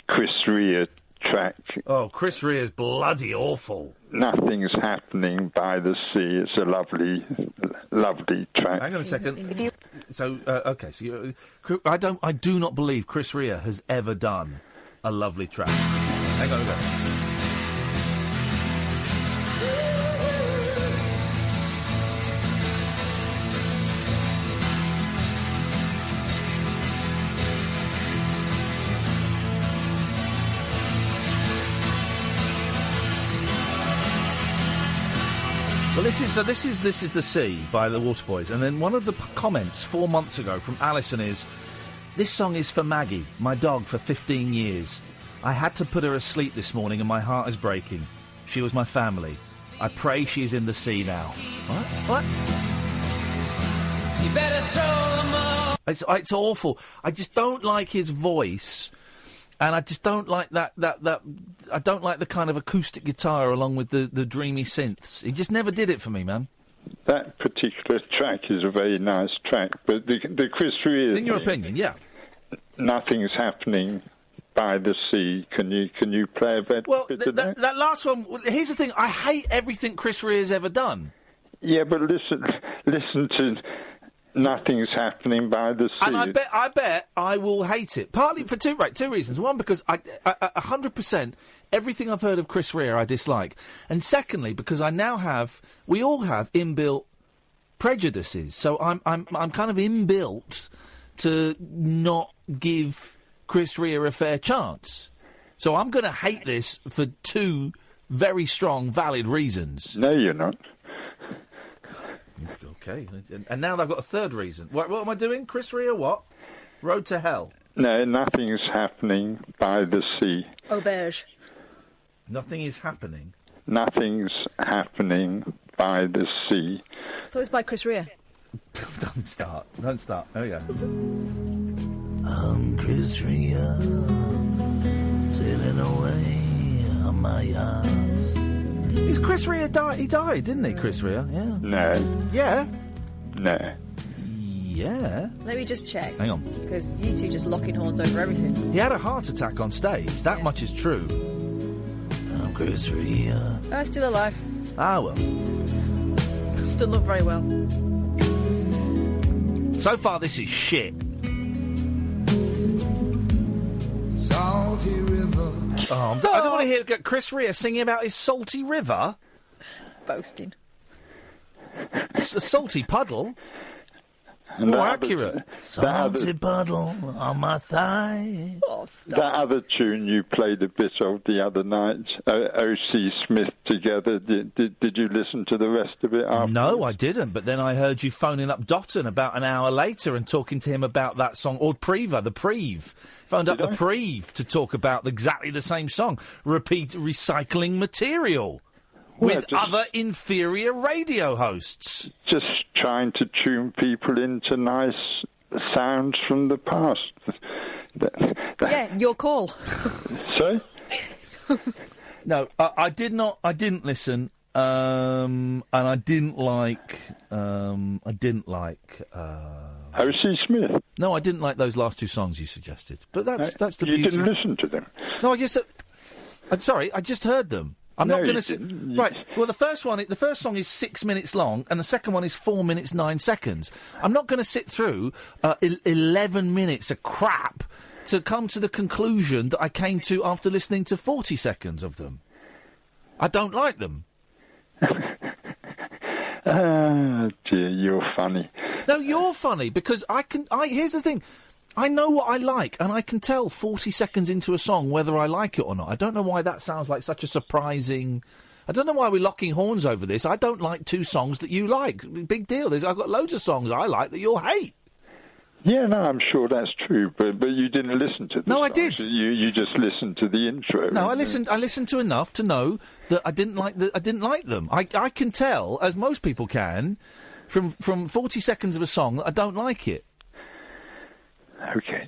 Chris Rea track. Oh, Chris Rea's bloody awful. Nothing's Happening by the Sea. It's a lovely, lovely track. Hang on a second. So, okay, so I do not believe Chris Rea has ever done a lovely track. Hang on a second. Well, this is The Sea by the Waterboys, and then one of the comments 4 months ago from Alison is, "This song is for Maggie, my dog for 15 years. I had to put her asleep this morning and my heart is breaking. She was my family. I pray she's in the sea now." What? You better throw them all. It's awful. I just don't like his voice. And I just don't like that. I don't like the kind of acoustic guitar along with the dreamy synths. He just never did it for me, man. That particular track is a very nice track, but the Chris Rea. In your opinion, yeah. Nothing's Happening by the Sea. Can you play a bit of that? That last one. Here's the thing. I hate everything Chris Rea has ever done. Yeah, but listen to Nothing's Happening by the Sea. And I bet I will hate it. Partly for two reasons. One, because I 100% everything I've heard of Chris Rea I dislike. And secondly, because we all have inbuilt prejudices. So I'm kind of inbuilt to not give Chris Rea a fair chance. So I'm going to hate this for two very strong, valid reasons. No, you're not. Okay, and now they've got a third reason. What am I doing? Chris Rea, what? Road to Hell. No, Nothing's Happening by the Sea. Auberge. Nothing is happening. Nothing's Happening by the Sea. I thought it was by Chris Rea. Don't start. There we go. I'm Chris Rea, sailing away on my yacht. Is Chris Rea died? He died, didn't he, Chris Rea? Yeah. No. Yeah? No. Yeah. Let me just check. Hang on. Because you two just locking horns over everything. He had a heart attack on stage. That much is true. I'm Chris Rea. Oh, still alive. Ah, well. Still not very well. So far, this is shit. Salty River. I don't want to hear Chris Rea singing about his salty river. Boasting. A salty puddle. More accurate. Salty puddle on my thigh. Oh, stop. That other tune you played a bit of the other night, O.C. Smith Together, did you listen to the rest of it afterwards? No, I didn't, but then I heard you phoning up Dotton about an hour later and talking to him about that song, or Preva, the Preve. Phoned up the Preve to talk about exactly the same song. Recycling material. With other inferior radio hosts. Just trying to tune people into nice sounds from the past. Yeah, your call. Sorry? No, I didn't listen, and I didn't like. O.C. Smith. No, I didn't like those last two songs you suggested. But that's the beauty. You didn't listen to them. No, I'm sorry, I just heard them. I'm not going to. Right. Well, the first song is 6 minutes long, and the second one is 4 minutes 9 seconds. I'm not going to sit through 11 minutes of crap to come to the conclusion that I came to after listening to 40 seconds of them. I don't like them. Oh dear, you're funny. No, you're funny because here's the thing. I know what I like, and I can tell 40 seconds into a song whether I like it or not. I don't know why that sounds like such a surprising... I don't know why we're locking horns over this. I don't like two songs that you like. Big deal. I've got loads of songs I like that you'll hate. Yeah, no, I'm sure that's true, but you didn't listen to the songs. I did. You just listened to the intro. No, I listened to enough to know that I didn't like them. I can tell, as most people can, from 40 seconds of a song that I don't like it. Okay.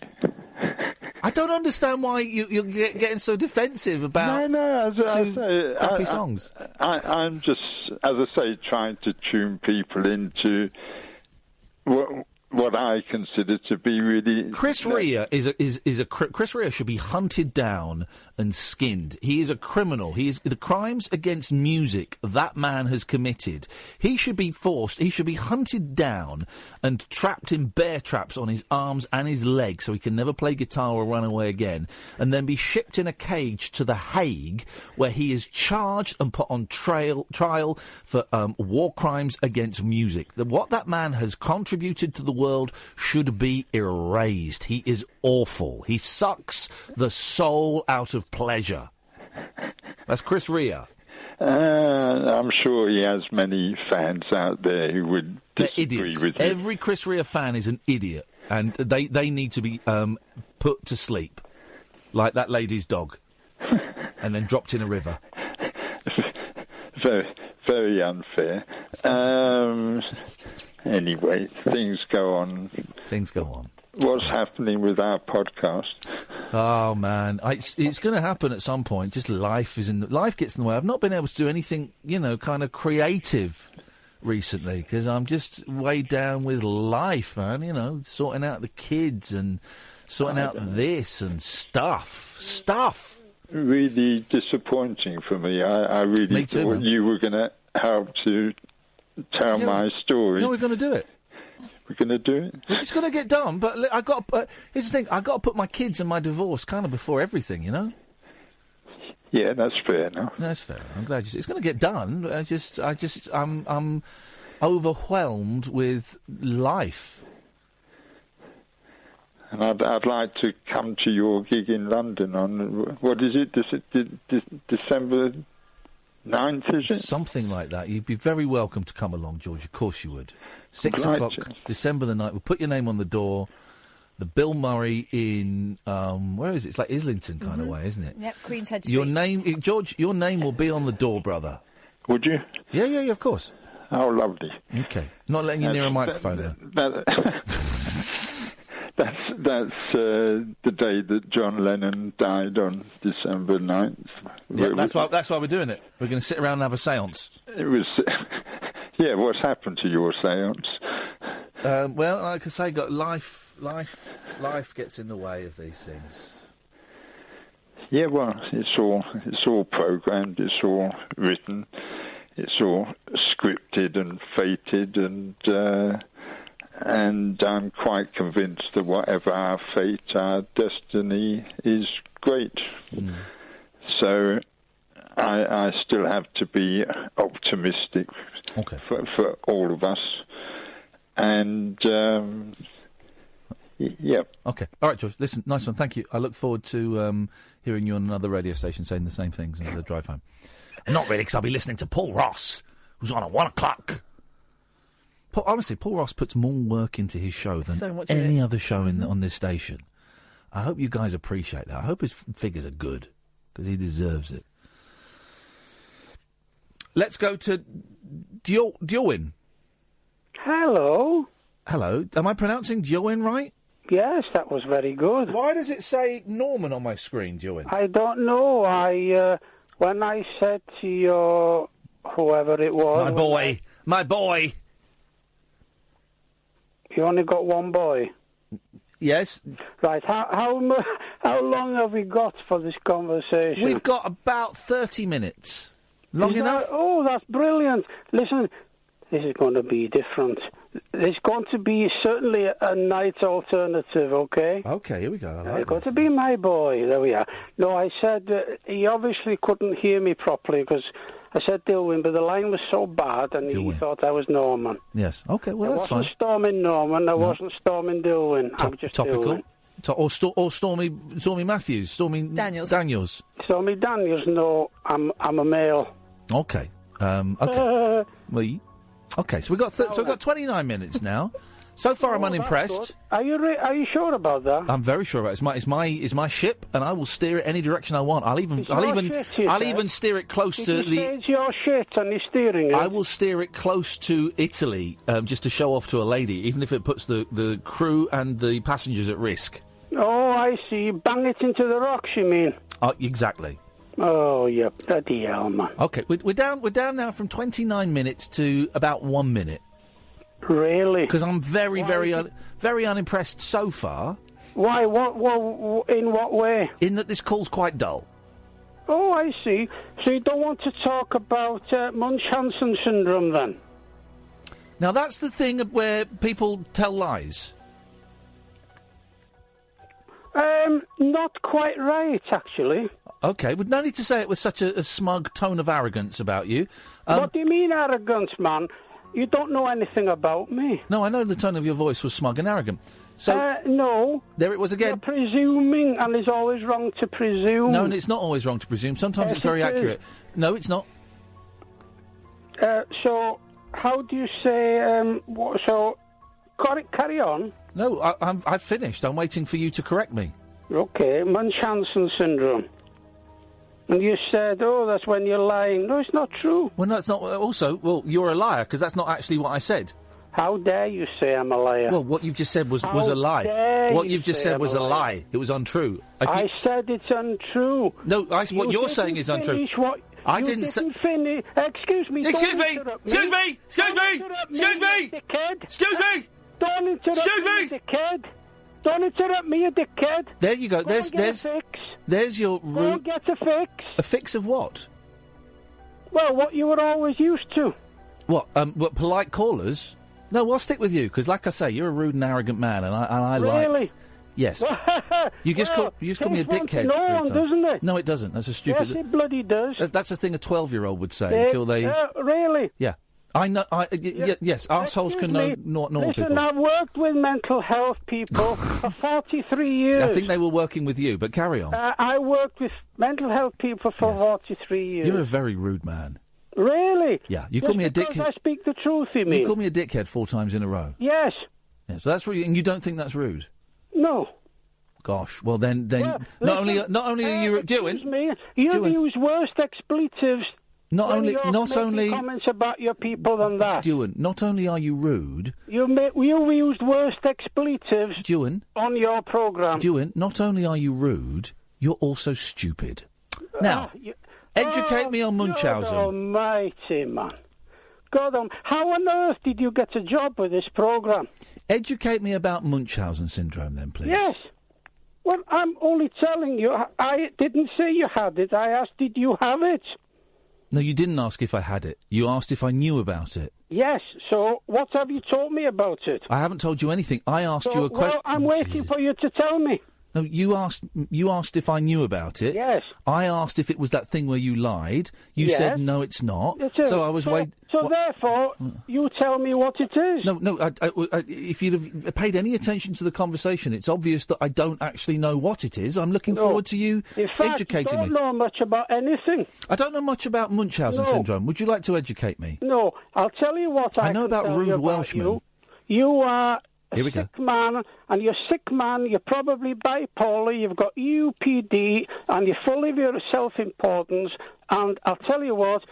I don't understand why you're getting so defensive about crappy songs. I'm just, as I say, trying to tune people into what I consider to be really... Chris Rea Chris Rea should be hunted down and skinned. He is a criminal. The crimes against music that man has committed. He should be hunted down and trapped in bear traps on his arms and his legs so he can never play guitar or run away again, and then be shipped in a cage to The Hague, where he is charged and put on trial for war crimes against music. What that man has contributed to the world should be erased. He is awful. He sucks the soul out of pleasure. That's Chris Rea. I'm sure he has many fans out there who would disagree with him. Every Chris Rea fan is an idiot, and they need to be put to sleep, like that lady's dog, and then dropped in a river. Very, very unfair. Anyway, things go on. Things go on. What's happening with our podcast? Oh man, it's going to happen at some point. Just life gets in the way. I've not been able to do anything, kind of creative recently because I'm just weighed down with life, man. Sorting out the kids and sorting out this and stuff. Really disappointing for me. I really thought you were going to help to tell my story. No, we're going to do it. We're going to do it? It's going to get done, but here's the thing. I've got to put my kids and my divorce kind of before everything, Yeah, that's fair enough. That's fair. I'm glad it's going to get done. I'm overwhelmed with life. And I'd like to come to your gig in London on, what is it, December 9th, is it? Something like that. You'd be very welcome to come along, George. Of course you would. 6 o'clock, December the 9th. We'll put your name on the door. The Bill Murray in, where is it? It's like Islington kind of way, isn't it? Yep, Queen's Head Street. Your name, George, your name will be on the door, brother. Would you? Yeah, of course. Oh, lovely. Okay. Not letting you near a microphone, though. That's the day that John Lennon died on December 9th. Yeah, that's why we're doing it. We're going to sit around and have a séance. It was... Yeah, what's happened to your séance? Well, like I say, life gets in the way of these things. Yeah, well, it's all programmed, it's all written, it's all scripted and fated, and I'm quite convinced that whatever our fate, our destiny is great. Mm. So I still have to be optimistic for all of us. And, yeah. Okay. All right, George. Listen, nice one. Thank you. I look forward to hearing you on another radio station saying the same things as the drive home. Not really, because I'll be listening to Paul Ross, who's on at 1 o'clock. Honestly, Paul Ross puts more work into his show than any other show on this station. I hope you guys appreciate that. I hope his figures are good, because he deserves it. Let's go to Duan. Hello. Hello. Am I pronouncing Duan right? Yes, that was very good. Why does it say Norman on my screen, Duan? I don't know. When I said to your whoever it was... My boy! You only got one boy? Yes. Right, how long have we got for this conversation? We've got about 30 minutes. Long enough? Oh, that's brilliant. Listen, this is going to be different. There's going to be certainly a night alternative, okay? Okay, here we go. It's going to be my boy. There we are. No, I said he obviously couldn't hear me properly because I said Dilwyn, but the line was so bad and he thought I was Norman. Yes. Okay, well, that's fine. I wasn't storming Norman. I wasn't storming Dilwyn. I'm just topical. Dilwyn. Or Stormy Matthews. Stormy Daniels. Stormy Daniels, no, I'm a male. Okay. Okay. Okay, so we've got 29 minutes now. So far, I'm unimpressed. Are you sure about that? I'm very sure about it. It's my ship, and I will steer it any direction I want. I'll even steer it close to the. It's your shit, and you're steering it. I will steer it close to Italy, just to show off to a lady, even if it puts the crew and the passengers at risk. Oh, I see. Bang it into the rocks, you mean? Exactly. Oh, yeah, bloody hell, man. Okay, we're down now from 29 minutes to about 1 minute. Really? Because I'm very unimpressed so far. Why? What? In what way? In that this call's quite dull. Oh, I see. So you don't want to talk about Munchausen syndrome, then? Now, that's the thing where people tell lies. Not quite right, actually. OK, well, no need to say it with such a smug tone of arrogance about you. What do you mean arrogance, man? You don't know anything about me. No, I know the tone of your voice was smug and arrogant. So no. There it was again. You're presuming, and it's always wrong to presume. No, and it's not always wrong to presume. Sometimes it's very accurate. No, it's not. So, how do you say... carry on. No, I've finished. I'm waiting for you to correct me. OK, Munchausen syndrome. And you said, oh, that's when you're lying. No, it's not true. Well, no, it's not. Also, well, you're a liar, because that's not actually what I said. How dare you say I'm a liar? Well, what you've just said was a lie. What you've just said was a lie. It was untrue. I said it's untrue. No, what you're saying is untrue. I didn't say... finish. Excuse me. Excuse me! Excuse me! Excuse me! Excuse me! Excuse me! Don't interrupt me, dickhead. Don't interrupt me, you dickhead. There you go. There's your Go and get a fix. A fix of what? Well, what you were always used to. What? What, polite callers? No, I'll stick with you because, like I say, you're a rude and arrogant man, and I like. Really? Yes. You just call me a dickhead. No one, doesn't it? No, it doesn't. That's a stupid. Yes, it bloody does. That's a thing a 12-year-old would say until they. Really? Yeah. I know. Yes, arseholes can know normal Listen, people. I've worked with mental health people for 43 years. I think they were working with you, but carry on. I worked with mental health people for 43 years. You're a very rude man. Really? Yeah, you call me a dickhead. I speak the truth, you mean? You call me a dickhead 4 times in a row. Yes. Yeah, so that's rude, and you don't think that's rude? No. Gosh, well then, not only are you doing. You use worse expletives. Not only comments about your people than that. Duan, not only are you rude, you used worse expletives. Duan, on your programme. Duan, not only are you rude, you're also stupid. Now, educate me on Munchausen. God almighty, man. How on earth did you get a job with this programme? Educate me about Munchausen syndrome, then, please. Yes. Well, I'm only telling you. I didn't say you had it. I asked, did you have it? No, you didn't ask if I had it. You asked if I knew about it. Yes, so what have you told me about it? I haven't told you anything. I asked you a question. Well, I'm waiting for you to tell me. No, you asked if I knew about it. Yes. I asked if it was that thing where you lied. You said no, it's not. So I was waiting. So therefore, you tell me what it is. No. If you'd have paid any attention to the conversation, it's obvious that I don't actually know what it is. I'm looking forward to you educating me. I don't know much about anything. I don't know much about Munchausen syndrome. Would you like to educate me? No, I'll tell you what I know about rude Welshmen. You are Here we go. sick man, and you're sick man, you're probably bipolar, you've got UPD, and you're full of your self-importance, and I'll tell you what,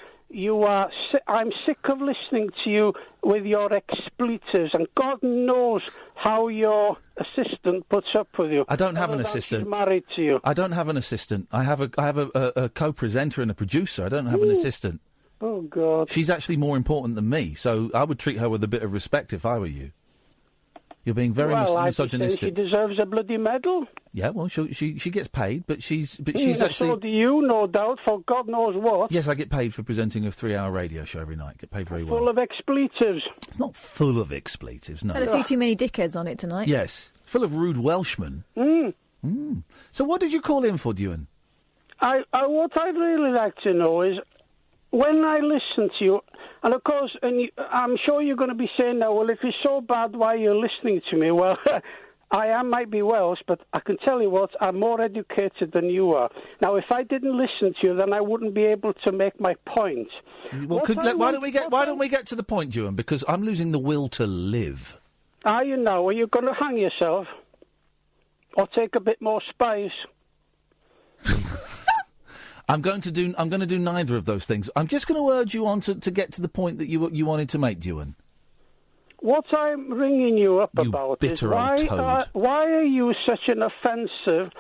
I'm sick of listening to you with your expletives, and God knows how your assistant puts up with you. I don't have an assistant. She's married to you. I don't have an assistant. I have a co-presenter and a producer. I don't have an assistant. Oh, God. She's actually more important than me, so I would treat her with a bit of respect if I were you. You're being very misogynistic. She deserves a bloody medal. Yeah, well, she gets paid, but she's actually. So do you, no doubt, for God knows what. Yes, I get paid for presenting a 3-hour radio show every night. Get paid very well. Full of expletives. It's not full of expletives, no. Had a few too many dickheads on it tonight. Yes, full of rude Welshmen. So what did you call in for, Duan? What I'd really like to know is, when I listen to you, and of course, I'm sure you're going to be saying now, well, if it's so bad, why are you listening to me? Well, I might be Welsh, but I can tell you what, I'm more educated than you are. Now, if I didn't listen to you, then I wouldn't be able to make my point. Well, why don't we get to the point, Duan? Because I'm losing the will to live. Are you now? Are you going to hang yourself? Or take a bit more spice? I'm going to do neither of those things. I'm just going to urge you on to get to the point that you wanted to make, Duan. What I'm ringing you up about is bitter old toad. why are you such an offensive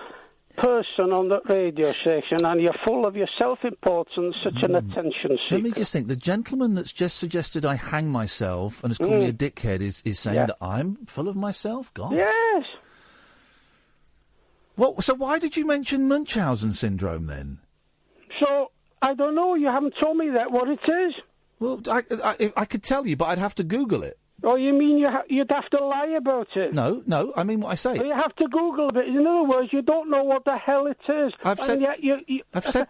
person on the radio station, and you're full of your self-importance, such an attention seeker. Let me just think. The gentleman that's just suggested I hang myself and has called me a dickhead is saying that I'm full of myself? God. Yes. Well, so why did you mention Munchausen syndrome then? So, I don't know. You haven't told me what it is. Well, I could tell you, but I'd have to Google it. Oh, you mean you'd have to lie about it? No, I mean what I say. Well, you have to Google it. In other words, you don't know what the hell it is. I've said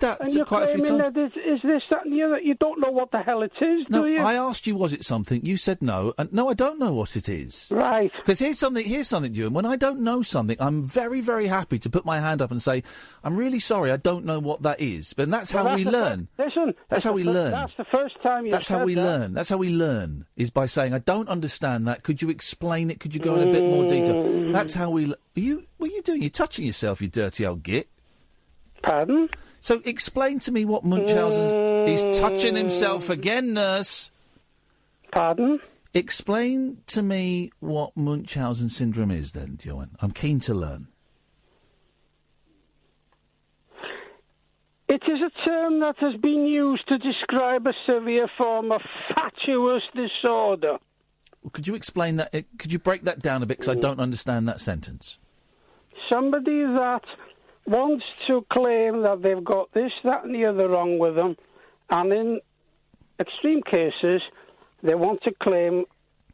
that and you're quite a few claiming times. That is this, that, and the other. You don't know what the hell it is, No, do you? I asked you, was it something? You said no. And no, I don't know what it is. Right. Because here's something, Ewan. When I don't know something, I'm very, very happy to put my hand up and say, I'm really sorry, I don't know what that is. But that's how we learn. Listen. That's how we learn. That's the first time you That's how we learn. That's how we learn, is by saying, I don't understand that. Could you explain it? Could you go in a bit more detail? That's how we... What are you doing? You're touching yourself, you dirty old git. Pardon? So explain to me what Munchausen's... He's touching himself again, nurse. Pardon? Explain to me what Munchausen syndrome is then, Duan. I'm keen to learn. It is a term that has been used to describe a severe form of fatuous disorder. Could you explain that? Could you break that down a bit, because I don't understand that sentence? Somebody that wants to claim that they've got this, that and the other wrong with them, and in extreme cases, they want to claim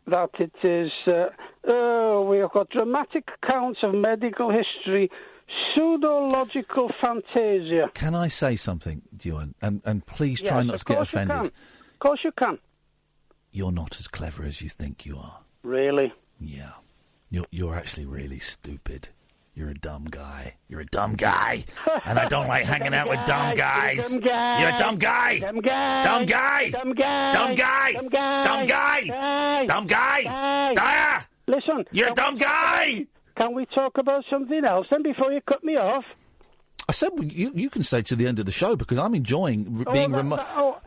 that it is, we have got dramatic accounts of medical history, pseudological fantasia. Can I say something, Duan? And please try not to get offended. Of course you can. You're not as clever as you think you are. Really? Yeah. You're actually really stupid. You're a dumb guy. You're a dumb guy. And I don't like hanging out with dumb guys. Dumb guy. You're a dumb guy. Dumb guy. Dumb guy. Dumb guy. Dumb guy. Dumb guy. Dumb guy. Dumb guy. Listen. You're a dumb guy. Can we talk about something else then before you cut me off? I said you can stay to the end of the show, because I'm enjoying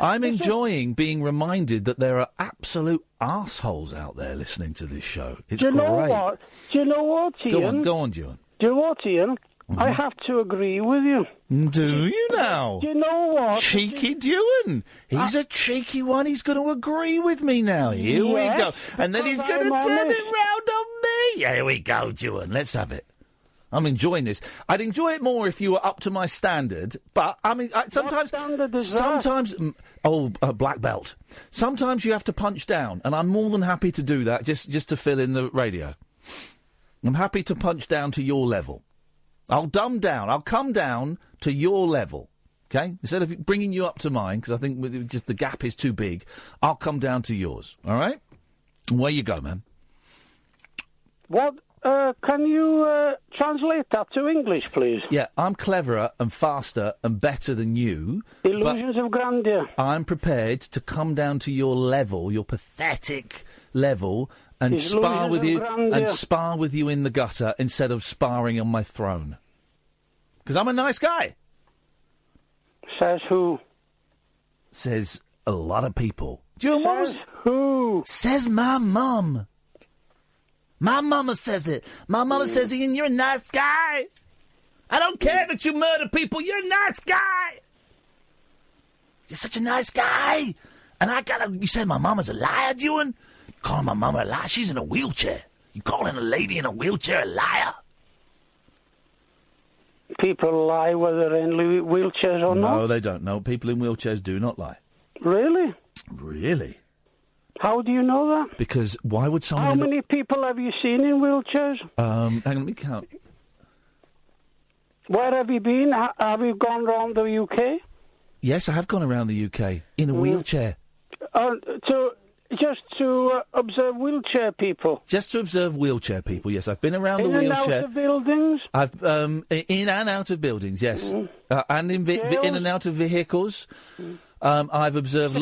enjoying being reminded that there are absolute arseholes out there listening to this show. It's great. Do you know what, Ian? Go on, Duan. Do you know what, Ian? Mm-hmm. I have to agree with you. Do you now? Do you know what? Cheeky Duan. He's a cheeky one. He's going to agree with me now. Here we go. And then he's going to turn it round on me. Here we go, Duan. Let's have it. I'm enjoying this. I'd enjoy it more if you were up to my standard, but I mean, sometimes, black belt. Sometimes you have to punch down, and I'm more than happy to do that just to fill in the radio. I'm happy to punch down to your level. I'll dumb down. I'll come down to your level. Okay, instead of bringing you up to mine, because I think just the gap is too big, I'll come down to yours. All right, away you go, man. What? Can you translate that to English, please? Yeah, I'm cleverer and faster and better than you. Illusions of grandeur. I'm prepared to come down to your level, your pathetic level, and spar with you in the gutter instead of sparring on my throne. Because I'm a nice guy. Says who? Says a lot of people. Who? Says my mum. My mama says it. My mama says, Ian, you're a nice guy. I don't care that you murder people. You're a nice guy. You're such a nice guy. And you say my mama's a liar, Duan? You calling my mama a liar? She's in a wheelchair. You calling a lady in a wheelchair a liar? People lie whether they're in wheelchairs or not? No, they don't. No, people in wheelchairs do not lie. Really? Really? How do you know that? Because why would someone... How many people have you seen in wheelchairs? Hang on, let me count. Where have you been? Have you gone around the UK? Yes, I have gone around the UK in a wheelchair. Just to observe wheelchair people? Just to observe wheelchair people, yes. I've been around the wheelchair. In and out of buildings? I've in and out of buildings, yes. And in and out of vehicles. I've observed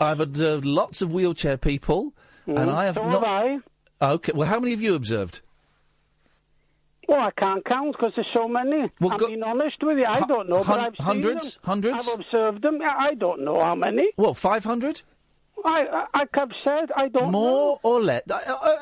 I've observed lots of wheelchair people, and I have not. Have I. Okay, well, how many have you observed? Well, I can't count because there's so many. Well, I'm being honest with you. I don't know, but I've seen hundreds. them. Hundreds. I've observed them. I don't know how many. Well, 500. I have said I don't know. More or less?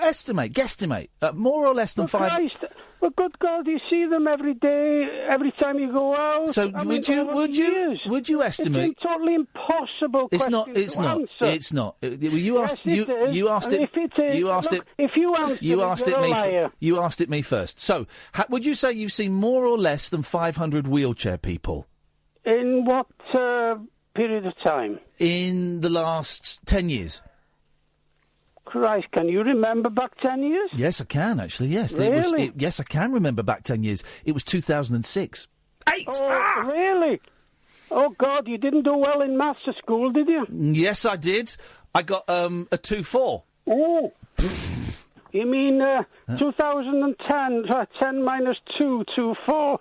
Estimate, guesstimate. More or less than 5. Christ. But good God, you see them every day, every time you go out. So would you estimate? It's a totally impossible It's question not. to It's not. answer. It's not. You asked. Yes, it is. You asked And it. if it is, You asked look, it. If you answer You it, asked you're it a me. liar. You asked it me first. So, would you say you've seen more or less than 500 wheelchair people In what period of time? in the last 10 years? Christ, can you remember back 10 years? Yes, I can actually. Yes, Really? Yes, I can remember back 10 years. It was 2006. Oh, really? Oh, God, you didn't do well in maths at school, did you? Yes, I did. I got a 2-4. Oh. You mean 2010, 10 minus 2, 4.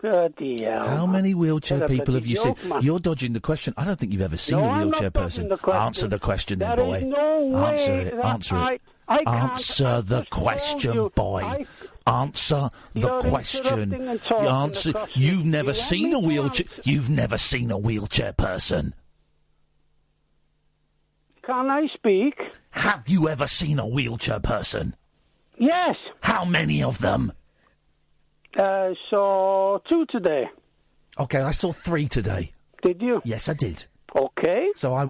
Bloody hell. How many wheelchair What a people have you bloody seen? joke, man. You're dodging the question. I don't think you've ever seen No, a I'm wheelchair not dodging person. the question. Answer the question, then, There boy. is no way Answer it. that Answer it. I can't. Answer the question, boy. Answer the You're question. interrupting and talking Answer. across You've me. never You seen want a me to wheelchair. You've never seen a wheelchair person. Can I speak? Have you ever seen a wheelchair person? Yes. How many of them? Saw 2 today. Okay, I saw 3 today. Did you? Yes, I did. Okay. So I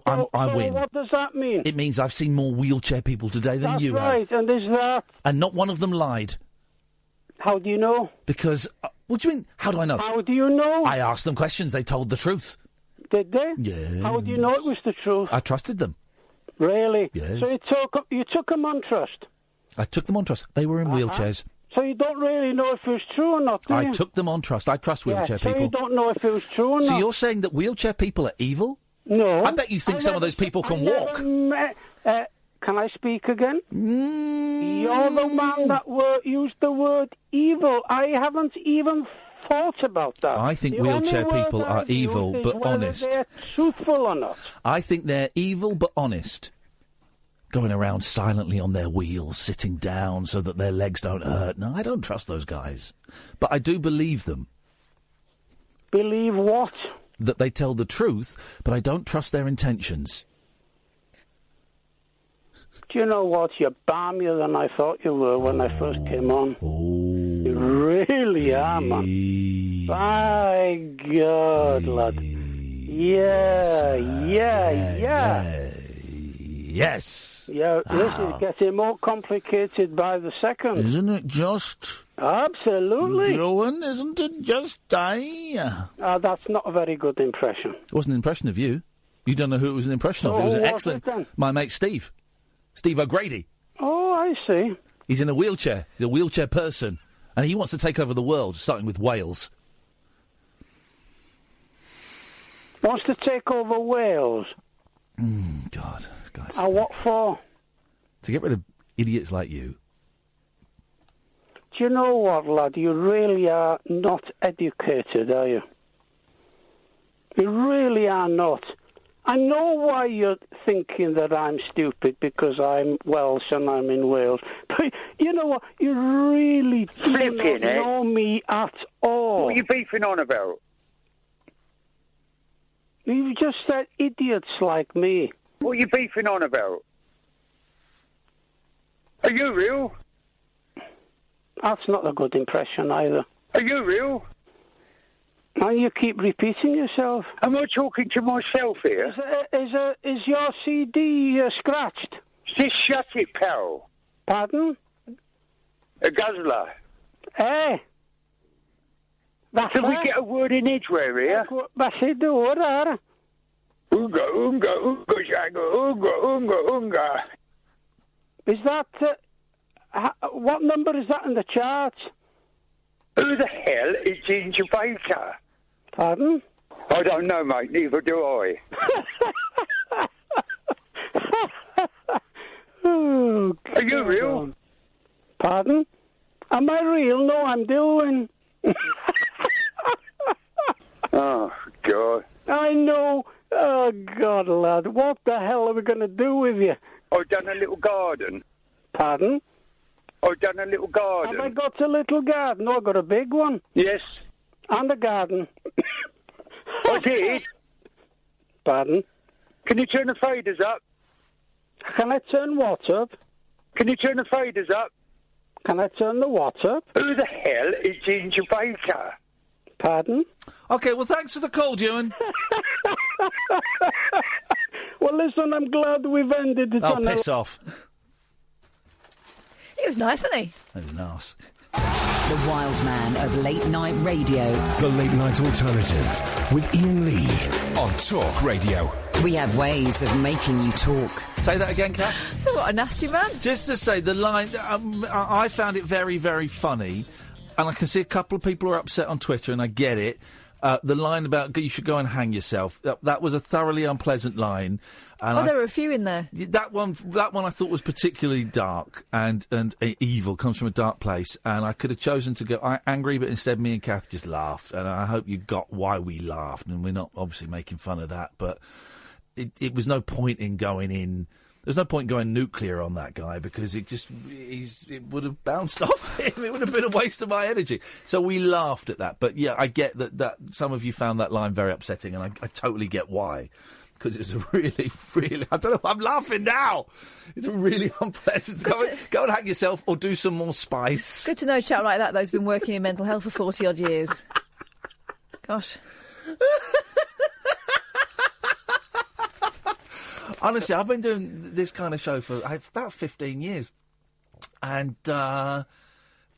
win. What does that mean? It means I've seen more wheelchair people today than That's you right. have. And is that? And not one of them lied. How do you know? Because, what do you mean, how do I know? How do you know? I asked them questions, they told the truth. Did they? Yeah. How do you know it was the truth? I trusted them. Really? Yes. So you took them on trust? I took them on trust. They were in wheelchairs. So you don't really know if it was true or not, do you? I took them on trust. I trust wheelchair So people. you don't know if it was true or So not? you're saying that wheelchair people are evil? No. I bet you think some of those people can walk. Can I speak again? You're the man that used the word evil. I haven't even thought about that. I think The wheelchair only word people are I've evil, used is but whether honest. They're truthful or not. I think they're evil but honest. Going around silently on their wheels, sitting down so that their legs don't hurt. No, I don't trust those guys. But I do believe them. Believe what? That they tell the truth, but I don't trust their intentions. Do you know what? You're balmier than I thought you were when I first came on. You really are, man. By God, lad. Yeah. Yes. Yeah, this is getting more complicated by the second. Isn't it just? Absolutely. Duan, isn't it just? That's not a very good impression. It wasn't an impression of you. You don't know who it was an impression of. So It was who an was excellent. it then? My mate Steve. Steve O'Grady. Oh, I see. He's in a wheelchair. He's a wheelchair person. And he wants to take over the world, starting with Wales. Wants to take over Wales. God, this guy's... And what for? To get rid of idiots like you. Do you know what, lad? You really are not educated, are you? You really are not. I know why you're thinking that I'm stupid because I'm Welsh and I'm in Wales. But you know what? You really do not know me at all. What are you beefing on about? You just said idiots like me. What are you beefing on about? Are you real? That's not a good impression either. Are you real? And you keep repeating yourself. Am I talking to myself here? Is your CD scratched? Just shut it, pal. Pardon? A guzzler. Hey. Can we get a word in edgeware here? That's it, do it, Unga, unga, unga, shanga, unga, unga, unga. Is that... what number is that in the charts? Who the hell is in Jamaica? Pardon? I don't know, mate. Neither do I. Oh, are you real? Pardon? Am I real? No, I'm doing. Oh, God. I know. Oh, God, lad. What the hell are we going to do with you? I've done a little garden. Pardon? I've done a little garden. Have I got a little garden? No, I've got a big one. Yes. And a garden. I did. Pardon? Can you turn the faders up? Can I turn what up? Can you turn the faders up? Can I turn the what up? Who the hell is Ginger Baker? Pardon? OK, well, thanks for the call, Duan. Well, listen, I'm glad we've ended it Oh, on piss off. He was nice, wasn't he? That was nice. The wild man of late night radio. The Late Night Alternative with Iain Lee on Talk Radio. We have ways of making you talk. Say that again, Kath. So what a nasty man. Just to say, the line, I found it very, very funny, and I can see a couple of people are upset on Twitter, and I get it. The line about you should go and hang yourself, that was a thoroughly unpleasant line. And there were a few in there. That one I thought was particularly dark and evil, comes from a dark place, and I could have chosen to go angry, but instead me and Kath just laughed, and I hope you got why we laughed, and we're not obviously making fun of that, but it was no point in going in. There's no point going nuclear on that guy because it would have bounced off him. It would have been a waste of my energy. So we laughed at that. But yeah, I get that some of you found that line very upsetting, and I totally get why. Because it's a really, really... I don't know, I'm laughing now. It's a really unpleasant... Go and hang yourself or do some more spice. Good to know a chap like that, though, who's been working in mental health for 40-odd years. Gosh. Honestly, I've been doing this kind of show for about 15 years. And that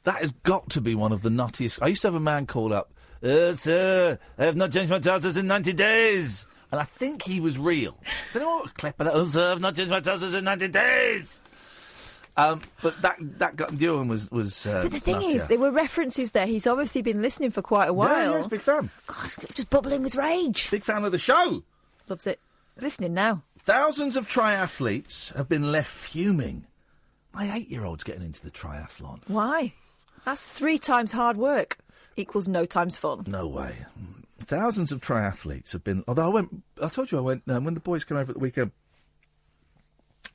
has got to be one of the nuttiest... I used to have a man call up, sir, I have not changed my trousers in 90 days. And I think he was real. Does anyone want a clip of that? Sir, I've not changed my trousers in 90 days. But that guy, Duan was but the thing is, there were references there. He's obviously been listening for quite a while. Yeah, he's a big fan. Gosh, just bubbling with rage. Big fan of the show. Loves it. He's listening now. Thousands of triathletes have been left fuming. My 8-year-old's getting into the triathlon. Why? That's 3 times hard work equals no times fun. No way. Thousands of triathletes have been... Although I told you I went... when the boys came over at the weekend,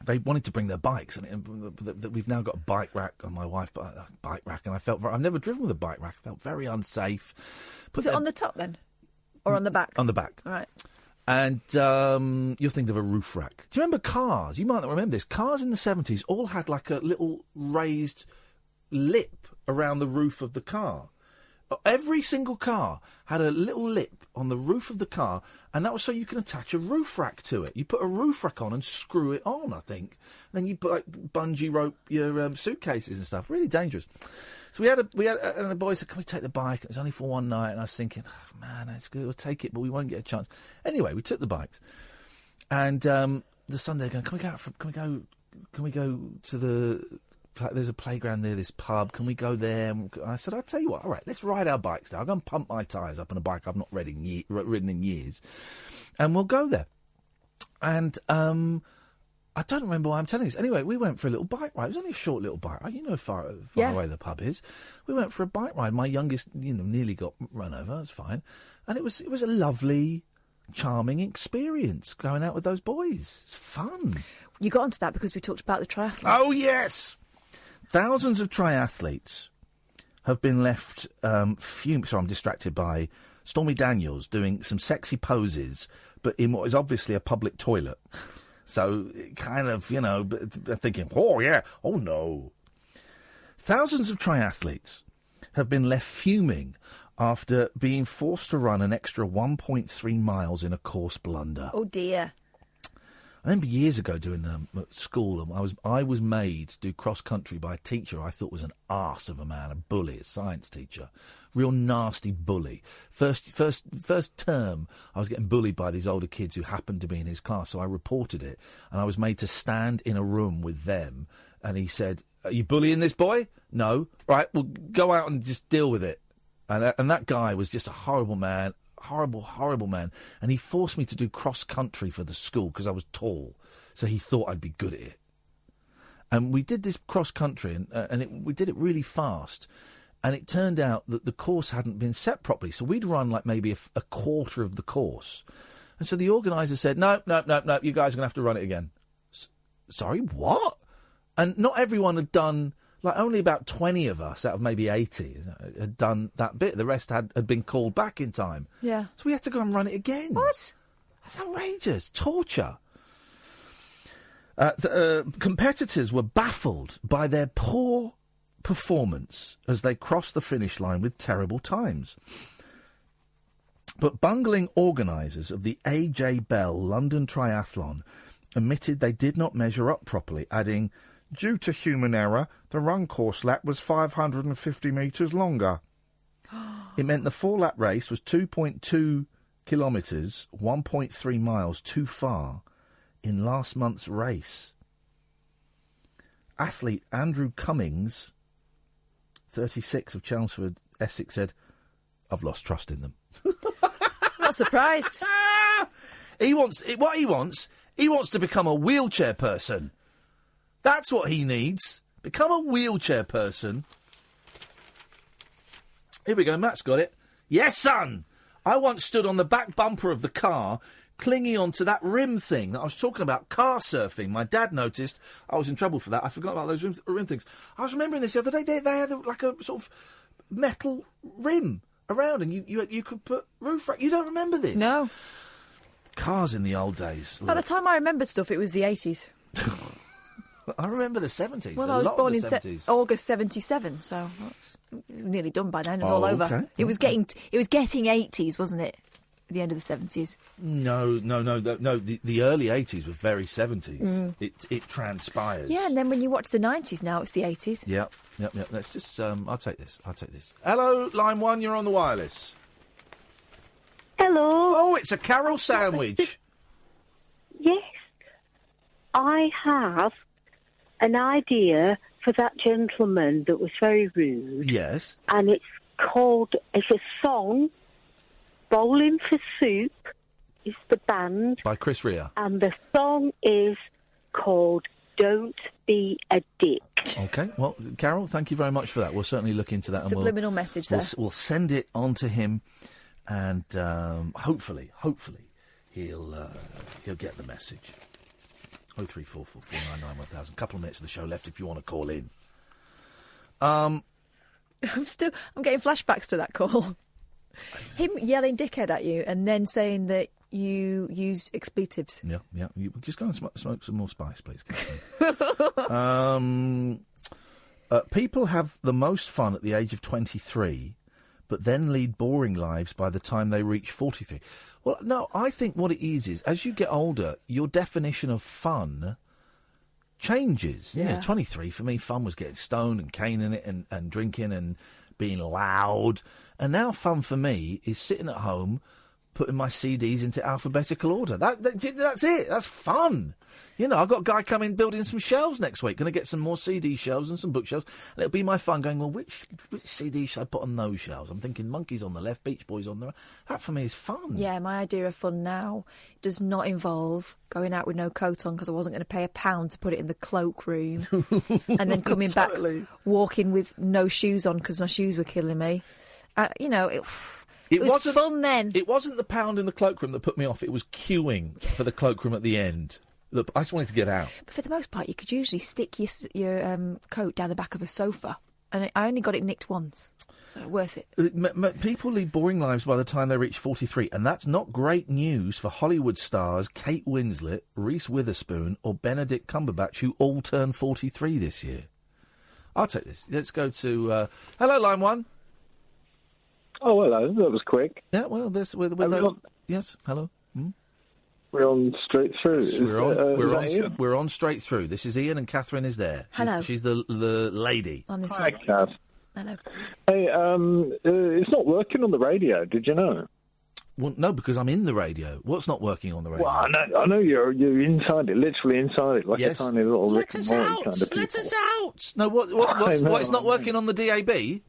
they wanted to bring their bikes, and we've now got a bike rack, and my wife bought a bike rack, and I've never driven with a bike rack. I felt very unsafe. Was it on the top, then? Or on the back? On the back. All right. And you're thinking of a roof rack. Do you remember cars? You might not remember this. Cars in the 70s all had like a little raised lip around the roof of the car. Every single car had a little lip on the roof of the car, and that was so you can attach a roof rack to it. You put a roof rack on and screw it on, I think. And then you put, like, bungee rope your suitcases and stuff. Really dangerous. So we had, and the boys said, "Can we take the bike?" It was only for one night, and I was thinking, oh, man, that's good. We'll take it, but we won't get a chance. Anyway, we took the bikes, and the Sunday going, Can we go to the? There's a playground near this pub. Can we go there? And I said, I'll tell you what. All right, let's ride our bikes now. I'll go and pump my tyres up on a bike I've not ridden in years, and we'll go there. And I don't remember why I'm telling this. Anyway, we went for a little bike ride. It was only a short little bike ride. You know far away the pub is. We went for a bike ride. My youngest, nearly got run over. It's fine. And it was a lovely, charming experience going out with those boys. It's fun. You got onto that because we talked about the triathlon. Oh, yes. Thousands of triathletes have been left fuming. Sorry, I'm distracted by Stormy Daniels doing some sexy poses, but in what is obviously a public toilet. So, kind of, thinking, oh, yeah, oh, no. Thousands of triathletes have been left fuming after being forced to run an extra 1.3 miles in a course blunder. Oh, dear. I remember years ago doing at school, I was made to do cross-country by a teacher I thought was an arse of a man, a bully, a science teacher. Real nasty bully. First term, I was getting bullied by these older kids who happened to be in his class, so I reported it, and I was made to stand in a room with them, and he said, "Are you bullying this boy?" "No." "Right, well, go out and just deal with it." And that guy was just a horrible man. Horrible man. And he forced me to do cross-country for the school because I was tall. So he thought I'd be good at it. And we did this cross-country, and we did it really fast. And it turned out that the course hadn't been set properly. So we'd run like maybe a quarter of the course. And so the organiser said, no, you guys are going to have to run it again. Sorry, what? And not everyone had done... Like, only about 20 of us out of maybe 80 had done that bit. The rest had been called back in time. Yeah. So we had to go and run it again. What? That's outrageous. Torture. Competitors were baffled by their poor performance as they crossed the finish line with terrible times. But bungling organisers of the A.J. Bell London Triathlon admitted they did not measure up properly, adding, "Due to human error, the run course lap was 550 metres longer." It meant the 4-lap race was 2.2 kilometres, 1.3 miles too far in last month's race. Athlete Andrew Cummings, 36, of Chelmsford, Essex, said, "I've lost trust in them." Not surprised. He wants to become a wheelchair person. That's what he needs. Become a wheelchair person. Here we go, Matt's got it. Yes, son! I once stood on the back bumper of the car, clinging onto that rim thing that I was talking about, car surfing. My dad noticed I was in trouble for that. I forgot about those rim things. I was remembering this the other day. They had like a sort of metal rim around, and you could put roof rack. You don't remember this? No. Cars in the old days. By the time I remembered stuff, it was the 80s. I remember the 70s. Well, I was born in August 77, so it's nearly done by then. It's all over. Okay. It was getting 80s, wasn't it? At the end of the 70s. No. The early 80s was very 70s. It transpires. Yeah, and then when you watch the 90s now, it's the 80s. Yep. Let's just. I'll take this. Hello, line 1. You're on the wireless. Hello. Oh, it's a Carol sandwich. Yes. I have an idea for that gentleman that was very rude. Yes. And it's a song, Bowling for Soup is the band. By Chris Rea. And the song is called Don't Be a Dick. OK, well, Carol, thank you very much for that. We'll certainly look into that. Subliminal message there. We'll send it on to him, and hopefully he'll get the message. 03444991000. Couple of minutes of the show left if you want to call in. I'm getting flashbacks to that call. Him yelling dickhead at you and then saying that you used expletives. Yeah. You just go and smoke some more spice, please. People have the most fun at the age of 23, but then lead boring lives by the time they reach 43. Well, no, I think what it is as you get older, your definition of fun changes. Yeah. 23 for me, fun was getting stoned and caning it and drinking and being loud. And now fun for me is sitting at home, putting my CDs into alphabetical order. That's it. That's fun. I've got a guy coming building some shelves next week. Going to get some more CD shelves and some bookshelves. And it'll be my fun going, well, which CD should I put on those shelves? I'm thinking Monkeys on the left, Beach Boys on the right. That for me is fun. Yeah, my idea of fun now does not involve going out with no coat on because I wasn't going to pay £1 to put it in the cloakroom and then coming back walking with no shoes on because my shoes were killing me. It was fun then. It wasn't the £1 in the cloakroom that put me off. It was queuing for the cloakroom at the end. Look, I just wanted to get out. But for the most part, you could usually stick your coat down the back of a sofa. And I only got it nicked once. So worth it. People lead boring lives by the time they reach 43. And that's not great news for Hollywood stars Kate Winslet, Reese Witherspoon or Benedict Cumberbatch, who all turn 43 this year. I'll take this. Let's go to... hello, line 1. Oh, hello. That was quick. Yeah, well, yes, hello. We're on straight through. We're on straight through. This is Iain and Katherine is there. Hello. She's the lady. On this Hi, one. Kath. Hello. Hey, it's not working on the radio. Did you know? Well, no, because I'm in the radio. What's not working on the radio? Well, I know you're inside it, literally inside it, like a tiny little Rick and Morty kind of people. Let us out! No, what's not working on the DAB?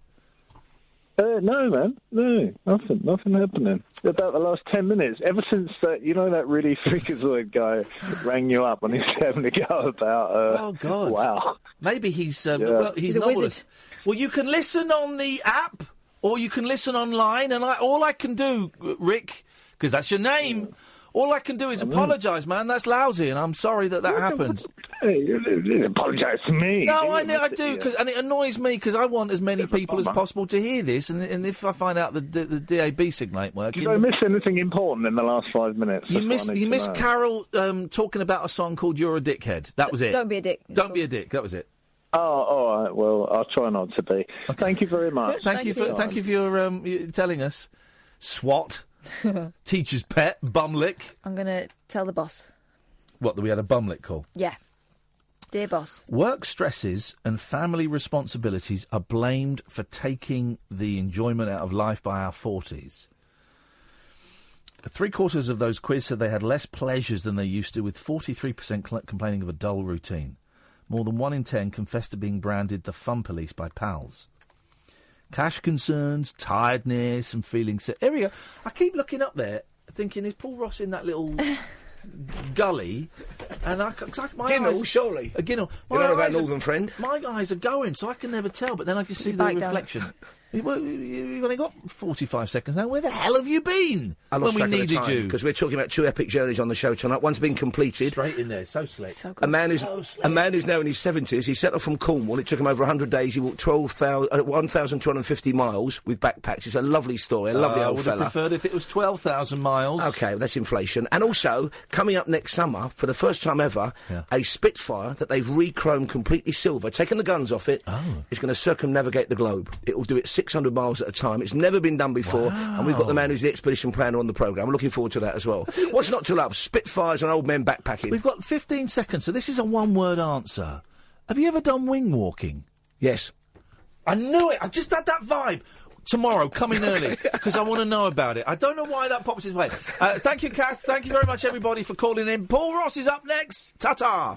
No, man. No, nothing happening. About the last 10 minutes, ever since that really freakazoid guy rang you up and he's having a go about... oh, God. Wow. Maybe he's he's a novelist. wizard. Well, you can listen on the app or you can listen online, and all I can do, Rick, because that's your name... All I can do is apologise, man. That's lousy, and I'm sorry that happened. Hey, you didn't apologise to me. No, I do, and it annoys me because I want as many people as possible to hear this, and if I find out the DAB signal ain't working... Did I miss anything important in the last 5 minutes? You missed Carol talking about a song called You're a Dickhead. That was it. Don't be a dick. Don't be a dick. That was it. Oh, all right. Well, I'll try not to be. Thank you very much. Thank you for your telling us. SWAT, teacher's pet, bumlick. I'm going to tell the boss. What, that we had a bumlick call? Yeah. Dear boss. Work stresses and family responsibilities are blamed for taking the enjoyment out of life by our 40s. 3/4 of those quizzed said they had less pleasures than they used to, with 43% complaining of a dull routine. More than 1 in 10 confessed to being branded the fun police by pals. Cash concerns, tiredness and feeling sick. Here we go. I keep looking up there thinking, is Paul Ross in that little gully? And my Ginnell, eyes, surely. A Ginnell. You know about Northern Friend? My eyes are going, so I can never tell, but then I just see the reflection. You've only got 45 seconds now. Where the hell have you been I lost when we track of the needed time, you? because we're talking about 2 epic journeys on the show tonight. One's been completed. Straight in there, so slick. So good. A man who's now in his 70s. He set off from Cornwall. It took him over 100 days. He walked 1,250 miles with backpacks. It's a lovely story. A lovely old I would have fella. preferred if it was 12,000 miles. Okay, well, that's inflation. And also, coming up next summer, for the first time ever, a Spitfire that they've re-chromed completely silver, taken the guns off it, is going to circumnavigate the globe. It will do it 600 miles at a time. It's never been done before, and we've got the man who's the expedition planner on the programme. We're looking forward to that as well. What's not to love? Spitfires and old men backpacking. We've got 15 seconds, so this is a one-word answer. Have you ever done wing walking? Yes. I knew it. I just had that vibe. Tomorrow, come in early, because I want to know about it. I don't know why that popped his way. Thank you, Kath. Thank you very much, everybody, for calling in. Paul Ross is up next. Ta-ta.